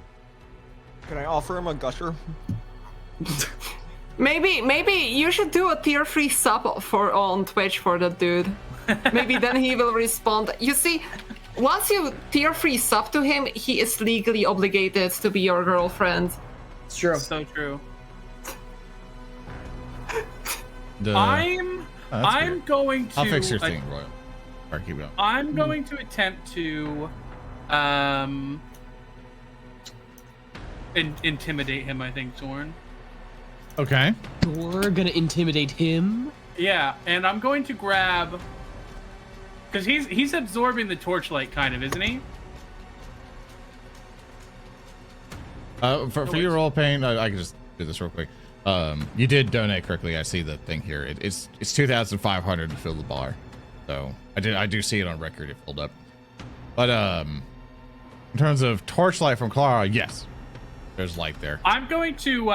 S5: Can I offer him a gusher?
S4: Maybe you should do a tier 3 sub on Twitch for that dude. Maybe then he will respond. You see, once you tier 3 sub to him, he is legally obligated to be your girlfriend.
S3: It's true.
S2: So true.
S1: The-
S2: I'm
S1: that's weird.
S2: going to
S1: I'll fix your thing, Royal. Or keep going.
S2: I'm going to attempt to intimidate him, I think, Zoran.
S1: Okay.
S6: You're gonna intimidate him?
S2: Yeah, and I'm going to grab because he's absorbing the torchlight, kind of, isn't he?
S1: For your role playing, I can just do this real quick. You did donate correctly. I see the thing here. It's 2,500 to fill the bar. So I do see it on record. It filled up. But in terms of torchlight from Klaara, yes, there's light there.
S2: I'm going to.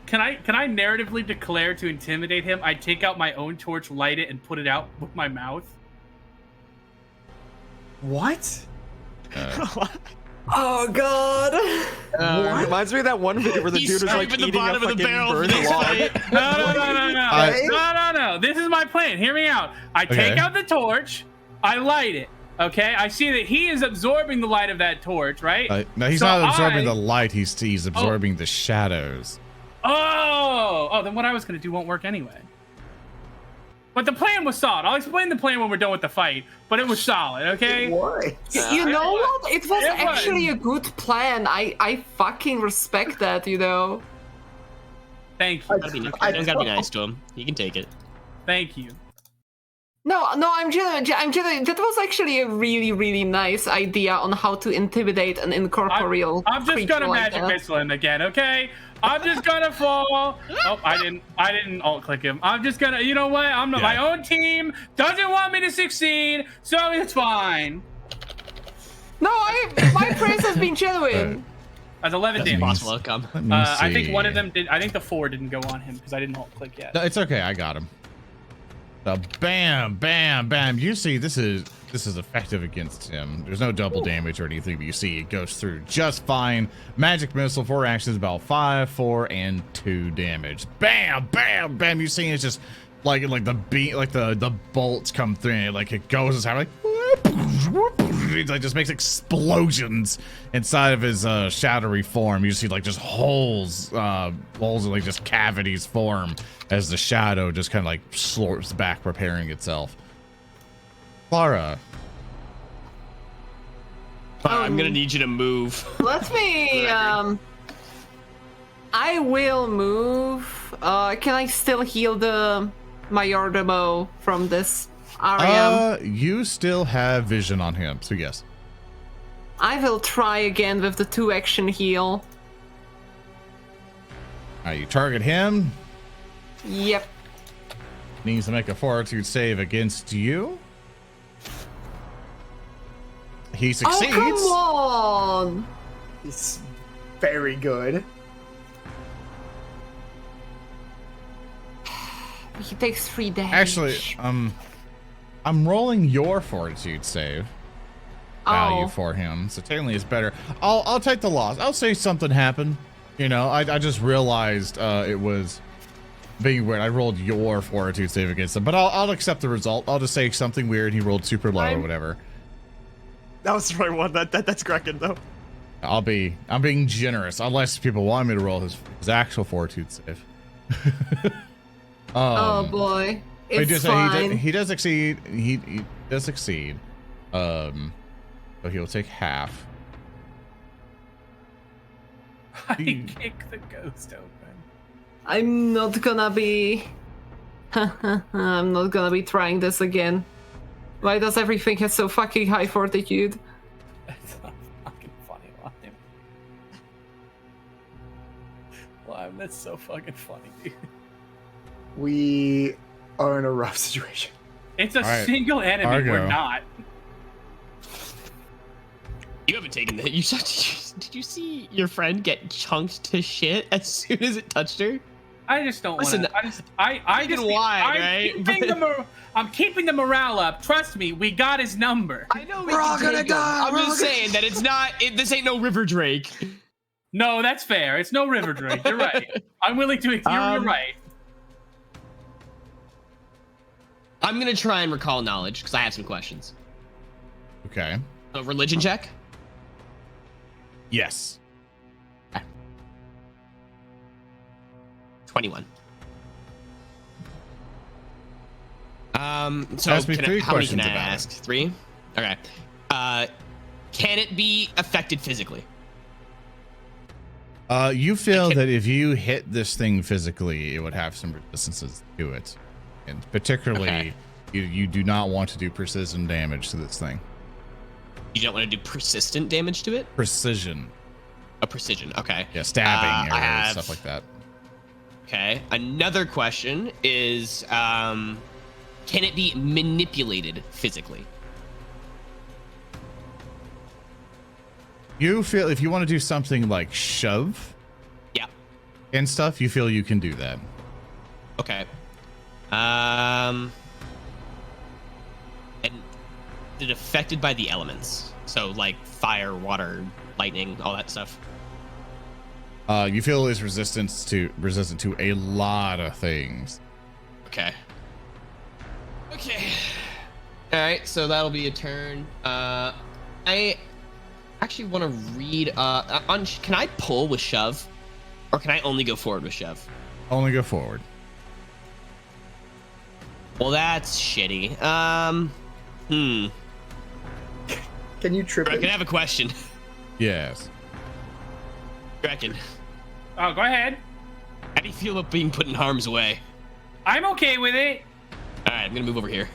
S2: Can I narratively declare to intimidate him? I take out my own torch, light it, and put it out with my mouth.
S3: What?
S4: Oh god.
S5: Reminds me of that one video where the
S6: He's
S5: dude was like
S6: scraping the
S5: eating a
S6: bottom of the
S5: fucking
S6: barrel for
S5: burned
S6: this
S5: log.
S6: fight.
S2: No. This is my plan. Hear me out. I take
S1: Okay.
S2: out the torch, I light it. Okay, I see that he is absorbing the light of that torch, right?
S1: No, he's
S2: So
S1: not absorbing
S2: I-
S1: the light. He's absorbing the shadows.
S2: Oh, then what I was gonna do won't work anyway. But the plan was solid. I'll explain the plan when we're done with the fight. But it was solid, okay?
S3: What?
S4: You know what? It was
S2: It was.
S4: actually a good plan. I fucking respect that, you know.
S2: Thank you.
S6: You gotta be nice to him. He can take it.
S2: Thank you.
S4: No, I'm genuine. That was actually a really, really nice idea on how to intimidate an incorporeal
S2: I'm just
S4: creature
S2: gonna
S4: like
S2: magic
S4: that.
S2: missile him again, okay? I'm just gonna fall. Oh, I didn't alt click him. I'm just gonna. You know what? I'm not. My own team doesn't want me to succeed, so it's fine.
S4: No, my praise has been genuine.
S2: That's 11
S1: That's
S2: damage.
S6: Boss welcome.
S1: Let me
S2: I think
S1: see.
S2: one of them did. I think the 4 didn't go on him because I didn't alt click yet.
S1: No, it's okay. I got him. So bam, bam, bam. You see, this is effective against him. There's no double damage or anything, but you see it goes through just fine. Magic missile, 4 actions, about 5, 4, and 2 damage. Bam, bam, bam. You see, it's just like the beat, like the bolts come through, and like it goes inside, like whoop, he like just makes explosions inside of his shadowy form. You see like just holes and like just cavities form as the shadow just kind of like slurps back, preparing itself. Klaara.
S6: I'm gonna need you to move.
S4: Let me, I will move. Can I still heal the Mayordomo from this area?
S1: You still have vision on him, so yes.
S4: I will try again with the 2-action heal.
S1: You target him.
S4: Yep.
S1: Needs to make a fortitude save against you. He succeeds.
S4: Oh, come on!
S3: It's very good.
S4: He takes 3 damage.
S1: Actually, I'm rolling your fortitude save value for him, so technically it's better. I'll take the loss. I'll say something happened. You know, I just realized it was being weird. I rolled your fortitude save against him, but I'll accept the result. I'll just say something weird. He rolled super low or whatever.
S7: That was the right one. That's Grekin though.
S1: I'm being generous, unless people want me to roll his actual fortitude save.
S4: Oh boy, it's fine.
S1: He does succeed. He does succeed. So he'll take half.
S2: I kick the ghost open.
S4: I'm not gonna be. I'm not gonna be trying this again. Why does everything have so fucking high fortitude?
S2: That's so fucking funny, Lime. Lime, that's so fucking funny, dude.
S3: We are in a rough situation.
S2: It's a single enemy.
S1: Argo.
S2: We're not.
S6: You haven't taken that. Did you see your friend get chunked to shit as soon as it touched her?
S2: I just don't want
S6: Listen,
S2: to. I just.
S6: wide, right?
S2: I'm keeping the morale up. Trust me, we got his number.
S6: I know
S3: We're all gonna die.
S6: I'm just saying that it's not. This ain't no River Drake.
S2: No, that's fair. It's no River Drake. You're right. I'm willing to. You're right.
S6: I'm gonna try and recall knowledge because I have some questions.
S1: Okay.
S6: A religion check.
S1: Yes.
S6: 21. So
S1: Ask me
S6: how
S1: 3
S6: many
S1: questions
S6: can I
S1: about
S6: ask? 3? Okay. Can it be affected physically?
S1: You feel that if you hit this thing physically, it would have some resistances to it, and particularly, you do not want to do precision damage to this thing.
S6: You don't want to do persistent damage to it?
S1: Precision.
S6: A precision, okay.
S1: Yeah, stabbing
S6: I
S1: arrows,
S6: have-
S1: stuff like that.
S6: Okay. Another question is, can it be manipulated physically?
S1: You feel if you want to do something like shove,
S6: Yeah.
S1: and stuff, you feel you can do that.
S6: Okay. And is it affected by the elements? So like fire, water, lightning, all that stuff.
S1: You feel is resistant to a lot of things.
S6: Okay. Okay. All right, so that'll be a turn. I actually want to read can I pull with shove, or can I only go forward with shove?
S1: Only go forward.
S6: Well, that's shitty.
S3: Can you trip
S6: Grekin, I
S3: it?
S6: have a question.
S1: Yes.
S6: Grekin,
S2: Oh, go ahead.
S6: how do you feel about being put in harm's way?
S2: I'm okay with it.
S6: All right, I'm gonna move over here.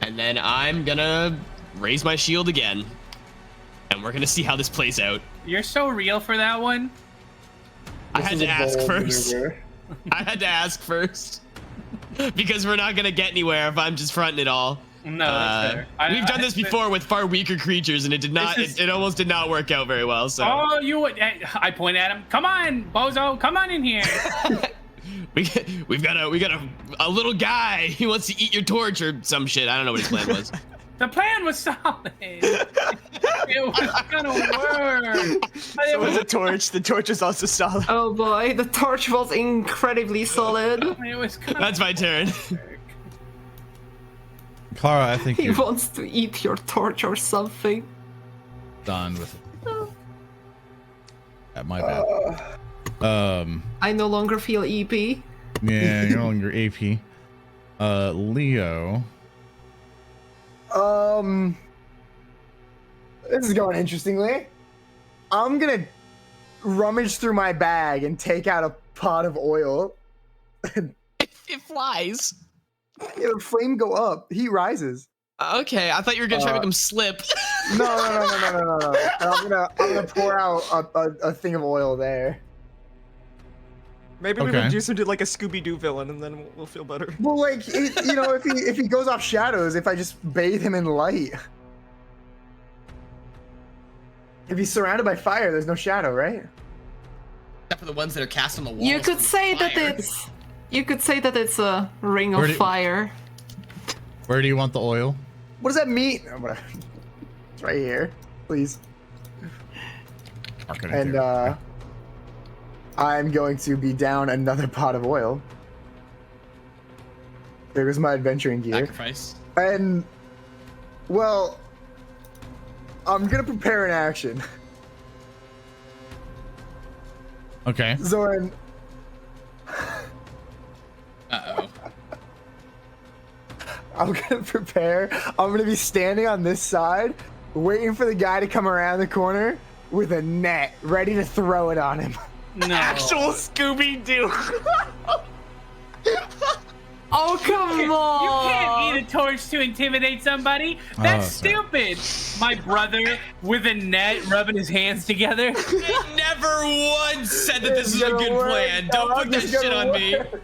S6: And then I'm gonna raise my shield again, and we're gonna see how this plays out.
S2: You're so real for that one.
S6: I had to ask
S3: Bold
S6: first.
S3: maneuver.
S6: I had to ask first because we're not gonna get anywhere if I'm just fronting it all.
S2: No, that's fair.
S6: We've done this before with far weaker creatures, and it did not.
S2: This is-
S6: It almost did not work out very well. So
S2: Oh, you would. I point at him. Come on, bozo. Come on in here.
S6: we've got a little guy. He wants to eat your torch or some shit. I don't know what his plan was.
S2: The plan was solid. It was gonna work.
S5: So was a torch. The torch is also solid.
S4: Oh boy, the torch was incredibly solid.
S2: It was gonna
S8: That's my turn.
S2: work.
S1: Klaara, I think
S4: He
S1: you're
S4: wants to eat your torch or something.
S1: done with it. Yeah, my bad.
S4: I no longer feel EP.
S1: Yeah, you're on your AP. Leo.
S3: This is going interestingly. I'm gonna rummage through my bag and take out a pot of oil.
S8: It flies.
S3: Yeah, the flame go up. Heat rises.
S8: Okay, I thought you were gonna try to make him slip.
S3: No. And I'm gonna pour out a thing of oil there.
S5: Maybe we
S1: Okay.
S5: reduce him to like a Scooby-Doo villain, and then we'll feel better.
S3: Well, like if he goes off shadows, if I just bathe him in light. If he's surrounded by fire, there's no shadow, right?
S8: Except for the ones that are cast on the walls.
S4: You could
S8: from
S4: say that
S8: fire.
S4: it's. You could say that it's a ring
S1: Where
S4: of
S1: do-
S4: fire.
S1: Where do you want the oil?
S3: What does that mean? It's right here, please.
S1: Mark it in
S3: And
S1: there.
S3: I'm going to be down another pot of oil. There goes my adventuring gear.
S8: Sacrifice.
S3: And, well, I'm gonna prepare an action.
S1: Okay.
S3: Zoran,
S8: Uh-oh.
S3: I'm gonna prepare. I'm gonna be standing on this side, waiting for the guy to come around the corner with a net, ready to throw it on him.
S2: No.
S5: Actual Scooby-Doo.
S4: Oh come
S2: You
S4: on!
S2: can't eat a torch to intimidate somebody. That's
S1: sorry.
S2: stupid. My brother with a net rubbing his hands together.
S8: I never once said that this
S3: It's
S8: is a
S3: gonna
S8: good
S3: work,
S8: plan. Don't
S3: dog.
S8: put that
S3: It's
S8: shit
S3: gonna
S8: on me.
S3: work.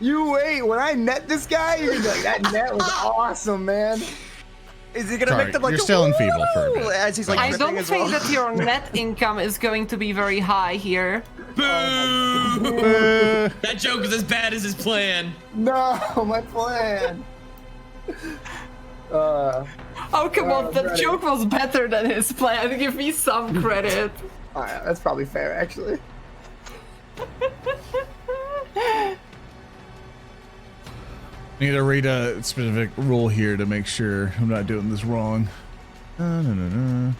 S3: You wait. When I net this guy, you're gonna be like, that net was awesome, man.
S5: Is he gonna
S1: Sorry,
S5: make them like
S1: you're still enfeebled for a bit.
S5: as he's like
S4: I
S5: dripping
S4: don't
S5: as
S4: think
S5: well?
S4: that your net income is going to be very high here.
S8: Boo!
S1: Uh,
S8: That joke is as bad as his plan.
S3: No, my plan.
S4: Oh come on, that
S3: ready.
S4: joke was better than his plan. Give me some credit.
S3: Alright, that's probably fair, actually.
S1: need to read a specific rule here to make sure I'm not doing this wrong. No.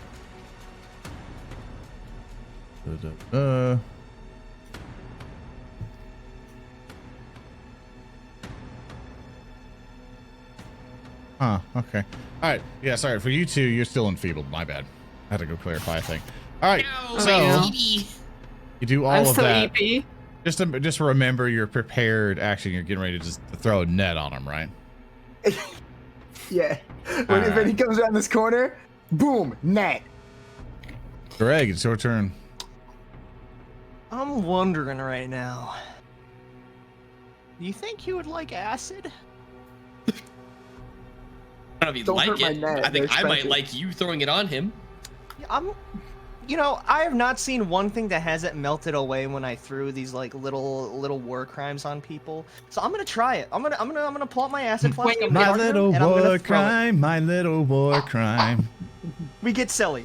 S1: Huh, okay. Alright, yeah, sorry. For you two, you're still enfeebled. My bad. I had to go clarify a thing. Alright, so you do all
S4: I'm
S1: of
S4: still
S1: that.
S4: EP.
S1: Just remember your prepared action. You're getting ready to just throw a net on him, right?
S3: Yeah. When he
S1: Alright.
S3: comes around this corner, boom, net.
S1: Greg, it's your turn.
S5: I'm wondering right now. Do you think you would like acid?
S8: I don't know if
S3: Don't
S8: you'd
S3: hurt
S8: like
S3: my
S8: it.
S3: net,
S8: I think
S3: they're
S8: I might
S3: expensive.
S8: like you throwing it on him.
S5: You know, I have not seen one thing that hasn't melted away when I threw these like little war crimes on people. So I'm gonna try it. I'm gonna pull out my acid flask. I'm
S1: My
S5: gonna hit
S1: little
S5: him, and I'm gonna
S1: war
S5: throw it.
S1: crime, my little war crime.
S5: We get silly.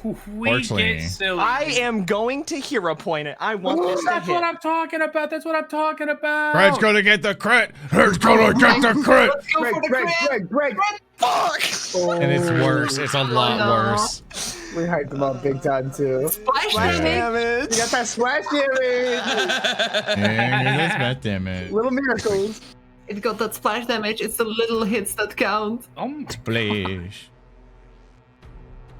S2: We
S1: Fortunately,
S2: get silly.
S5: I am going to hero point it. I want this to
S2: That's
S5: hit.
S2: what I'm talking about. That's what I'm talking about.
S1: Greg's gonna get the crit. Greg's gonna get the crit.
S3: Greg, Greg.
S1: And it's worse. It's a lot
S4: no.
S1: worse.
S3: We hyped him up big time, too.
S4: Splash
S1: Yeah.
S4: damage.
S3: You got that splash damage.
S1: And that's damn it.
S3: Little miracles.
S4: It got that splash damage. It's the little hits that count.
S2: Oh my
S1: Splash.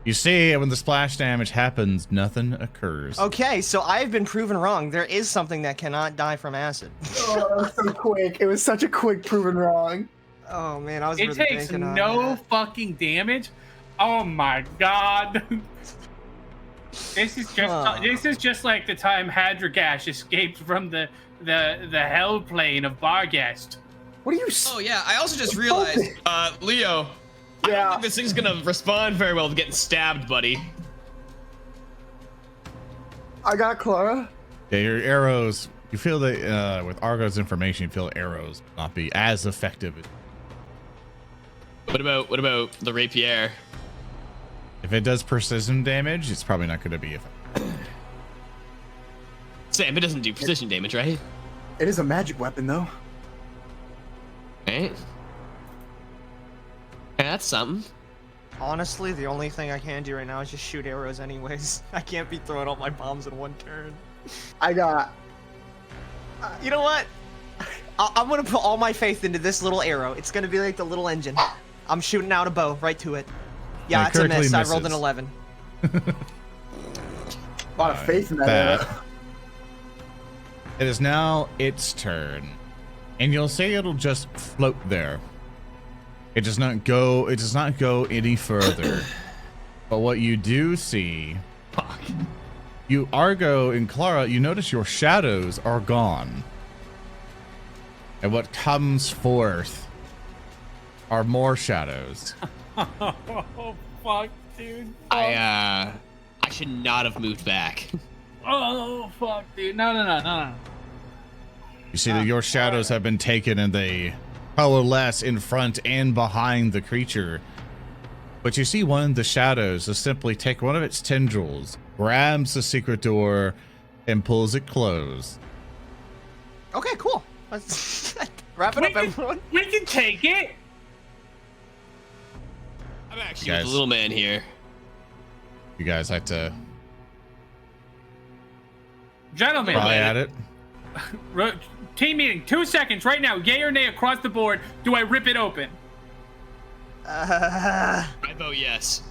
S1: You see, when the splash damage happens, nothing occurs.
S5: Okay, so I've been proven wrong. There is something that cannot die from acid.
S3: Oh, that was so quick. It was such a quick proven wrong.
S5: Oh man, I was
S2: It
S5: really
S2: takes
S5: banking on
S2: no
S5: that.
S2: fucking damage. Oh my god. This is just like the time Hadragash escaped from the hell plane of Barghest.
S3: What are you?
S8: Oh yeah, I also just realized, Leo, I don't
S3: Yeah.
S8: think this thing's gonna respond very well to getting stabbed, buddy.
S3: I got Klaara.
S1: Yeah, your arrows. You feel that with Argo's information, you feel arrows not be as effective.
S6: What about the rapier?
S1: If it does precision damage, it's probably not going to be effective.
S6: Sam, it doesn't do precision damage, right?
S3: It is a magic weapon, though.
S6: Right. Yeah, that's something.
S7: Honestly, the only thing I can do right now is just shoot arrows anyways. I can't be throwing all my bombs in one turn.
S3: I got.
S7: You know what? I'm gonna put all my faith into this little arrow. It's gonna be like the little engine. I'm shooting out a bow right to it. Yeah, it's a miss. I rolled an 11.
S3: A lot of faith in that arrow.
S1: It is now its turn, and you'll say it'll just float there. It does not go. It does not go any further. But what you do see, you Argo and Klaara, you notice your shadows are gone, and what comes forth are more shadows.
S2: Oh fuck, dude.
S6: I should not have moved back.
S2: Oh fuck, dude. No.
S1: You see that your shadows have been taken, and they coalesce in front and behind the creature. But you see one of the shadows just simply take one of its tendrils, grabs the secret door, and pulls it closed.
S7: Okay, cool. Let's wrap it up, everyone.
S2: We can take it.
S6: I'm actually with the little man here.
S1: You guys like to
S2: Gentlemen.
S1: try at it?
S2: Team meeting, 2 seconds right now. Yay or nay across the board. Do I rip it open?
S6: I vote yes.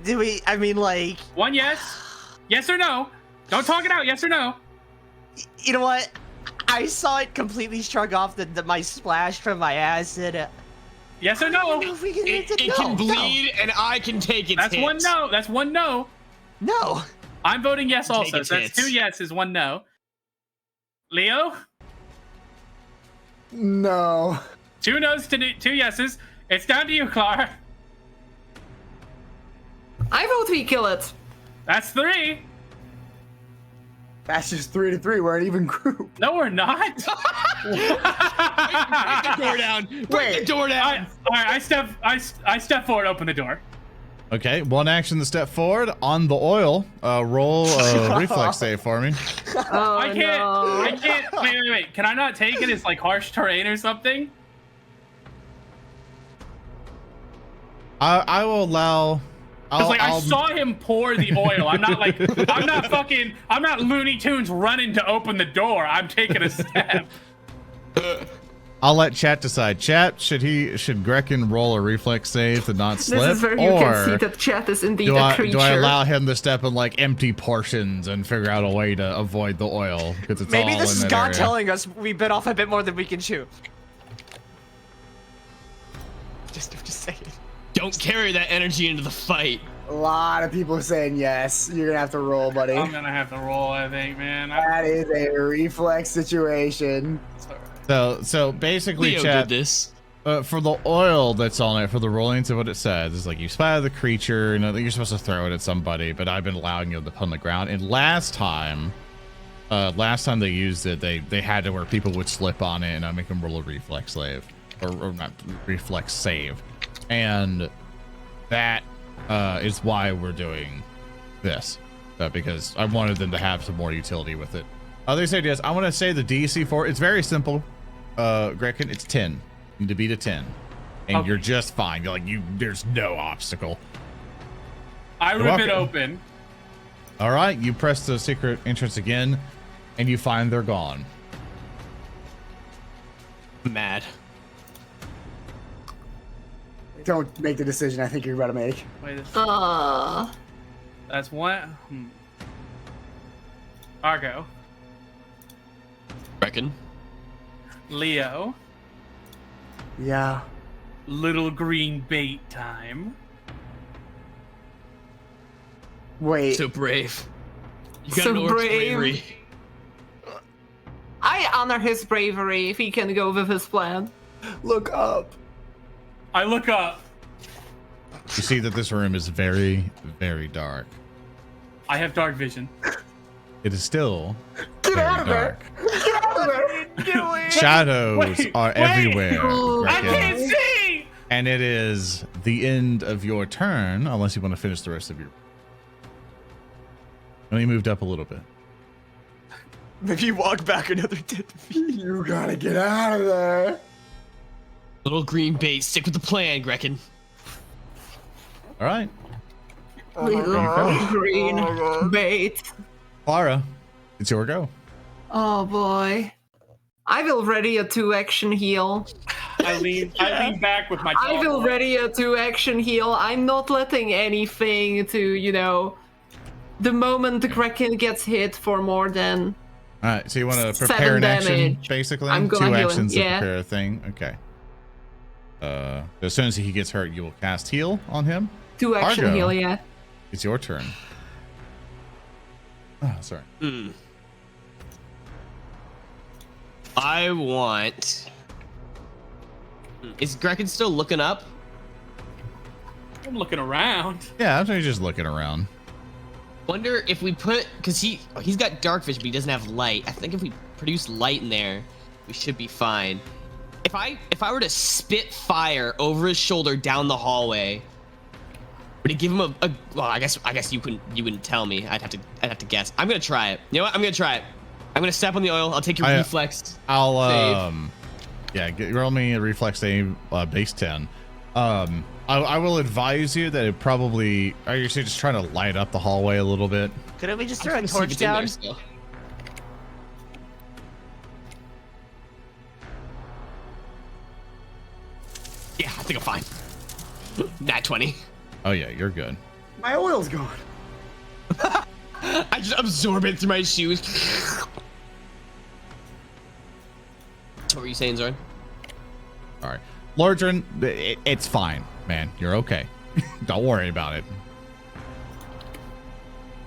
S7: Do we? I mean, like.
S2: One yes. Yes or no. Don't talk it out. Yes or no.
S7: You know what? I saw it completely shrug off my splash from my acid.
S2: Yes or no.
S6: It can bleed, and I can take its
S2: That's
S6: hits.
S2: one no. That's one no.
S7: No.
S2: I'm voting yes also.
S6: its
S2: So that's
S6: hits.
S2: 2 yeses, 1 no. Leo?
S3: No.
S2: 2 no's to 2 yeses. It's down to you, Klaara.
S4: I vote we kill it.
S2: That's 3.
S3: That's just 3 to 3. We're an even group.
S2: No, we're not.
S6: Break the door down. Break the door down.
S2: All right, I step forward, open the door.
S1: Okay, one action to step forward on the oil. Roll a reflex save for me.
S4: Oh,
S2: I can't.
S4: no.
S2: I can't. Wait. Can I not take it? It's like harsh terrain or something.
S1: I will allow.
S2: Cause I saw him pour the oil. I'm not Looney Tunes running to open the door. I'm taking a step.
S1: I'll let chat decide. Chat, should Grekin roll a reflex save to not slip?
S4: This is where you can see that chat is indeed a creature.
S1: Do I allow him to step in like empty portions and figure out a way to avoid the oil? Because it's
S7: Maybe
S1: all
S7: this
S1: in
S7: is
S1: that
S7: God
S1: area.
S7: telling us we bit off a bit more than we can chew. Just saying.
S6: Don't carry that energy into the fight.
S3: A lot of people saying yes. You're gonna have to roll, buddy.
S2: I'm gonna have to roll, I think, man.
S3: That is a reflex situation.
S1: So basically,
S6: Leo
S1: chat,
S6: did this.
S1: for the oil that's on it, for the rollings of what it says, is like you spy the creature, you're supposed to throw it at somebody, but I've been allowing you to put on the ground. And last time they used it, they had to where people would slip on it, and I make them roll a reflex save, or not reflex save, and that is why we're doing this, because I wanted them to have some more utility with it. Other ideas, I want to say the DC for it's very simple. Grekin, it's 10. You need to beat a 10, and
S2: Okay.
S1: you're just fine. You're like there's no obstacle.
S2: I
S1: You're
S2: rip it
S1: welcome.
S2: open.
S1: All right, you press the secret entrance again, and you find they're gone.
S6: Mad.
S3: Don't make the decision I think you're about to make.
S2: Wait a second. That's one. Argo.
S6: Reckon.
S2: Leo.
S3: Yeah.
S2: Little green bait time.
S3: Wait.
S6: So brave. You got
S4: So
S6: no
S4: brave.
S6: bravery.
S4: I honor his bravery if he can go with his plan.
S3: Look up.
S2: I look up.
S1: You see that this room is very, very dark.
S2: I have dark vision.
S1: It is still
S3: Get
S1: very
S3: out of there.
S1: dark.
S3: Get out of there.
S1: Shadows
S2: Wait,
S1: are
S2: wait.
S1: everywhere.
S4: Oh,
S2: I
S1: Grekin.
S2: can't see.
S1: And it is the end of your turn, unless you want to finish the rest of your. And he moved up a little bit.
S7: Maybe you walk back another 10 feet.
S3: You gotta get out of there.
S6: Little green bait, stick with the plan, Grekin.
S1: All right.
S4: Little green bait.
S1: Klaara, it's your go.
S4: Oh boy. I will ready a 2-action heal.
S2: I lean back with my.
S4: I will ready a 2-action heal. I'm not letting anything to, the moment the Grekin gets hit for more than.
S1: All right, so you want to prepare an action,
S4: damage.
S1: basically?
S4: I'm gonna
S1: 2
S4: heal him,
S1: actions to
S4: yeah.
S1: prepare a thing. Okay. As soon as he gets hurt, you will cast heal on him.
S4: 2-action
S1: Argo.
S4: heal, yeah.
S1: It's your turn. Oh, sorry.
S6: I want. Is Grekin still looking up?
S2: I'm looking around.
S1: Yeah, I'm just looking around.
S6: Wonder if we put, because he's got dark vision, but he doesn't have light. I think if we produce light in there, we should be fine. If I were to spit fire over his shoulder down the hallway, would it give him a well, I guess you wouldn't tell me. I'd have to guess. I'm gonna try it. You know what? I'm gonna try it. I'm gonna step on the oil. I'll take your reflex.
S1: I'll
S6: save.
S1: Yeah, roll me a reflex save, base 10. I will advise you that it probably. Are you just trying to light up the hallway a little bit?
S7: Couldn't we just
S6: I'm
S7: throw a
S6: trying to see if
S7: torch
S6: it's in there
S7: down?
S6: still. Yeah, I think I'm fine. Nat 20.
S1: Oh yeah, you're good.
S3: My oil's gone.
S6: I just absorb it through my shoes. What were you saying, Zoran?
S1: All right, Lordrin, it's fine, man. You're okay. Don't worry about it.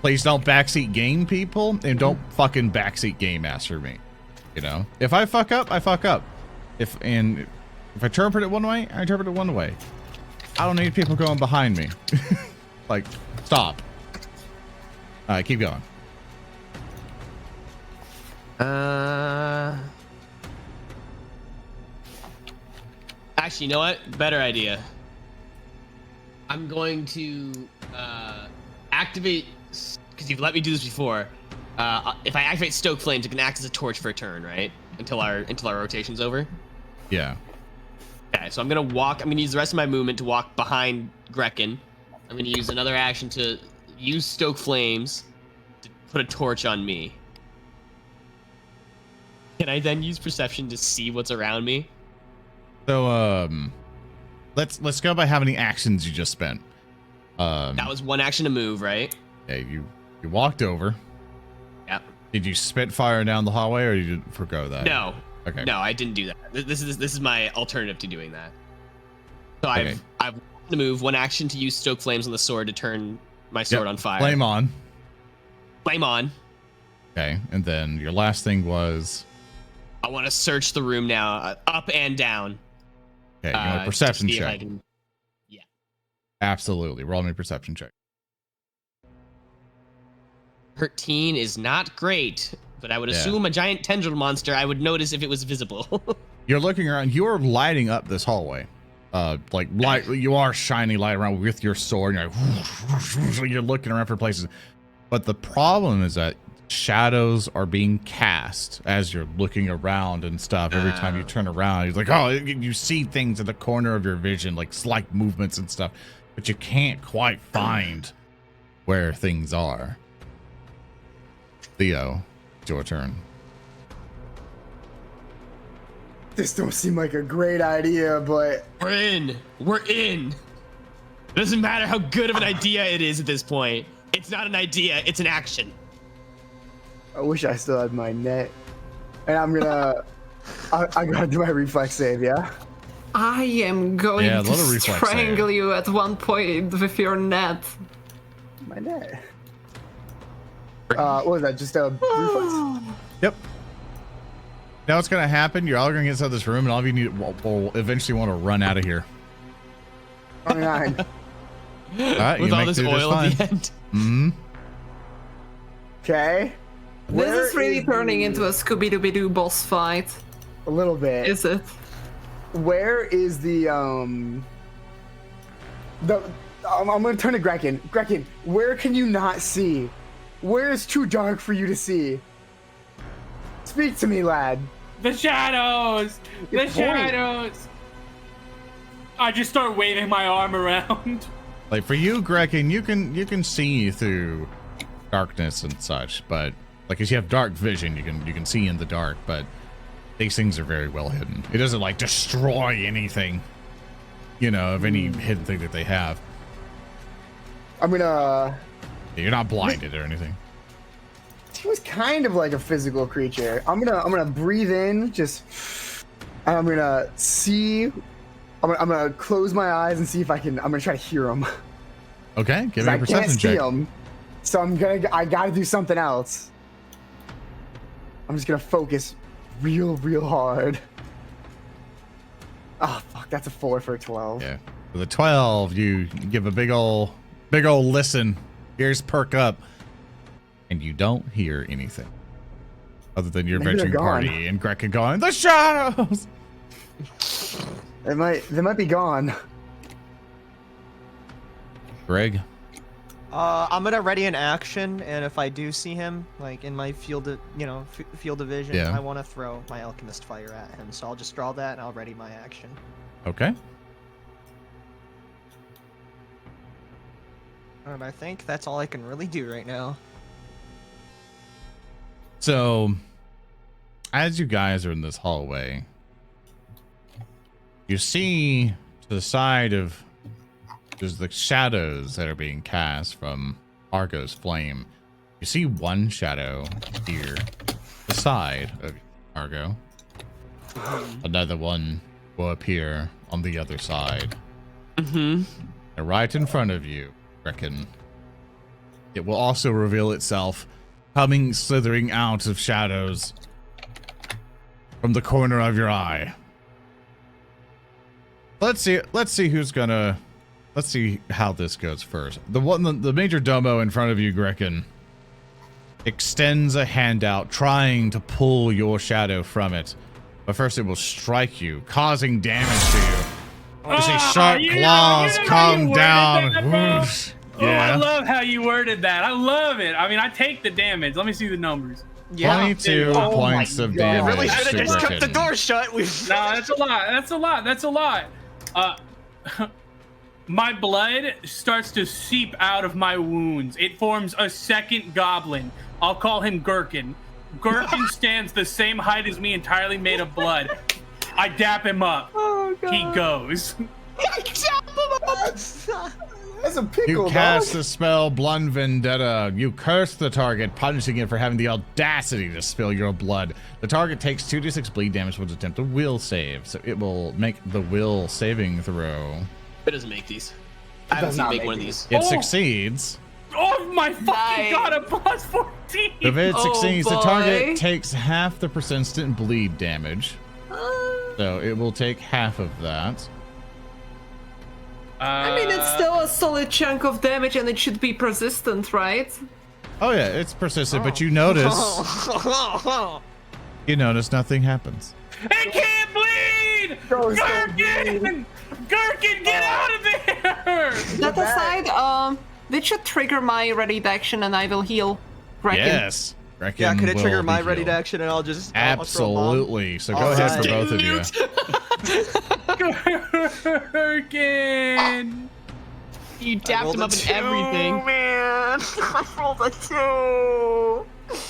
S1: Please don't backseat game people, and don't fucking backseat game master me. If I fuck up, I fuck up. If I interpret it one way, I interpret it one way. I don't need people going behind me. Like, stop. All right, keep going.
S6: Actually, you know what? Better idea. I'm going to activate, because you've let me do this before. If I activate Stoke Flames, it can act as a torch for a turn, right? Until our rotation's over.
S1: Yeah.
S6: Okay, so I'm gonna use the rest of my movement to walk behind Grekin. I'm gonna use another action to use Stoke Flames to put a torch on me. Can I then use Perception to see what's around me?
S1: So let's go by how many actions you just spent.
S6: That was one action to move, right?
S1: Yeah, you walked over.
S6: Yep.
S1: Did you spit fire down the hallway, or you did forgo that?
S6: No.
S1: Okay.
S6: No, I didn't do that. This is my alternative to doing that. So
S1: Okay.
S6: I've to move one action to use Stoke Flames on the sword to turn my sword on fire.
S1: Flame on.
S6: Flame on.
S1: Okay, and then your last thing was.
S6: I want to search the room now, up and down.
S1: Okay, you want a perception
S6: to see if I
S1: check.
S6: can- Yeah.
S1: Absolutely. Roll me a perception check.
S6: 13 is not great, but I would
S1: Yeah.
S6: assume a giant tendril monster, I would notice if it was visible.
S1: You're looking around. You're lighting up this hallway. Like light. You are shining light around with your sword. And you're looking around for places. But the problem is that shadows are being cast as you're looking around and stuff. Every time you turn around, you're like, oh, you see things in the corner of your vision, like slight movements and stuff, but you can't quite find where things are. Theo, it's your turn.
S3: This don't seem like a great idea, but
S6: We're in. It doesn't matter how good of an idea it is at this point. It's not an idea, it's an action.
S3: I wish I still had my net. And I'm gonna, I gotta do my reflex save, yeah?
S4: I am going
S1: Yeah, a
S4: to
S1: little reflex
S4: strangle you at one point with your net.
S3: My net. What was that? Just a reflex?
S1: Yep. Now what's gonna happen? You're all gonna get inside this room, and all of you need will eventually want to run out of here.
S3: 29.
S1: All right,
S6: With
S1: you
S6: all
S1: make
S6: this
S1: through
S6: oil at
S1: fine.
S6: the end.
S1: Mm-hmm.
S3: Okay.
S4: This is really turning into a Scooby-Doo boss fight,
S3: a little bit.
S4: is it?
S3: Where is the I'm gonna turn to Grekin. Grekin, where can you not see? Where is too dark for you to see? Speak to me, lad.
S2: The shadows! The shadows! I just start waving my arm around.
S1: Like for you, Grekin, you can see through darkness and such, but like as you have dark vision, you can see in the dark, but these things are very well hidden. It doesn't like destroy anything, you know, of any hidden thing that they have.
S3: I'm gonna.
S1: You're not blinded or anything.
S3: He was kind of like a physical creature. I'm gonna breathe in, just. I'm gonna see. I'm gonna close my eyes and see if I can. I'm gonna try to hear him.
S1: Okay, give me a perception check.
S3: I can't see him, so I gotta do something else. I'm just gonna focus real hard. Oh fuck, that's a 4 for a 12.
S1: Yeah, for the 12, you give a big ol' listen. Ears perk up, and you don't hear anything other than your
S3: Maybe
S1: venturing
S3: they're gone.
S1: party and Grekin going, the shadows.
S3: They might be gone.
S1: Greg.
S5: I'm gonna ready an action, and if I do see him, like in my field of vision,
S1: Yeah.
S5: I want to throw my alchemist fire at him. So I'll just draw that, and I'll ready my action.
S1: Okay.
S5: And I think that's all I can really do right now.
S1: So, as you guys are in this hallway, you see to the side of there's the shadows that are being cast from Argo's flame. You see one shadow here, the side of Argo. Another one will appear on the other side. And right in front of you, Grekin. It will also reveal itself, coming slithering out of shadows from the corner of your eye. Let's see who's gonna. Let's see how this goes first. The major domo in front of you, Grekin, extends a hand out, trying to pull your shadow from it. But first, it will strike you, causing damage to you. You see sharp claws come down. Whoosh.
S2: Oh, I love how you worded that. I love it. I mean, I take the damage. Let me see the numbers.
S1: 22 points of damage.
S5: Really should
S1: to
S5: have just kept the
S1: Grekin.
S5: door shut.
S2: No, that's a lot. My blood starts to seep out of my wounds. It forms a second goblin. I'll call him Gerkin. Gerkin stands the same height as me, entirely made of blood. I dap him up.
S3: Oh, God.
S2: He goes.
S3: That's a pickle,
S1: You cast
S3: dog.
S1: the spell Blood Vendetta. You curse the target, punishing it for having the audacity to spill your blood. The target takes 2d6 bleed damage when attempt a will save, so it will make the will saving throw.
S6: It doesn't make these. I haven't
S3: does
S6: seen
S3: not
S6: make
S3: make
S6: one of
S3: these.
S6: these.
S1: It
S2: Oh.
S1: succeeds.
S2: Oh my fucking
S4: Nice.
S2: god, a plus 14!
S1: If it
S4: Oh,
S1: succeeds, the
S4: boy.
S1: target takes half the persistent bleed damage. So it will take half of that.
S4: I mean, it's still a solid chunk of damage, and it should be persistent, right?
S1: Oh yeah, it's persistent, but you notice nothing happens.
S2: It can't bleed!
S3: Ghost don't
S2: Gerkin! Gerkin, get out of there!
S4: That aside, this should trigger my ready action, and I will heal Grekin.
S1: Yes. Grekin
S5: Yeah, could it
S1: will
S5: trigger
S1: be
S5: my ready
S1: healed.
S5: action, and I'll just I'll throw a bomb?
S1: Absolutely. So go
S5: All
S1: ahead for
S5: right.
S1: both of you.
S2: Gerkin!
S6: You
S5: I
S6: dapped
S5: rolled
S6: him
S5: a
S6: up in
S5: 2,
S6: everything.
S5: Man, I rolled a 2.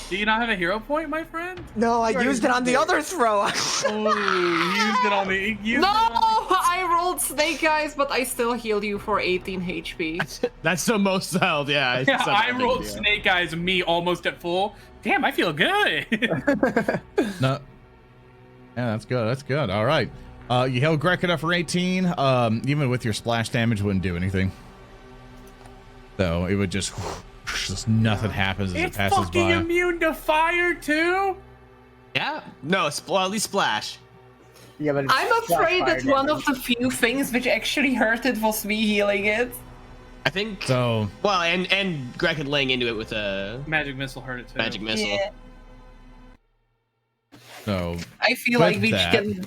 S2: Do you not have a hero point, my friend?
S5: No, I used it on the other throw.
S2: Oh, you used it on the.
S4: No, I rolled Snake Eyes, but I still healed you for 18 HP.
S6: That's the most held, yeah.
S2: Yeah, I rolled Snake Eyes, me almost at full. Damn, I feel good.
S1: No. Yeah, that's good. That's good. All right. You held Grekin up for 18. Even with your splash damage, wouldn't do anything. So it would just nothing happens as
S2: It's
S1: it passes
S2: fucking
S1: by.
S2: immune to fire too.
S6: Yeah. No, well, at least splash.
S3: Yeah, but it's
S4: I'm afraid
S3: fire
S4: that one
S3: damage.
S4: of the few things which actually hurt it was me healing it.
S6: I think.
S1: So
S6: Well, and Grekin laying into it with a
S2: Magic missile hurt it too.
S6: magic missile.
S4: Yeah.
S1: so
S4: I feel
S1: With
S4: like we
S1: that-
S4: can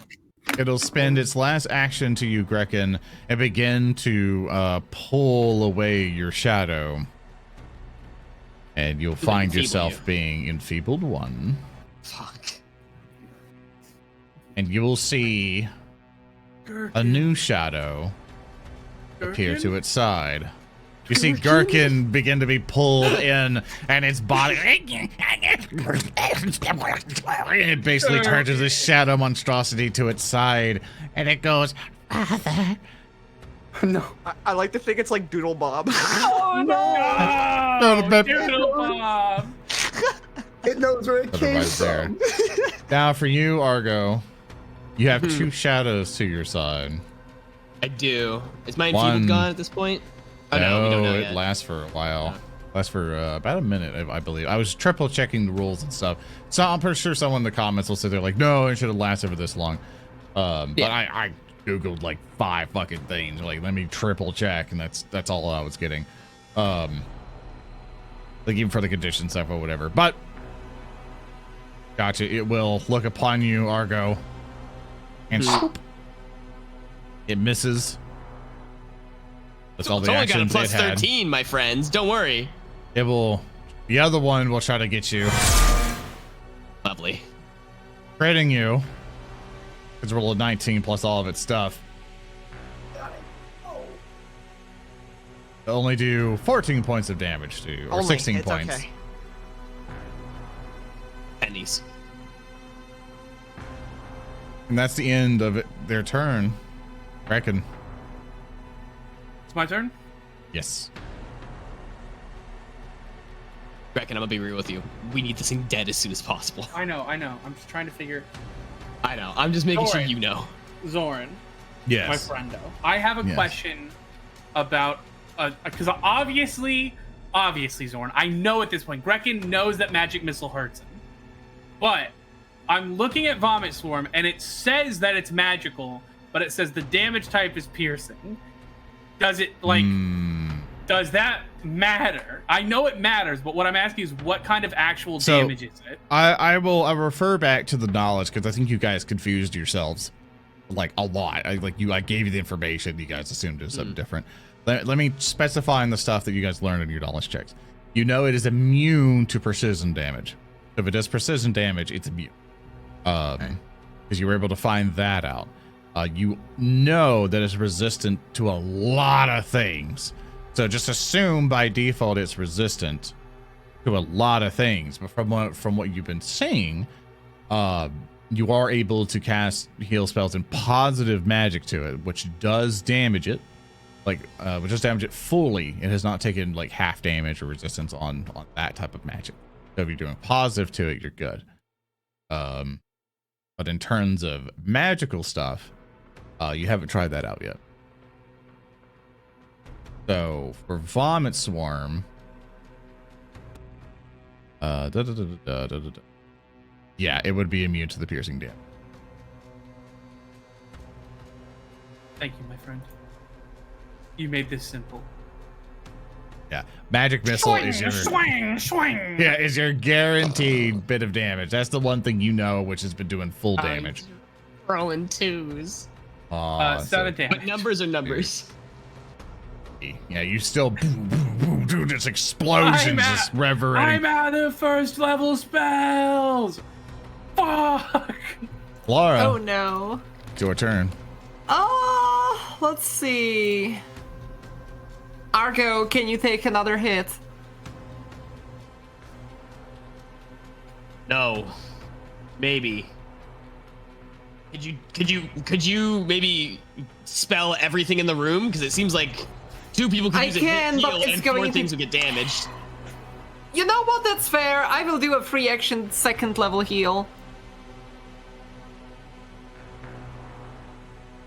S1: It'll spend its last action to you, Grekin, and begin to pull away your shadow. And you'll find yourself being enfeebled 1.
S5: Fuck.
S1: And you will see a new shadow appear to its side. You see Gerkin begin to be pulled in, and its body it basically turns into this shadow monstrosity to its side, and it goes, Father.
S3: No.
S7: I like to think it's like Doodle Bob.
S2: Oh no! Doodle Bob.
S3: It knows where it came
S1: Otherwise
S3: from.
S1: Now for you, Argo, you have 2 shadows to your side.
S6: I do. Is my enfeebled gone at this point? Oh, no, we don't know
S1: it
S6: yet.
S1: lasts for a while. Lasts for about a minute, I believe. I was triple checking the rules and stuff. So I'm pretty sure someone in the comments will sit there like, no, it should have lasted for this long. But I Googled like 5 fucking things. Like, let me triple check, and that's all I was getting. Like even for the condition stuff or whatever. But gotcha. It will look upon you, Argo, and swoop. It misses. That's all the
S6: only
S1: actions
S6: got a
S1: it
S6: plus
S1: had.
S6: 13, my friends. Don't worry.
S1: It will. The other one will try to get you.
S6: Lovely.
S1: Critting you. It's roll a 19 plus all of its stuff. It'll only do 14 points of damage to you, or 16 points.
S7: Okay.
S6: Pennies.
S1: And that's the end of their turn. Reckon.
S2: It's my turn.
S1: Yes.
S6: Grekin, I'm gonna be real with you. We need this thing dead as soon as possible.
S2: I know. I'm just trying to figure.
S6: I know. I'm just making sure
S2: Zoran.
S6: you know.
S2: Zoran,
S1: Yes.
S2: my friendo. I have a question about because obviously, Zoran, I know at this point, Grekin knows that magic missile hurts him, but I'm looking at Vomit Swarm and it says that it's magical, but it says the damage type is piercing. Does it does that matter? I know it matters, but what I'm asking is what kind of actual damage is it?
S1: I'll refer back to the knowledge because I think you guys confused yourselves like a lot. I gave you the information, you guys assumed it was something different. Let me specify in the stuff that you guys learned in your knowledge checks. You know it is immune to precision damage. If it does precision damage, it's immune. Because you were able to find that out. You know that it's resistant to a lot of things. So just assume by default it's resistant to a lot of things. But from what you've been saying, you are able to cast heal spells and positive magic to it, which does damage it. Which does damage it fully. It has not taken like half damage or resistance on that type of magic. So if you're doing positive to it, you're good. But in terms of magical stuff, you haven't tried that out yet. So for Vomit Swarm, yeah, it would be immune to the piercing damage.
S2: Thank you, my friend. You made this simple.
S1: Yeah, magic missile is your
S2: swing.
S1: Yeah, is your guaranteed bit of damage. That's the one thing you know, which has been doing full damage.
S6: Rolling 2s.
S2: 7 damage.
S6: But numbers are numbers.
S1: Yeah, you still do this explosions, this reverberating.
S2: I'm out of first level spells. Fuck.
S1: Klaara,
S4: Oh no.
S1: it's your turn.
S4: Oh, let's see. Argo, can you take another hit?
S6: No. Maybe. Could you maybe spell everything in the room? Because it seems like 2 people could
S4: I
S6: use a
S4: can,
S6: hit
S4: but
S6: heal
S4: it's
S6: and
S4: going
S6: 4
S4: to-
S6: things would get damaged.
S4: You know what? That's fair. I will do a free action 2nd level heal.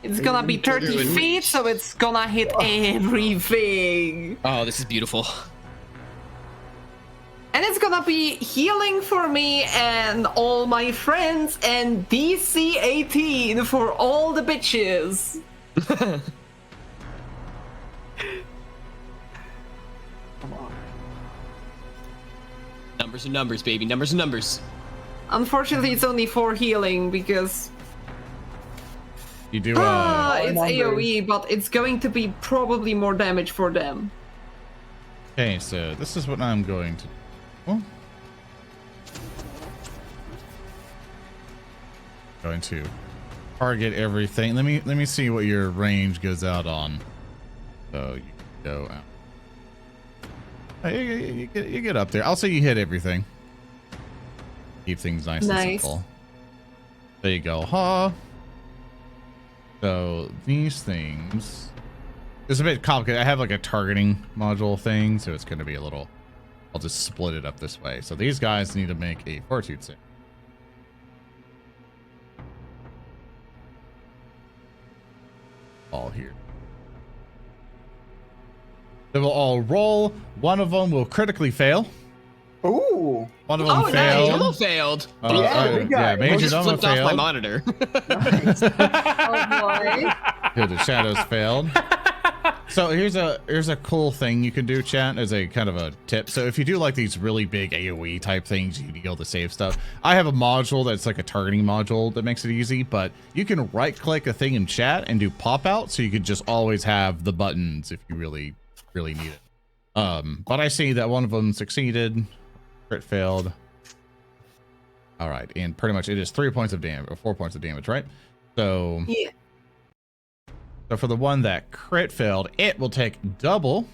S4: It's gonna be 30 feet, so it's gonna hit everything.
S6: Oh, this is beautiful.
S4: And it's gonna be healing for me and all my friends and DC 18 for all the bitches.
S2: Come on.
S6: Numbers are numbers, baby. Numbers are numbers.
S4: Unfortunately, it's only 4 healing because
S1: You do.
S4: It's
S3: numbers.
S4: AoE, but it's going to be probably more damage for them.
S1: Okay, so this is what I'm going to. Oh. Going to target everything. Let me see what your range goes out on. So you go out. You get up there. I'll say you hit everything. Keep things nice and simple. There you go. So these things. It's a bit complicated. I have like a targeting module thing, so it's going to be a little. I'll just split it up this way. So these guys need to make a fortitude save. All here. They will all roll. One of them will critically fail.
S3: Ooh.
S1: One of them failed.
S6: Domo failed.
S1: Yeah, Major Domo
S6: Flipped off my
S1: failed.
S6: monitor.
S3: Nice.
S4: Oh boy.
S1: Good, the shadows failed. So here's a cool thing you can do, chat, as a kind of a tip. So if you do like these really big AoE type things, you need to be able to save stuff. I have a module that's like a targeting module that makes it easy, but you can right click a thing in chat and do pop out, so you could just always have the buttons if you really need it. But I see that one of them succeeded, crit failed. All right, and pretty much it is 3 points of damage or 4 points of damage, right? So
S4: Yeah.
S1: So for the one that crit failed, it will take double.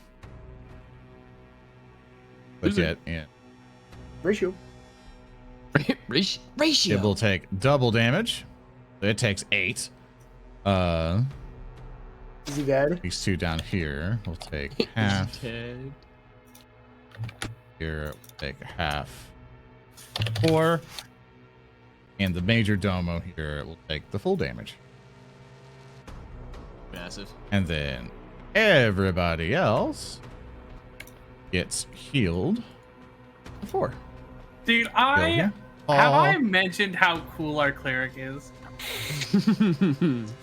S1: Legit, yeah.
S3: Ratio.
S6: Ratio.
S1: It will take double damage. It takes 8.
S3: Is he dead?
S1: These two down here will take half.
S6: Dead.
S1: Here will take half. 4. And the Major Domo here will take the full damage.
S6: Massive.
S1: And then everybody else gets healed. 4.
S2: Dude, have I mentioned how cool our cleric is?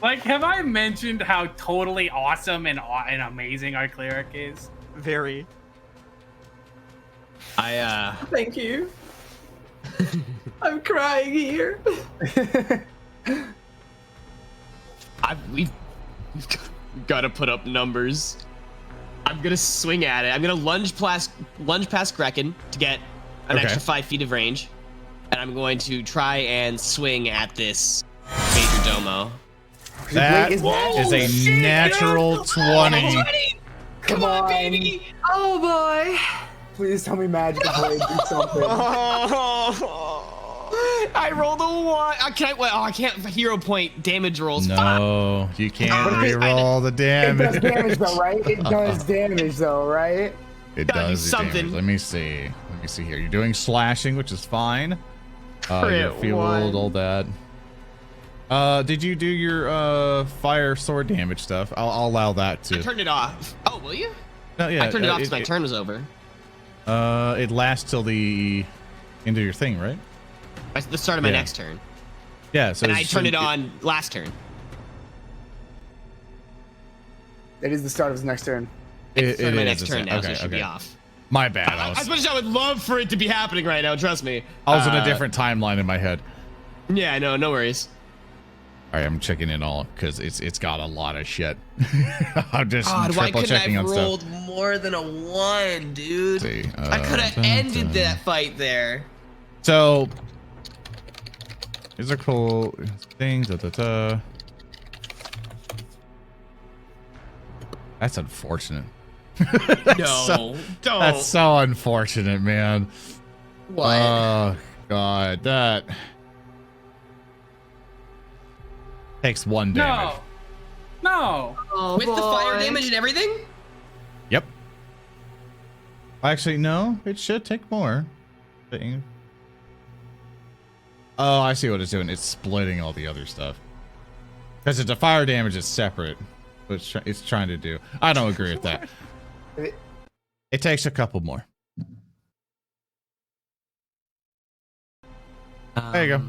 S2: Like, have I mentioned how totally awesome and amazing our cleric is?
S5: Very.
S4: Thank you. I'm crying here.
S6: We've got to put up numbers. I'm gonna swing at it. I'm gonna lunge past Grekin to get an extra 5 feet of range, and I'm going to try and swing at this Major Domo.
S1: That is a natural 20.
S3: Come on,
S6: baby!
S4: Oh boy.
S3: Please tell me Magic Blade do something.
S5: I rolled a 1. I can't hero point damage rolls.
S1: No, you can't reroll the
S3: It
S1: damage.
S3: does damage though, right? It does damage though, right?
S1: It
S5: Gotta do
S1: does
S5: something.
S1: damage. Let me see here. You're doing slashing, which is fine. You're
S5: Crit
S1: fueled,
S5: 1.
S1: all that. Did you do your fire sword damage stuff? I'll allow that
S6: I
S1: to.
S6: turned it off. Oh, will you?
S1: No, yeah,
S6: I turned it off because my turn was over.
S1: It lasts till the end of your thing, right?
S6: The start of my
S1: Yeah.
S6: next turn.
S1: Yeah. So
S6: And I turned it on last turn.
S3: It is the start of his next turn.
S6: It's the start of my
S1: is,
S6: next
S1: it's
S6: turn
S1: not-
S6: now,
S1: okay,
S6: so it should
S1: okay.
S6: be off.
S1: My bad. I
S6: As much as I would love for it to be happening right now, trust me.
S1: was in a different timeline in my head.
S6: Yeah, no worries.
S1: All right, I'm checking in all because it's got a lot of shit. I'm just
S8: God, why
S1: triple
S8: couldn't I
S1: checking
S8: have
S1: on
S8: rolled
S1: stuff.
S8: more than a 1, dude?
S1: See,
S8: I could have ended that fight there.
S1: So, here's a cool thing. That's unfortunate.
S8: No, don't.
S1: That's so unfortunate, man.
S8: What?
S1: Oh God, that takes 1 damage.
S2: No.
S4: Oh
S8: With the fire
S4: boy.
S8: damage and everything?
S1: Yep. Actually, no. It should take more. Oh, I see what it's doing. It's splitting all the other stuff. Because it's a fire damage is separate. What it's trying to do. I don't agree with that. It takes a couple more. There you go.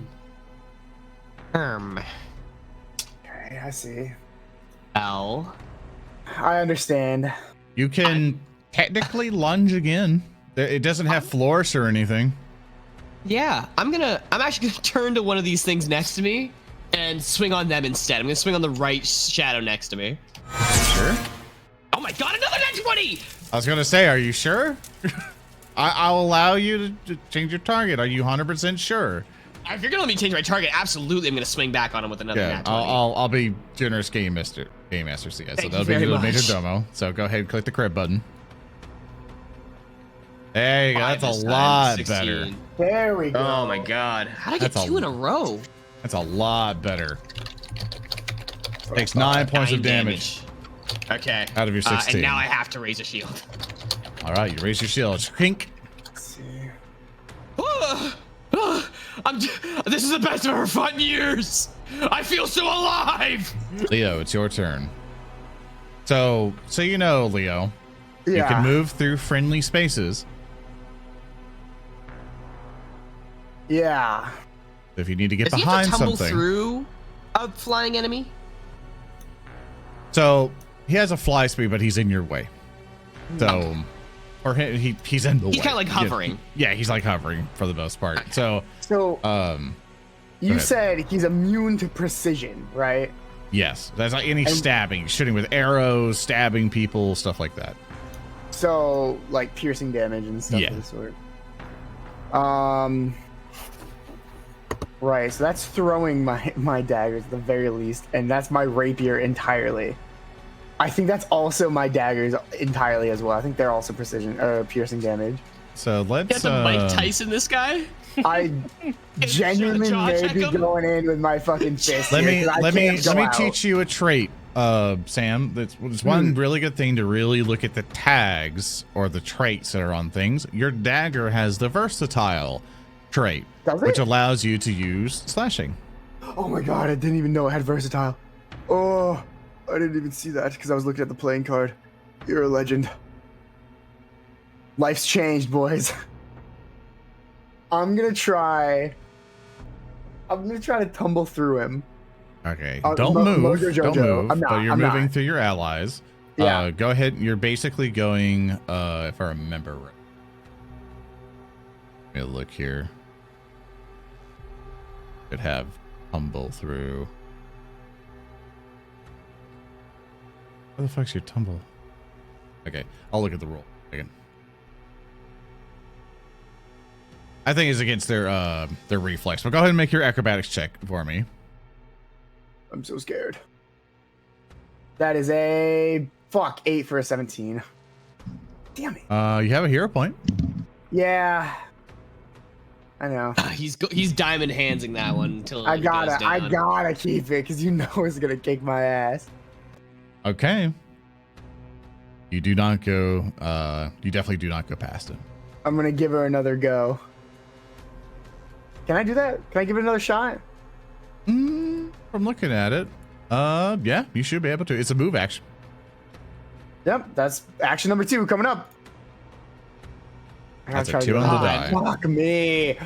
S3: Okay, I see.
S6: L.
S3: I understand.
S1: You can technically lunge again. It doesn't have flourish or anything.
S6: Yeah, I'm actually gonna turn to one of these things next to me and swing on them instead. I'm gonna swing on the right shadow next to me.
S1: Sure.
S6: Oh my god, another net 20!
S1: I was gonna say, are you sure? I'll allow you to change your target. Are you 100% sure?
S6: If you're gonna let me change my target, absolutely, I'm gonna swing back on him with another
S1: Yeah,
S6: nat 20.
S1: I'll be generous, Game Master. So that'll be the major domo. So go ahead and click the crit button. There you go. That's a lot better.
S3: There we go.
S6: Oh my god. How did I get 2 in a row?
S1: That's a lot better. Takes 9 points of damage.
S6: Okay.
S1: Out of your 16.
S6: And now I have to raise a shield.
S1: All right, you raise your shield. Crink.
S3: Let's see.
S6: This is the best I've ever fought in years. I feel so alive.
S1: Leo, it's your turn. So you know, Leo,
S3: Yeah.
S1: you can move through friendly spaces.
S3: Yeah.
S1: If you need to get
S6: Does he
S1: behind
S6: have to tumble
S1: something.
S6: through a flying enemy?
S1: So he has a fly speed, but he's in your way. So, or he's in the way.
S6: He's kind of like hovering.
S1: Yeah, he's like hovering for the most part.
S3: So you
S1: ahead.
S3: said he's immune to precision, right?
S1: Yes, that's like any stabbing, shooting with arrows, stabbing people, stuff like that.
S3: So like piercing damage and stuff of the sort. Right, so that's throwing my daggers at the very least, and that's my rapier entirely. I think that's also my daggers entirely as well. I think they're also precision or piercing damage.
S1: So let's.
S6: You have to Mike Tyson this guy.
S3: I genuinely may
S6: check
S3: be
S6: him?
S3: going in with my fucking fist.
S1: Let
S3: here, 'cause I
S1: me
S3: can't go out.
S1: teach you a trait, Sam. That's one really good thing to really look at the tags or the traits that are on things. Your dagger has the versatile trait, which allows you to use slashing.
S3: Oh my god, I didn't even know it had versatile. Oh, I didn't even see that because I was looking at the playing card. You're a legend. Life's changed, boys. I'm gonna try to tumble through him.
S1: Okay, don't move. Don't move. But you're moving through your allies.
S3: Yeah.
S1: Go ahead. You're basically going, if I remember right. Let me look here. Could have tumble through. Where the fuck's your tumble? Okay, I'll look at the roll again. I think it's against their reflex. But go ahead and make your acrobatics check for me.
S3: I'm so scared. That is a 8 for a 17. Damn it.
S1: You have a hero point.
S3: Yeah. I know.
S6: He's diamond handsing that one until
S3: I
S6: it goes down.
S3: gotta keep it because you know it's gonna kick my ass.
S1: Okay. You do not go. You definitely do not go past him.
S3: I'm gonna give her another go. Can I do that? Can I give it another shot?
S1: From looking at it, yeah, you should be able to. It's a move action.
S3: Yep, that's action number 2 coming up. I gotta
S1: That's a
S3: try to
S1: 2
S3: do
S1: on the
S3: that.
S1: die.
S3: Fuck me.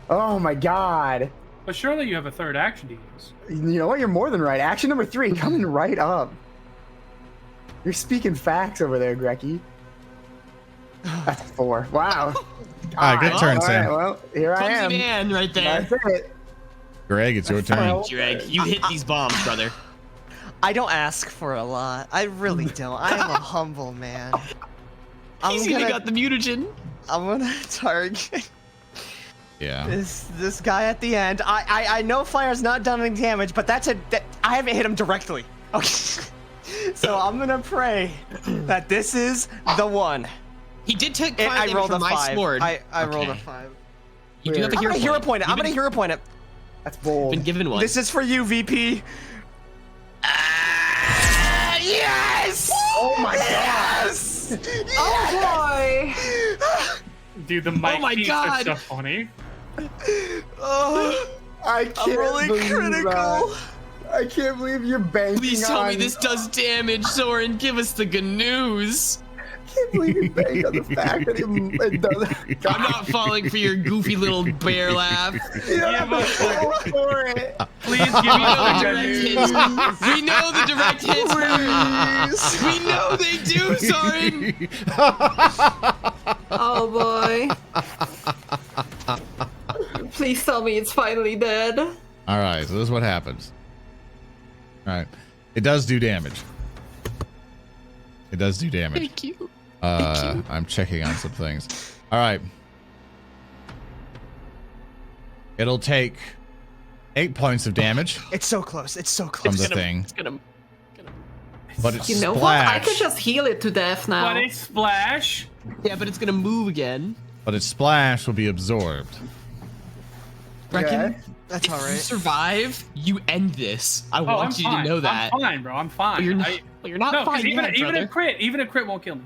S3: Oh my god.
S2: But surely you have a third action to use.
S3: You know what? You're more than right. Action number 3 coming right up. You're speaking facts over there, Grekin. That's 4. Wow.
S1: All right, good turn,
S3: All
S1: Sam.
S3: right, well, here I am.
S6: Clumsy man right there.
S3: That's it.
S1: Greg, it's your turn.
S6: Gereg, you hit these bombs, brother.
S5: I don't ask for a lot. I really don't. I am a humble man.
S6: He's even got the mutagen.
S5: I'm gonna target
S1: Yeah.
S5: this guy at the end. I know fire's not done any damage, but I haven't hit him directly. Okay. So I'm gonna pray that this is the one.
S6: He did take 5
S5: I
S6: damage
S5: rolled
S6: from
S5: a
S6: my
S5: 5.
S6: sword.
S5: I rolled a 5.
S6: You do have a
S5: I'm
S6: hero
S5: gonna hero
S6: point.
S5: point it. I'm gonna hero point it.
S3: That's bold.
S6: Been given one.
S5: This is for you, VP. Yes!
S3: Oh my
S5: Yes!
S4: Oh boy!
S2: Dude, the mic
S6: my
S2: keys
S6: God.
S2: are so funny.
S5: Oh,
S3: I can't
S5: I'm rolling
S3: believe
S5: critical.
S3: that. I can't believe you're banking
S6: Please tell me
S3: on-
S6: this does damage, Zoran. Give us the good news.
S3: I can't believe you banked on the fact that it doesn't.
S6: I'm not falling for your goofy little bear laugh.
S3: Yeah, but for it.
S2: Please give me the
S6: direct hits. We know the direct hits hurt. We know they do, Zoran.
S4: Oh boy. Please tell me it's finally dead.
S1: All right, so this is what happens. All right, it does do damage. It does do damage.
S6: Thank you.
S1: I'm checking on some things. All right. It'll take 8 points of damage
S7: It's so close. It's so
S1: from
S7: close.
S1: the thing,
S6: It's gonna.
S1: but it's
S4: You know what? I could
S1: splash.
S4: just heal it to death now.
S2: But it's splash.
S6: Yeah, but it's gonna move again.
S1: But its splash will be absorbed.
S6: Reckon.
S3: Okay.
S7: That's all
S6: If you
S7: right.
S6: survive, you end this. I
S2: Oh,
S6: want
S2: I'm
S6: you
S2: fine.
S6: to know that.
S2: I'm fine, bro. I'm fine.
S6: But you're not.
S2: I-
S6: But you're not
S2: no, 'cause
S6: fine yet,
S2: even
S6: brother.
S2: a crit won't kill me.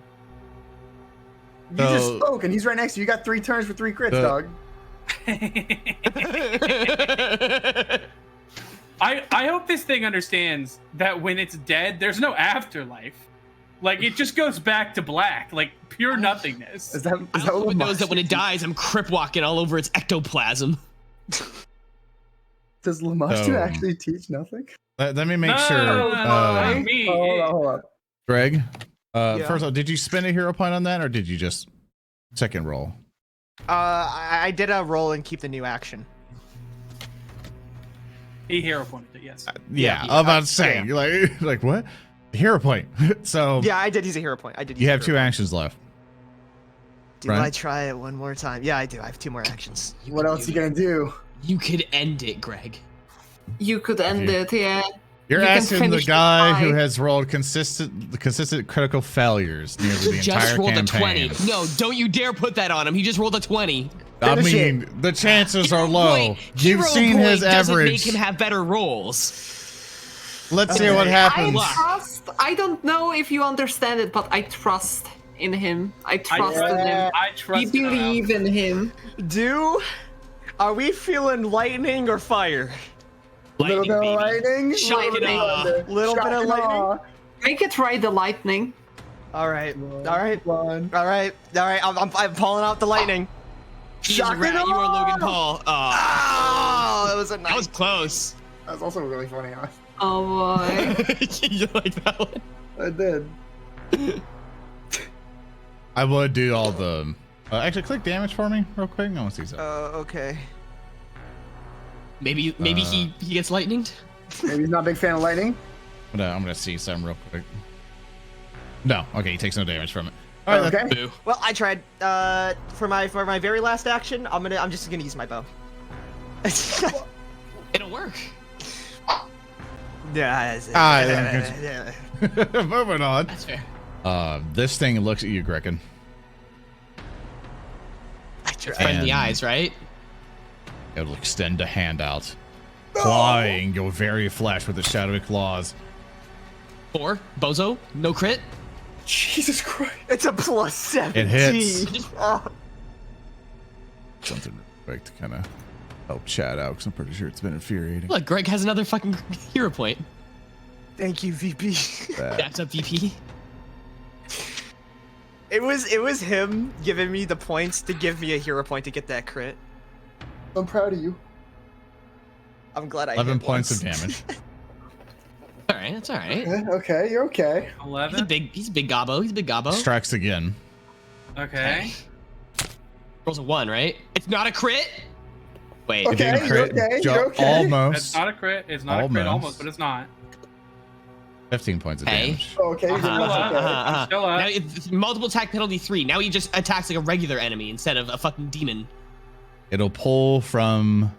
S3: You just
S1: So-
S3: spoke, and he's right next to you. You got 3 turns for 3 crits,
S1: The-
S3: dog.
S2: I hope this thing understands that when it's dead, there's no afterlife. Like it just goes back to black, like pure nothingness.
S3: Is that,
S6: I
S3: is that
S6: hope
S3: what
S6: it knows that when it
S3: Lamash
S6: dies, I'm crip walking all over its ectoplasm.
S3: does Lamash
S1: So-
S3: actually teach nothing?
S1: Let me make
S2: No,
S1: sure.
S2: no, not me.
S3: Hold on.
S1: Greg,
S7: Yeah.
S1: first of all, did you spend a hero point on that, or did you just second roll?
S7: I did a roll and keep the new action.
S2: He hero pointed it, yes.
S1: Yeah,
S7: yeah,
S1: I'm about to say, like what? Hero point. So
S7: Yeah, I did use a hero point. I did.
S1: you
S7: use a
S1: have
S7: hero
S1: 2 actions left.
S7: point. Do
S1: right?
S7: I try it one more time? Yeah, I do. I have 2 more actions.
S3: What else you gonna do?
S6: You could end it, Greg.
S4: You could end it, yeah.
S1: You're
S4: You can
S1: asking the
S4: finish the
S1: guy who
S4: fight.
S1: has rolled consistent critical failures nearly the
S6: He
S1: entire
S6: just rolled
S1: campaign.
S6: a 20. No, don't you dare put that on him. He just rolled a 20.
S1: I
S3: Finish
S1: mean, the chances are low.
S6: Point.
S1: You've
S6: Hero
S1: seen
S6: point
S1: his
S6: doesn't
S1: average.
S6: make him have better rolls.
S1: Let's see what
S4: I
S1: happens.
S4: trust. I don't know if you understand it, but I trust in him. I trust in him.
S2: I
S4: We
S2: trust
S4: believe in him.
S7: Are we feeling lightning or fire?
S3: Little
S6: Lightning,
S3: bit of
S6: baby.
S3: lightning.
S6: Shock
S3: little
S6: and
S3: bit of
S6: awe.
S3: thunder.
S7: Little
S3: Shock
S7: bit of
S3: and
S7: lightning.
S3: awe.
S4: Make it ride the lightning.
S7: All right. All right.
S3: One.
S7: All right. All right. I'm pulling out the lightning.
S6: Easy,
S3: Shock
S6: Rat,
S3: and
S6: you are Logan
S3: awe.
S6: Paul. Oh,
S7: Oh, that was a
S6: that
S7: nice.
S6: was close.
S3: That was also really funny.
S4: Oh boy.
S6: You like that one?
S3: I did.
S1: I would do all the. Actually, click damage for me real quick. I want to see something.
S7: Okay.
S6: Maybe he gets lightninged.
S3: Maybe he's not a big fan of lightning.
S1: I'm gonna see some real quick. No, okay, he takes no damage from it. All right,
S3: Okay.
S6: Boo.
S7: Well, I tried. For my very last action, I'm just gonna use my bow.
S6: It'll work.
S7: Yeah.
S1: moving on.
S6: That's fair.
S1: This thing looks at you, Grekin.
S7: I tried.
S6: Friendly
S1: And-
S6: eyes, right?
S1: It'll extend a hand out, clawing your very flesh with its shadowy claws.
S6: 4. Bozo. No crit.
S3: Jesus Christ.
S7: It's a plus 17.
S1: It hits.
S7: Oh,
S1: Something real quick to kind of help chat out, because I'm pretty sure it's been infuriating.
S6: Look, Greg has another fucking hero point.
S7: thank you, VP.
S6: That's up, VP.
S7: It was him giving me the points to give me a hero point to get that crit.
S3: I'm proud of you.
S7: I'm glad I
S1: 11
S7: hit
S1: points
S7: once.
S1: of damage.
S6: All right, that's all right.
S3: Okay, you're okay.
S2: 11.
S6: He's a big gobbo. He's a big gobbo.
S1: Strikes again.
S2: Okay.
S6: Rolls a 1, right? It's not a crit. Wait.
S1: It
S3: Okay,
S1: didn't
S3: you're
S1: crit.
S3: okay, you're okay.
S2: It's
S1: Almost.
S2: not a crit. It's not a crit
S1: Almost.
S2: almost, but it's not.
S1: 15 points of
S6: Hey.
S1: damage.
S3: Okay, you're
S2: Uh-huh,
S3: doing okay.
S2: uh-huh. Still up.
S6: Now it's multiple attack penalty 3. Now he just attacks like a regular enemy instead of a fucking demon.
S1: It'll pull from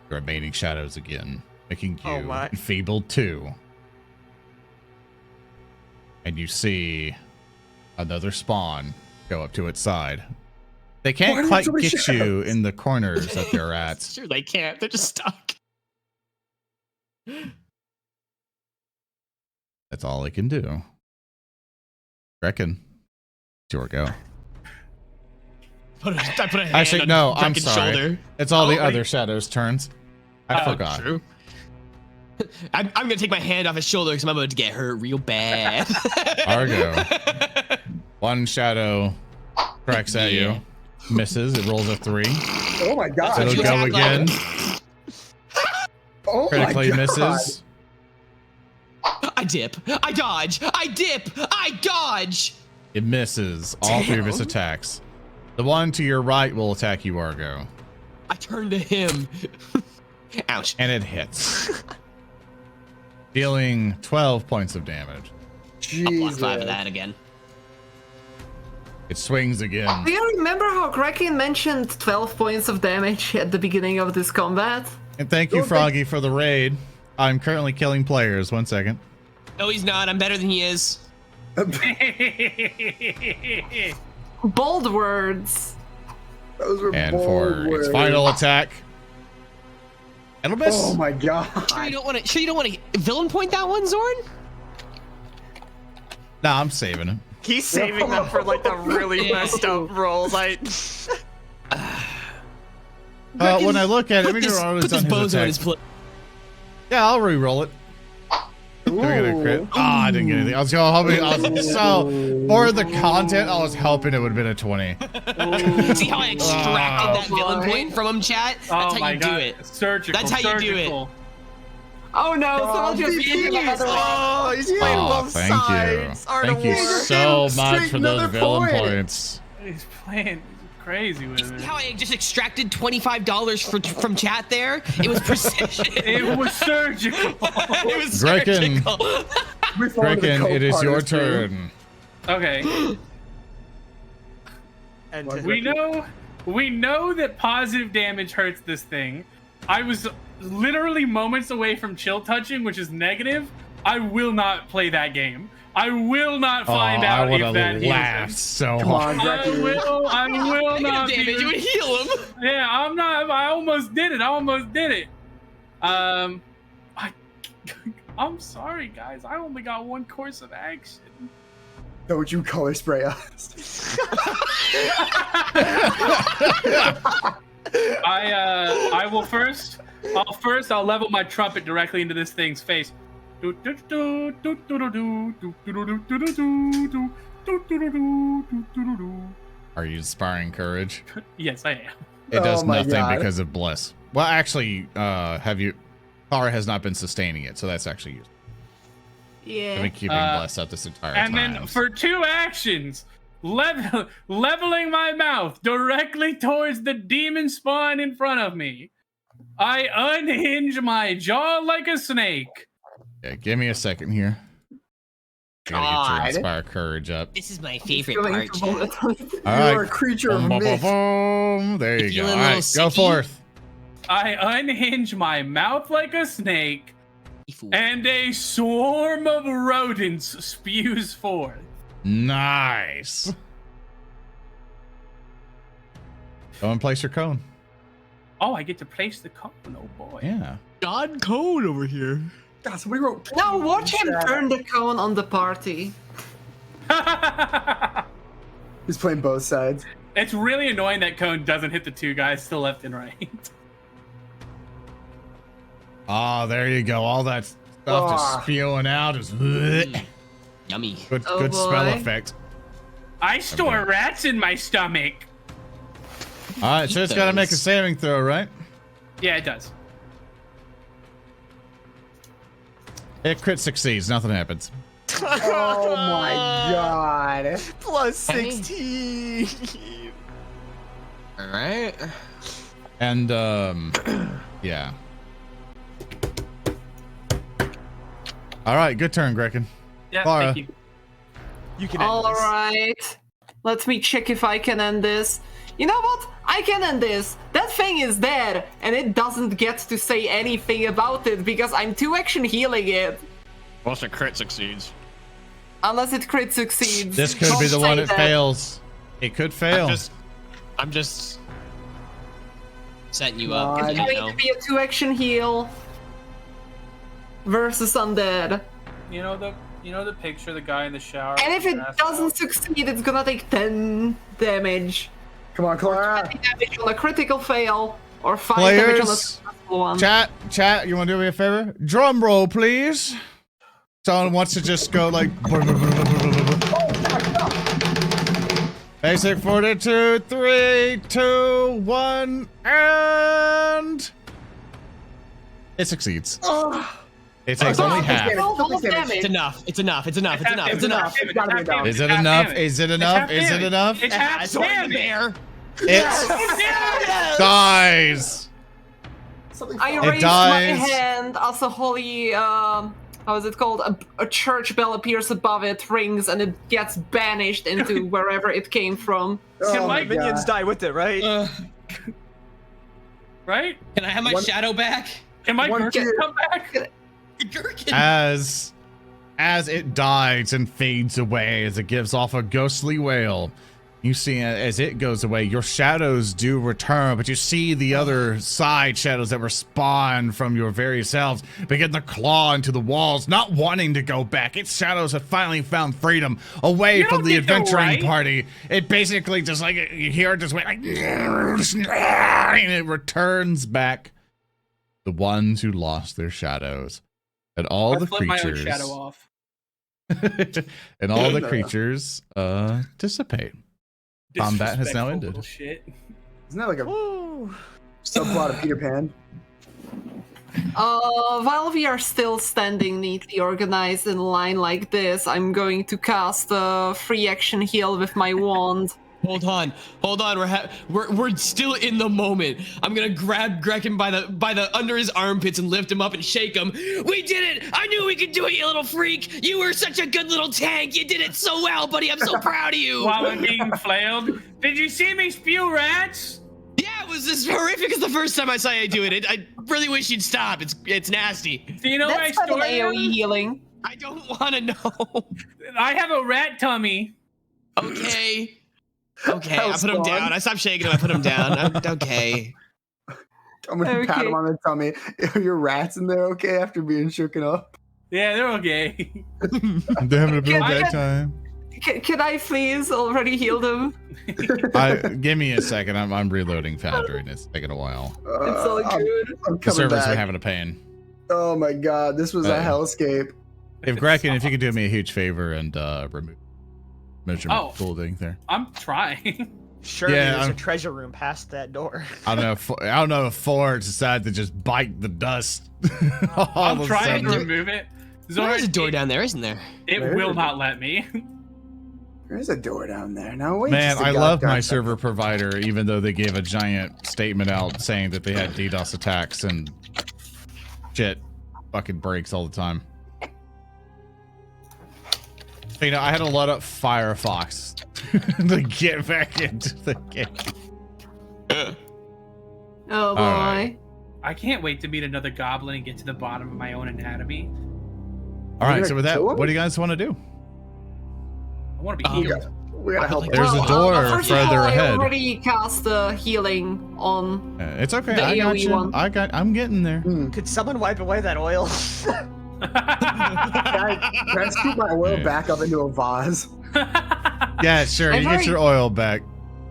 S1: the remaining shadows again, making you
S7: Oh my.
S1: enfeebled 2. And you see another spawn go up to its side. They
S3: Why
S1: can't
S3: are there
S1: quite
S3: so many
S1: get you
S3: shadows?
S1: in the corners that they're at.
S6: Sure, they can't. They're just stuck.
S1: That's all they can do. Reckon. It's your go.
S6: I put a hand
S1: Actually,
S6: on
S1: no, I'm
S6: Grekin's
S1: sorry.
S6: shoulder.
S1: It's all the
S2: Oh,
S1: other shadows' turns. I forgot.
S6: True. I'm gonna take my hand off his shoulder because I'm about to get hurt real bad.
S1: Argo. One shadow cracks at
S6: Yeah.
S1: you. Misses. It rolls a 3.
S3: Oh my god.
S1: So it'll
S6: you
S1: go
S6: attack like-
S1: again.
S3: Oh my
S1: Critically
S3: god.
S1: misses.
S6: I dip. I dodge. I dip. I dodge.
S1: It misses all 3 of its
S3: Damn.
S1: attacks. The one to your right will attack you, Argo.
S6: I turn to him.
S8: Ouch.
S1: And it hits. Dealing 12 points of damage.
S6: I'll block
S3: Jesus.
S6: 5 of that again.
S1: It swings again.
S4: Do you remember how Grekin mentioned 12 points of damage at the beginning of this combat?
S1: And thank you, Froggy, for the raid. I'm currently killing players. 1 second.
S6: No, he's not. I'm better than he is.
S4: Bold words.
S3: Those were
S1: And
S3: bold
S1: for its
S3: words.
S1: final attack, it'll miss.
S3: Oh my god.
S6: Sure you don't want to villain point that one, Zorn?
S1: Nah, I'm saving it.
S7: He's saving them for like the really messed up rolls.
S1: When I look at it,
S6: Put this
S1: it's on his
S6: bozo in
S1: attack.
S6: his plate.
S1: Yeah, I'll re-roll it. Can I get a crit? Oh, I didn't get anything. I was for the content, I was hoping it would have been a 20.
S6: See how I extracted that villain point from him, chat? That's how you do it.
S2: Surgical.
S6: That's how you do it.
S4: Oh no, someone just beat me.
S7: Oh, he's playing both sides.
S1: Thank you
S3: Just
S1: so
S3: gave him
S1: much
S3: straight
S1: for those
S3: another
S1: villain
S3: point.
S1: points.
S2: He's playing crazy with
S6: See
S2: it.
S6: how I just extracted $25 from chat there? It was precision.
S2: It was surgical.
S6: It was
S1: Grekin.
S6: surgical.
S1: Grekin, it is your turn.
S2: Okay.
S7: And
S2: We know that positive damage hurts this thing. I was literally moments away from chill touching, which is negative. I will not play that game. I will not find out
S1: I would
S2: if that
S1: have
S2: heals
S1: laughed
S2: him.
S1: so
S3: Come
S1: hard.
S3: on, Grekin.
S2: I will not.
S6: Damage,
S2: be-
S6: you would heal him.
S2: Yeah, I'm not. I almost did it. I'm sorry, guys. I only got 1 course of action.
S3: Don't you color spray us.
S2: I will first. I'll level my trumpet directly into this thing's face.
S1: Are you inspiring courage?
S2: Yes, I am.
S1: It does
S3: Oh my
S1: nothing
S3: God.
S1: because of bliss. Well, actually, Klaara has not been sustaining it, so that's actually useful. I've
S4: Yeah.
S1: been keeping bliss up this entire
S2: And
S1: time.
S2: then for 2 actions, leveling my mouth directly towards the demon spawn in front of me. I unhinge my jaw like a snake.
S1: Yeah, give me a second here. I gotta get
S3: God.
S1: your inspire courage up.
S6: This is my favorite
S4: Going
S6: part,
S4: to
S6: chat.
S4: bullet.
S1: All
S3: You are a
S1: right.
S3: creature of
S1: Boom, boom, boom,
S3: myth.
S1: boom. There you
S6: Feel
S1: go.
S6: a
S1: All
S6: little
S1: right, go
S6: sicky?
S1: forth.
S2: I unhinge my mouth like a snake,
S6: Fool.
S2: and a swarm of rodents spews forth.
S1: Nice. Go and place your cone.
S2: Oh, I get to place the cone. Oh boy.
S1: Yeah.
S6: God code over here.
S3: God, somebody wrote.
S4: Now watch him turn the cone on the party.
S3: He's playing both sides.
S2: It's really annoying that cone doesn't hit the 2 guys to left and right.
S1: Oh, there you go. All that stuff just spewing out. Just
S6: Yummy.
S1: good
S4: Oh,
S1: good spell
S4: boy.
S1: effect.
S2: I store
S1: Okay.
S2: rats in my stomach.
S1: All right, so it's got to make a
S6: those.
S1: saving throw, right?
S2: Yeah, it does.
S1: It crit succeeds. Nothing happens.
S3: Oh my god.
S7: Plus 16.
S8: All right.
S1: And yeah. All right, good turn, Grekin.
S2: Yeah,
S1: Klaara.
S2: thank you.
S7: You can end
S4: All
S7: this.
S4: right. Let me check if I can end this. You know what? I can end this. That thing is dead, and it doesn't get to say anything about it because I'm 2 action healing it.
S8: Plus a crit succeeds.
S4: Unless it crit succeeds.
S1: This could
S4: Don't
S1: be the
S4: say
S1: one that
S4: that.
S1: fails. It could fail.
S8: I'm just.
S6: Setting you up.
S3: God.
S4: It's
S6: You
S4: going
S6: know.
S4: to be a 2 action heal versus undead.
S2: You know the picture of the guy in the shower.
S4: And if it doesn't succeed, it's gonna take 10 damage.
S3: Come on, Klaara.
S4: 20 damage on a critical fail, or 5 damage on a
S1: Players,
S4: successful one.
S1: chat, you want to do me a favor? Drum roll, please. Someone wants to just go like. Basic 42, 3, 2, 1, and it succeeds. It takes only half.
S4: Roll full
S7: It's
S4: damage.
S7: enough. It's enough. It's enough. It's enough. It's enough.
S3: It's gotta be enough.
S1: Is it enough? Is it enough? Is it enough?
S2: It's half
S7: Zoran the
S2: damage.
S7: Bear.
S1: It dies.
S3: Something
S4: I
S3: fell.
S1: It
S4: raised my
S1: dies.
S4: hand as a holy, how is it called? A church bell appears above it, rings, and it gets banished into wherever it came from.
S3: Oh my
S2: Mike
S7: Minions
S3: God.
S7: die with it, right?
S2: Right?
S8: Can I have my
S3: One-
S8: shadow back?
S2: Can my
S3: One
S2: Gereg
S3: tier-
S2: come back?
S8: Gherkin.
S1: As it dies and fades away, as it gives off a ghostly wail, you see as it goes away, your shadows do return, but you see the other side shadows that were spawned from your very selves begin to claw into the walls, not wanting to go back. Its shadows have finally found freedom away
S2: You
S1: from
S2: don't
S1: the
S2: get the
S1: adventuring
S2: right.
S1: party. It basically just like, you hear it just went like, and it returns back. The ones who lost their shadows. And all
S2: I
S1: the
S2: flip my own
S1: creatures.
S2: shadow off.
S1: And all the creatures dissipate. Combat has now
S2: Disrespectful
S1: ended.
S2: little Shit.
S3: Isn't that like a
S7: Woo.
S3: subplot of Peter Pan?
S4: While we are still standing neatly organized in line like this, I'm going to cast a free action heal with my wand.
S6: Hold on. We're still in the moment. I'm gonna grab Grekin by the under his armpits and lift him up and shake him. We did it! I knew we could do it, you little freak! You were such a good little tank. You did it so well, buddy. I'm so proud of you.
S2: While I'm being flailed. Did you see me spew rats?
S6: Yeah, it was as horrific as the first time I saw you do it. I really wish you'd stop. It's nasty.
S2: Do you know
S4: That's
S2: my
S4: not an
S2: story?
S4: AoE healing.
S6: I don't want to know.
S2: I have a rat tummy.
S6: Okay. Okay, I
S3: Hell's
S6: put him
S3: gone.
S6: down. I stopped shaking him. I put him down. Okay.
S3: I'm gonna pat
S4: Okay.
S3: him on the tummy. Are your rats in there okay after being shooken up?
S2: Yeah, they're okay.
S1: They're having a
S4: Can I
S1: bad
S4: get-
S1: time.
S4: Can I please already heal them?
S1: Give me a second. I'm reloading Foundry and it's taking a while.
S4: It's all
S3: I'm
S4: good.
S3: coming
S1: The servers are
S3: back.
S1: having a pain.
S3: Oh my God, this was a hellscape.
S1: If Grekin, if you could do me a huge favor and remove measurement
S2: Oh.
S1: building there.
S2: I'm trying.
S7: Surely
S1: Yeah,
S7: there's
S1: I'm-
S7: a treasure room past that door.
S1: I don't know if Ford decided to just bite the dust. All
S2: I'm
S1: of a
S2: trying to
S1: sudden.
S2: remove it.
S6: There's a door down there, isn't there?
S2: It
S3: Where
S2: will
S3: is
S2: not let me.
S3: There's a door down there. Now wait.
S1: Man,
S3: just a
S1: I love
S3: goddamn
S1: my
S3: second.
S1: server provider, even though they gave a giant statement out saying that they had DDoS attacks and shit fucking breaks all the time. You know, I had to load up Firefox to get back into the game.
S4: Oh boy.
S1: right.
S2: I can't wait to meet another goblin and get to the bottom of my own anatomy.
S1: All right,
S3: gonna
S1: so with that,
S3: kill him?
S1: what do you guys want to do?
S2: I want to be
S3: We
S2: healed.
S3: gotta, we gotta help.
S1: There's a door
S4: first of
S1: further
S4: all,
S1: ahead.
S4: I already cast healing on.
S1: It's okay.
S4: The
S1: I got
S4: AoE
S1: you.
S4: one.
S1: I'm getting there.
S7: Could someone wipe away that oil?
S3: Can I scoop my oil
S1: Yeah.
S3: back up into a vase?
S1: Yeah, sure.
S4: I've
S1: You get
S4: already-
S1: your oil back.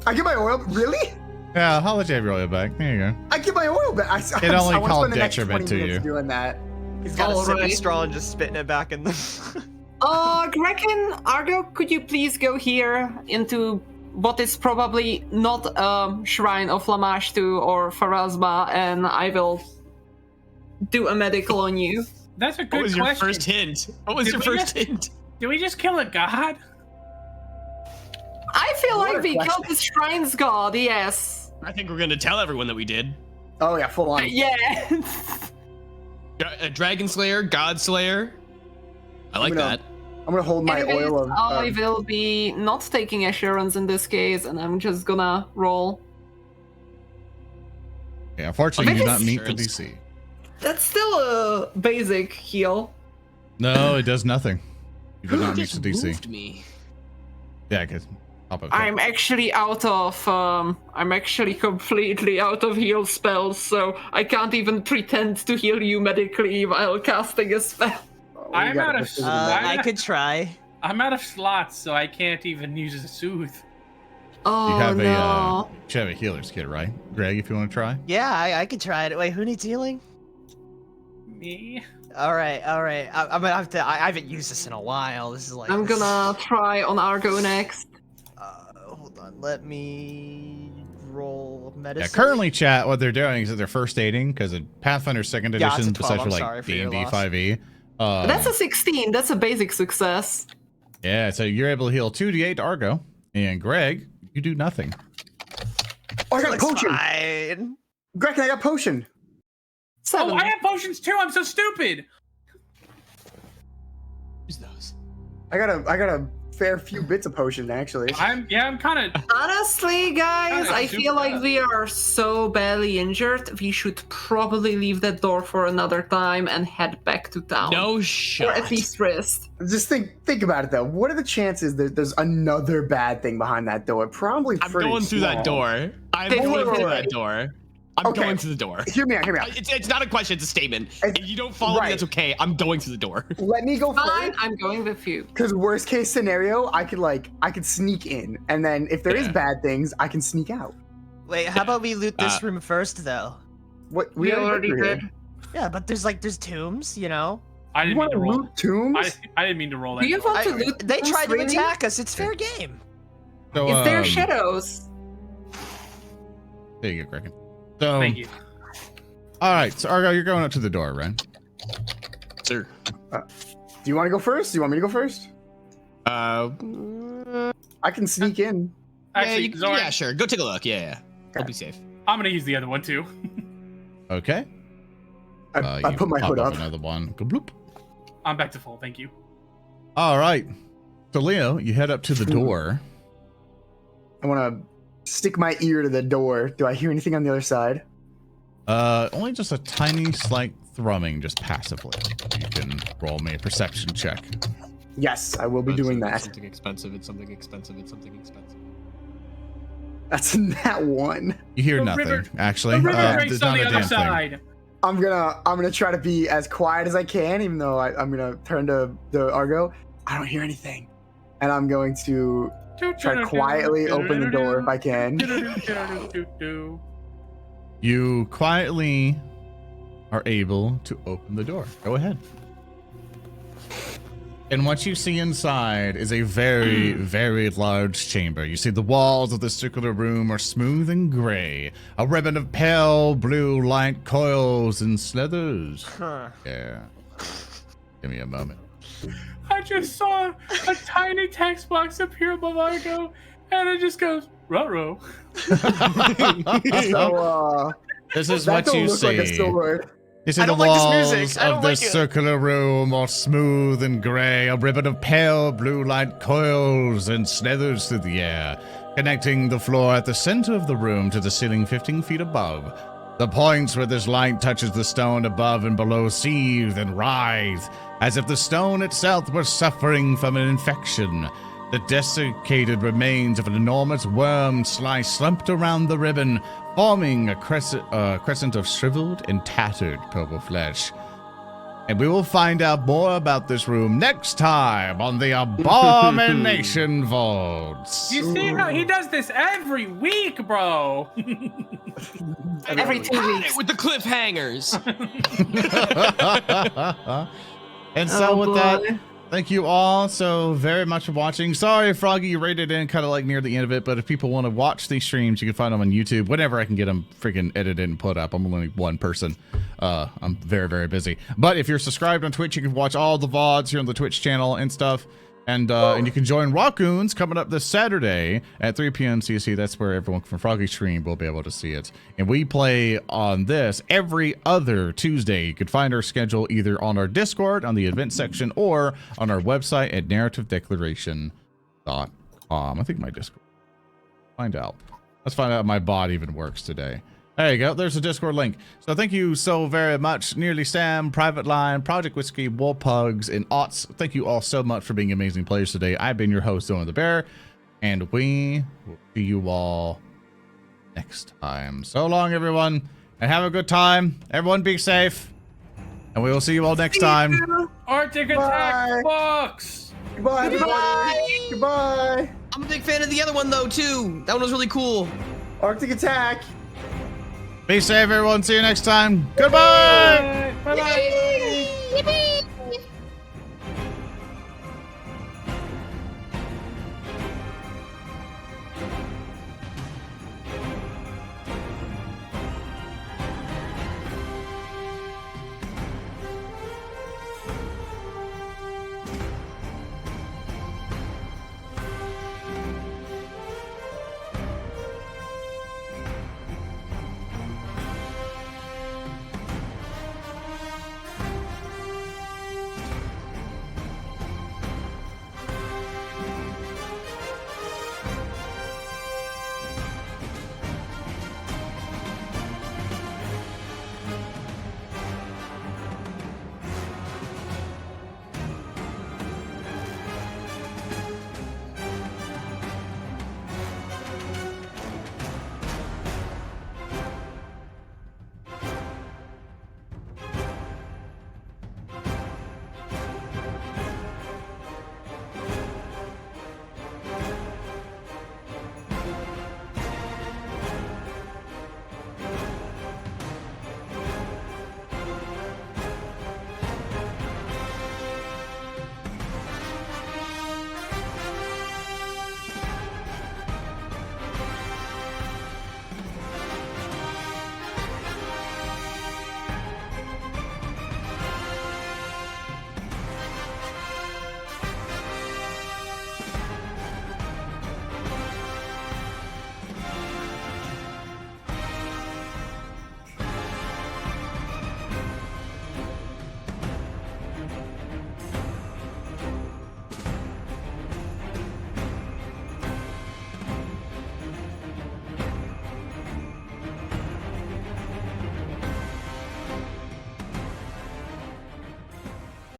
S3: I get my oil. Really?
S1: Yeah, I'll let you have your oil back. There you go.
S3: I get my oil back.
S1: It only
S3: I wanna
S1: called
S3: spend the next
S1: detriment
S3: 20
S1: to
S3: minutes
S1: you.
S3: doing that.
S7: He's got a sipping
S4: Alright.
S7: straw and just spitting it back in the.
S4: Grekin, Argo, could you please go here into what is probably not a shrine of Lamashtu or Pharasma, and I will do a medical on you.
S2: That's a
S6: What
S2: good
S6: was your
S2: question.
S6: first hint? What was
S2: Did
S6: your
S2: we
S6: first
S2: just-
S6: hint?
S2: Did we just kill a god?
S4: I feel
S3: What
S4: like
S3: a
S4: we
S3: question.
S4: killed the shrine's god, yes.
S6: I think we're gonna tell everyone that we did.
S3: Oh yeah, full on.
S4: Yeah.
S6: A Dragon Slayer, God Slayer. I like
S3: gonna-
S6: that.
S3: I'm gonna hold my
S4: Anyways,
S3: oil of.
S4: I will be not taking assurance in this case, and I'm just gonna roll.
S1: Yeah, unfortunately, you do not meet the
S6: Insurance.
S1: DC.
S4: That's still a basic heal.
S1: No, it does nothing. You do
S6: Who
S1: not meet
S6: just
S1: the DC.
S6: moved me?
S1: Yeah, because
S4: I'm actually out of I'm actually completely out of heal spells, so I can't even pretend to heal you medically while casting a spell.
S3: Oh, we
S2: I'm
S3: gotta
S2: out of
S3: push this
S2: Why
S7: I
S2: not?
S7: could try.
S2: I'm out of slots, so I can't even use a soothe.
S4: Oh
S1: you have
S4: no.
S1: you should have a healer's kit, right? Greg, if you want to try.
S7: Yeah, I could try it. Wait, who needs healing?
S2: Me?
S7: All right. I'm gonna have to. I haven't used this in a while. This is like.
S4: I'm gonna try on Argo next.
S7: Hold on. Let me roll medicine.
S1: Yeah, currently, chat, what they're doing is that they're first aiding because in Pathfinder 2nd
S7: Yeah, it's a
S1: Edition,
S7: 12,
S1: besides for
S7: I'm
S1: like
S7: sorry for your
S1: D&D
S7: loss.
S1: 5e.
S4: That's a 16. That's a basic success.
S1: Yeah, so you're able to heal 2d8 to Argo, and Greg, you do nothing.
S3: Oh, I got a
S7: Looks
S3: potion.
S7: fine.
S3: Grekin, I got potion.
S4: 7.
S2: Oh, I have potions too. I'm so stupid.
S6: Use those.
S3: I got a fair few bits of potion actually.
S2: I'm kind of.
S4: Honestly, guys, I feel like we are so badly injured. We should probably leave that door for another time and head back to town.
S6: No
S4: Or
S6: shot.
S4: at least rest.
S3: Just think about it though. What are the chances that there's another bad thing behind that door? Probably
S6: I'm
S3: pretty
S6: going through that
S3: small.
S6: door. I'm
S4: Wait,
S6: going
S4: wait,
S6: through
S3: wait.
S6: that door. I'm
S3: Okay.
S6: going through the door.
S3: Hear me out.
S6: It's not a question, it's a statement.
S3: It's-
S6: If you don't follow me,
S3: right.
S6: that's okay. I'm going through the door.
S3: Let me go
S4: Fine,
S3: first.
S4: I'm going with you.
S3: Because worst case scenario, I could sneak in, and then if there is
S6: Yeah.
S3: bad things, I can sneak out.
S7: Wait, how about we loot this room first, though?
S3: What
S4: We already
S3: went through
S4: did.
S3: here.
S7: Yeah, but there's tombs, you know?
S2: I
S3: You
S2: didn't mean
S3: want
S2: to
S3: to
S2: roll.
S3: loot tombs?
S2: I didn't mean to roll that.
S4: Do you want to
S7: I-
S4: loot
S7: They
S4: those,
S7: tried to
S4: really?
S7: attack us. It's fair game.
S1: So,
S4: Is there shadows?
S1: There you go, Grekin. So,
S2: Thank you.
S1: all right. So, Argo, you're going up to the door, right?
S8: Sir.
S3: Do you want to go first? Do you want me to go first?
S8: Uh,
S3: I can sneak in.
S2: Actually, Zoran,
S8: yeah, sure. Go take a look. Yeah. I'll be safe.
S2: I'm gonna use the other one too.
S1: Okay.
S3: I
S1: You
S3: put my
S1: pop
S3: hood up.
S1: Another one. Go bloop.
S2: I'm back to full. Thank you.
S1: All right. So, Leo, you head up to the door.
S3: I want to stick my ear to the door. Do I hear anything on the other side?
S1: Only just a tiny, slight thrumming, just passively. You can roll me a perception check.
S3: Yes, I will be doing that.
S8: Something expensive. It's something expensive. It's something expensive.
S3: That's that one.
S1: You hear
S2: The
S1: nothing,
S2: river-
S1: actually.
S2: The river
S1: There's
S2: breaks on
S1: not
S2: the
S1: a
S2: other
S1: damn thing.
S2: side.
S3: I'm gonna try to be as quiet as I can, even though I'm gonna turn to the Argo. I don't hear anything, and I'm going to try to quietly open the door if I can.
S1: You quietly are able to open the door. Go ahead. And what you see inside is a very, very large chamber. You see the walls of the circular room are smooth and gray. A ribbon of pale blue light coils and slithers.
S7: Huh.
S1: Yeah. Give me a moment.
S2: I just saw a tiny text box appear above Argo, and it just goes, ruh-roh.
S3: So
S1: This is
S3: that
S1: what
S3: don't
S1: you
S3: look like a
S1: see.
S3: sword.
S1: You see
S7: I
S1: the
S7: don't like this
S1: walls
S7: music. I
S1: of
S7: don't
S1: the
S7: like it.
S1: circular room are smooth and gray. A ribbon of pale blue light coils and slithers through the air, connecting the floor at the center of the room to the ceiling 15 feet above. The points where this light touches the stone above and below seethe and writhe, as if the stone itself were suffering from an infection. The desiccated remains of an enormous worm lie slumped around the ribbon, forming a crescent of shriveled and tattered purple flesh. And we will find out more about this room next time on the Abomination Vaults.
S2: You see how he does this every week, bro?
S4: Every 2
S8: Had
S4: weeks.
S8: it with the cliffhangers.
S1: And so with that,
S4: boy.
S1: thank you all so very much for watching. Sorry, Froggy, you rated in kind of like near the end of it, but if people want to watch these streams, you can find them on YouTube. Whenever I can get them freaking edited and put up. I'm only one person. I'm very, very busy. But if you're subscribed on Twitch, you can watch all the VODs here on the Twitch channel and stuff. And you can join Rotgrind coming up this Saturday at 3 p.m. CST. That's where everyone from Froggy stream will be able to see it. And we play on this every other Tuesday. You can find our schedule either on our Discord, on the event section, or on our website at narrativedeclaration.com. I think my Discord. Find out. Let's find out if my bot even works today. There you go. There's a Discord link. So thank you so very much, Nearlysam, Private Line, Project Whiskey, Warpugss, and Otts. Thank you all so much for being amazing players today. I've been your host, ZoranTheBear, and we will see you all next time. So long, everyone, and have a good time. Everyone be safe, and we will see you all next time.
S2: Arctic Attack Box!
S3: Goodbye, everybody. Goodbye.
S8: I'm a big fan of the other one though too. That one was really cool.
S3: Arctic Attack.
S1: Be safe, everyone. See you next time. Goodbye.
S2: Bye-bye!
S8: Yippee!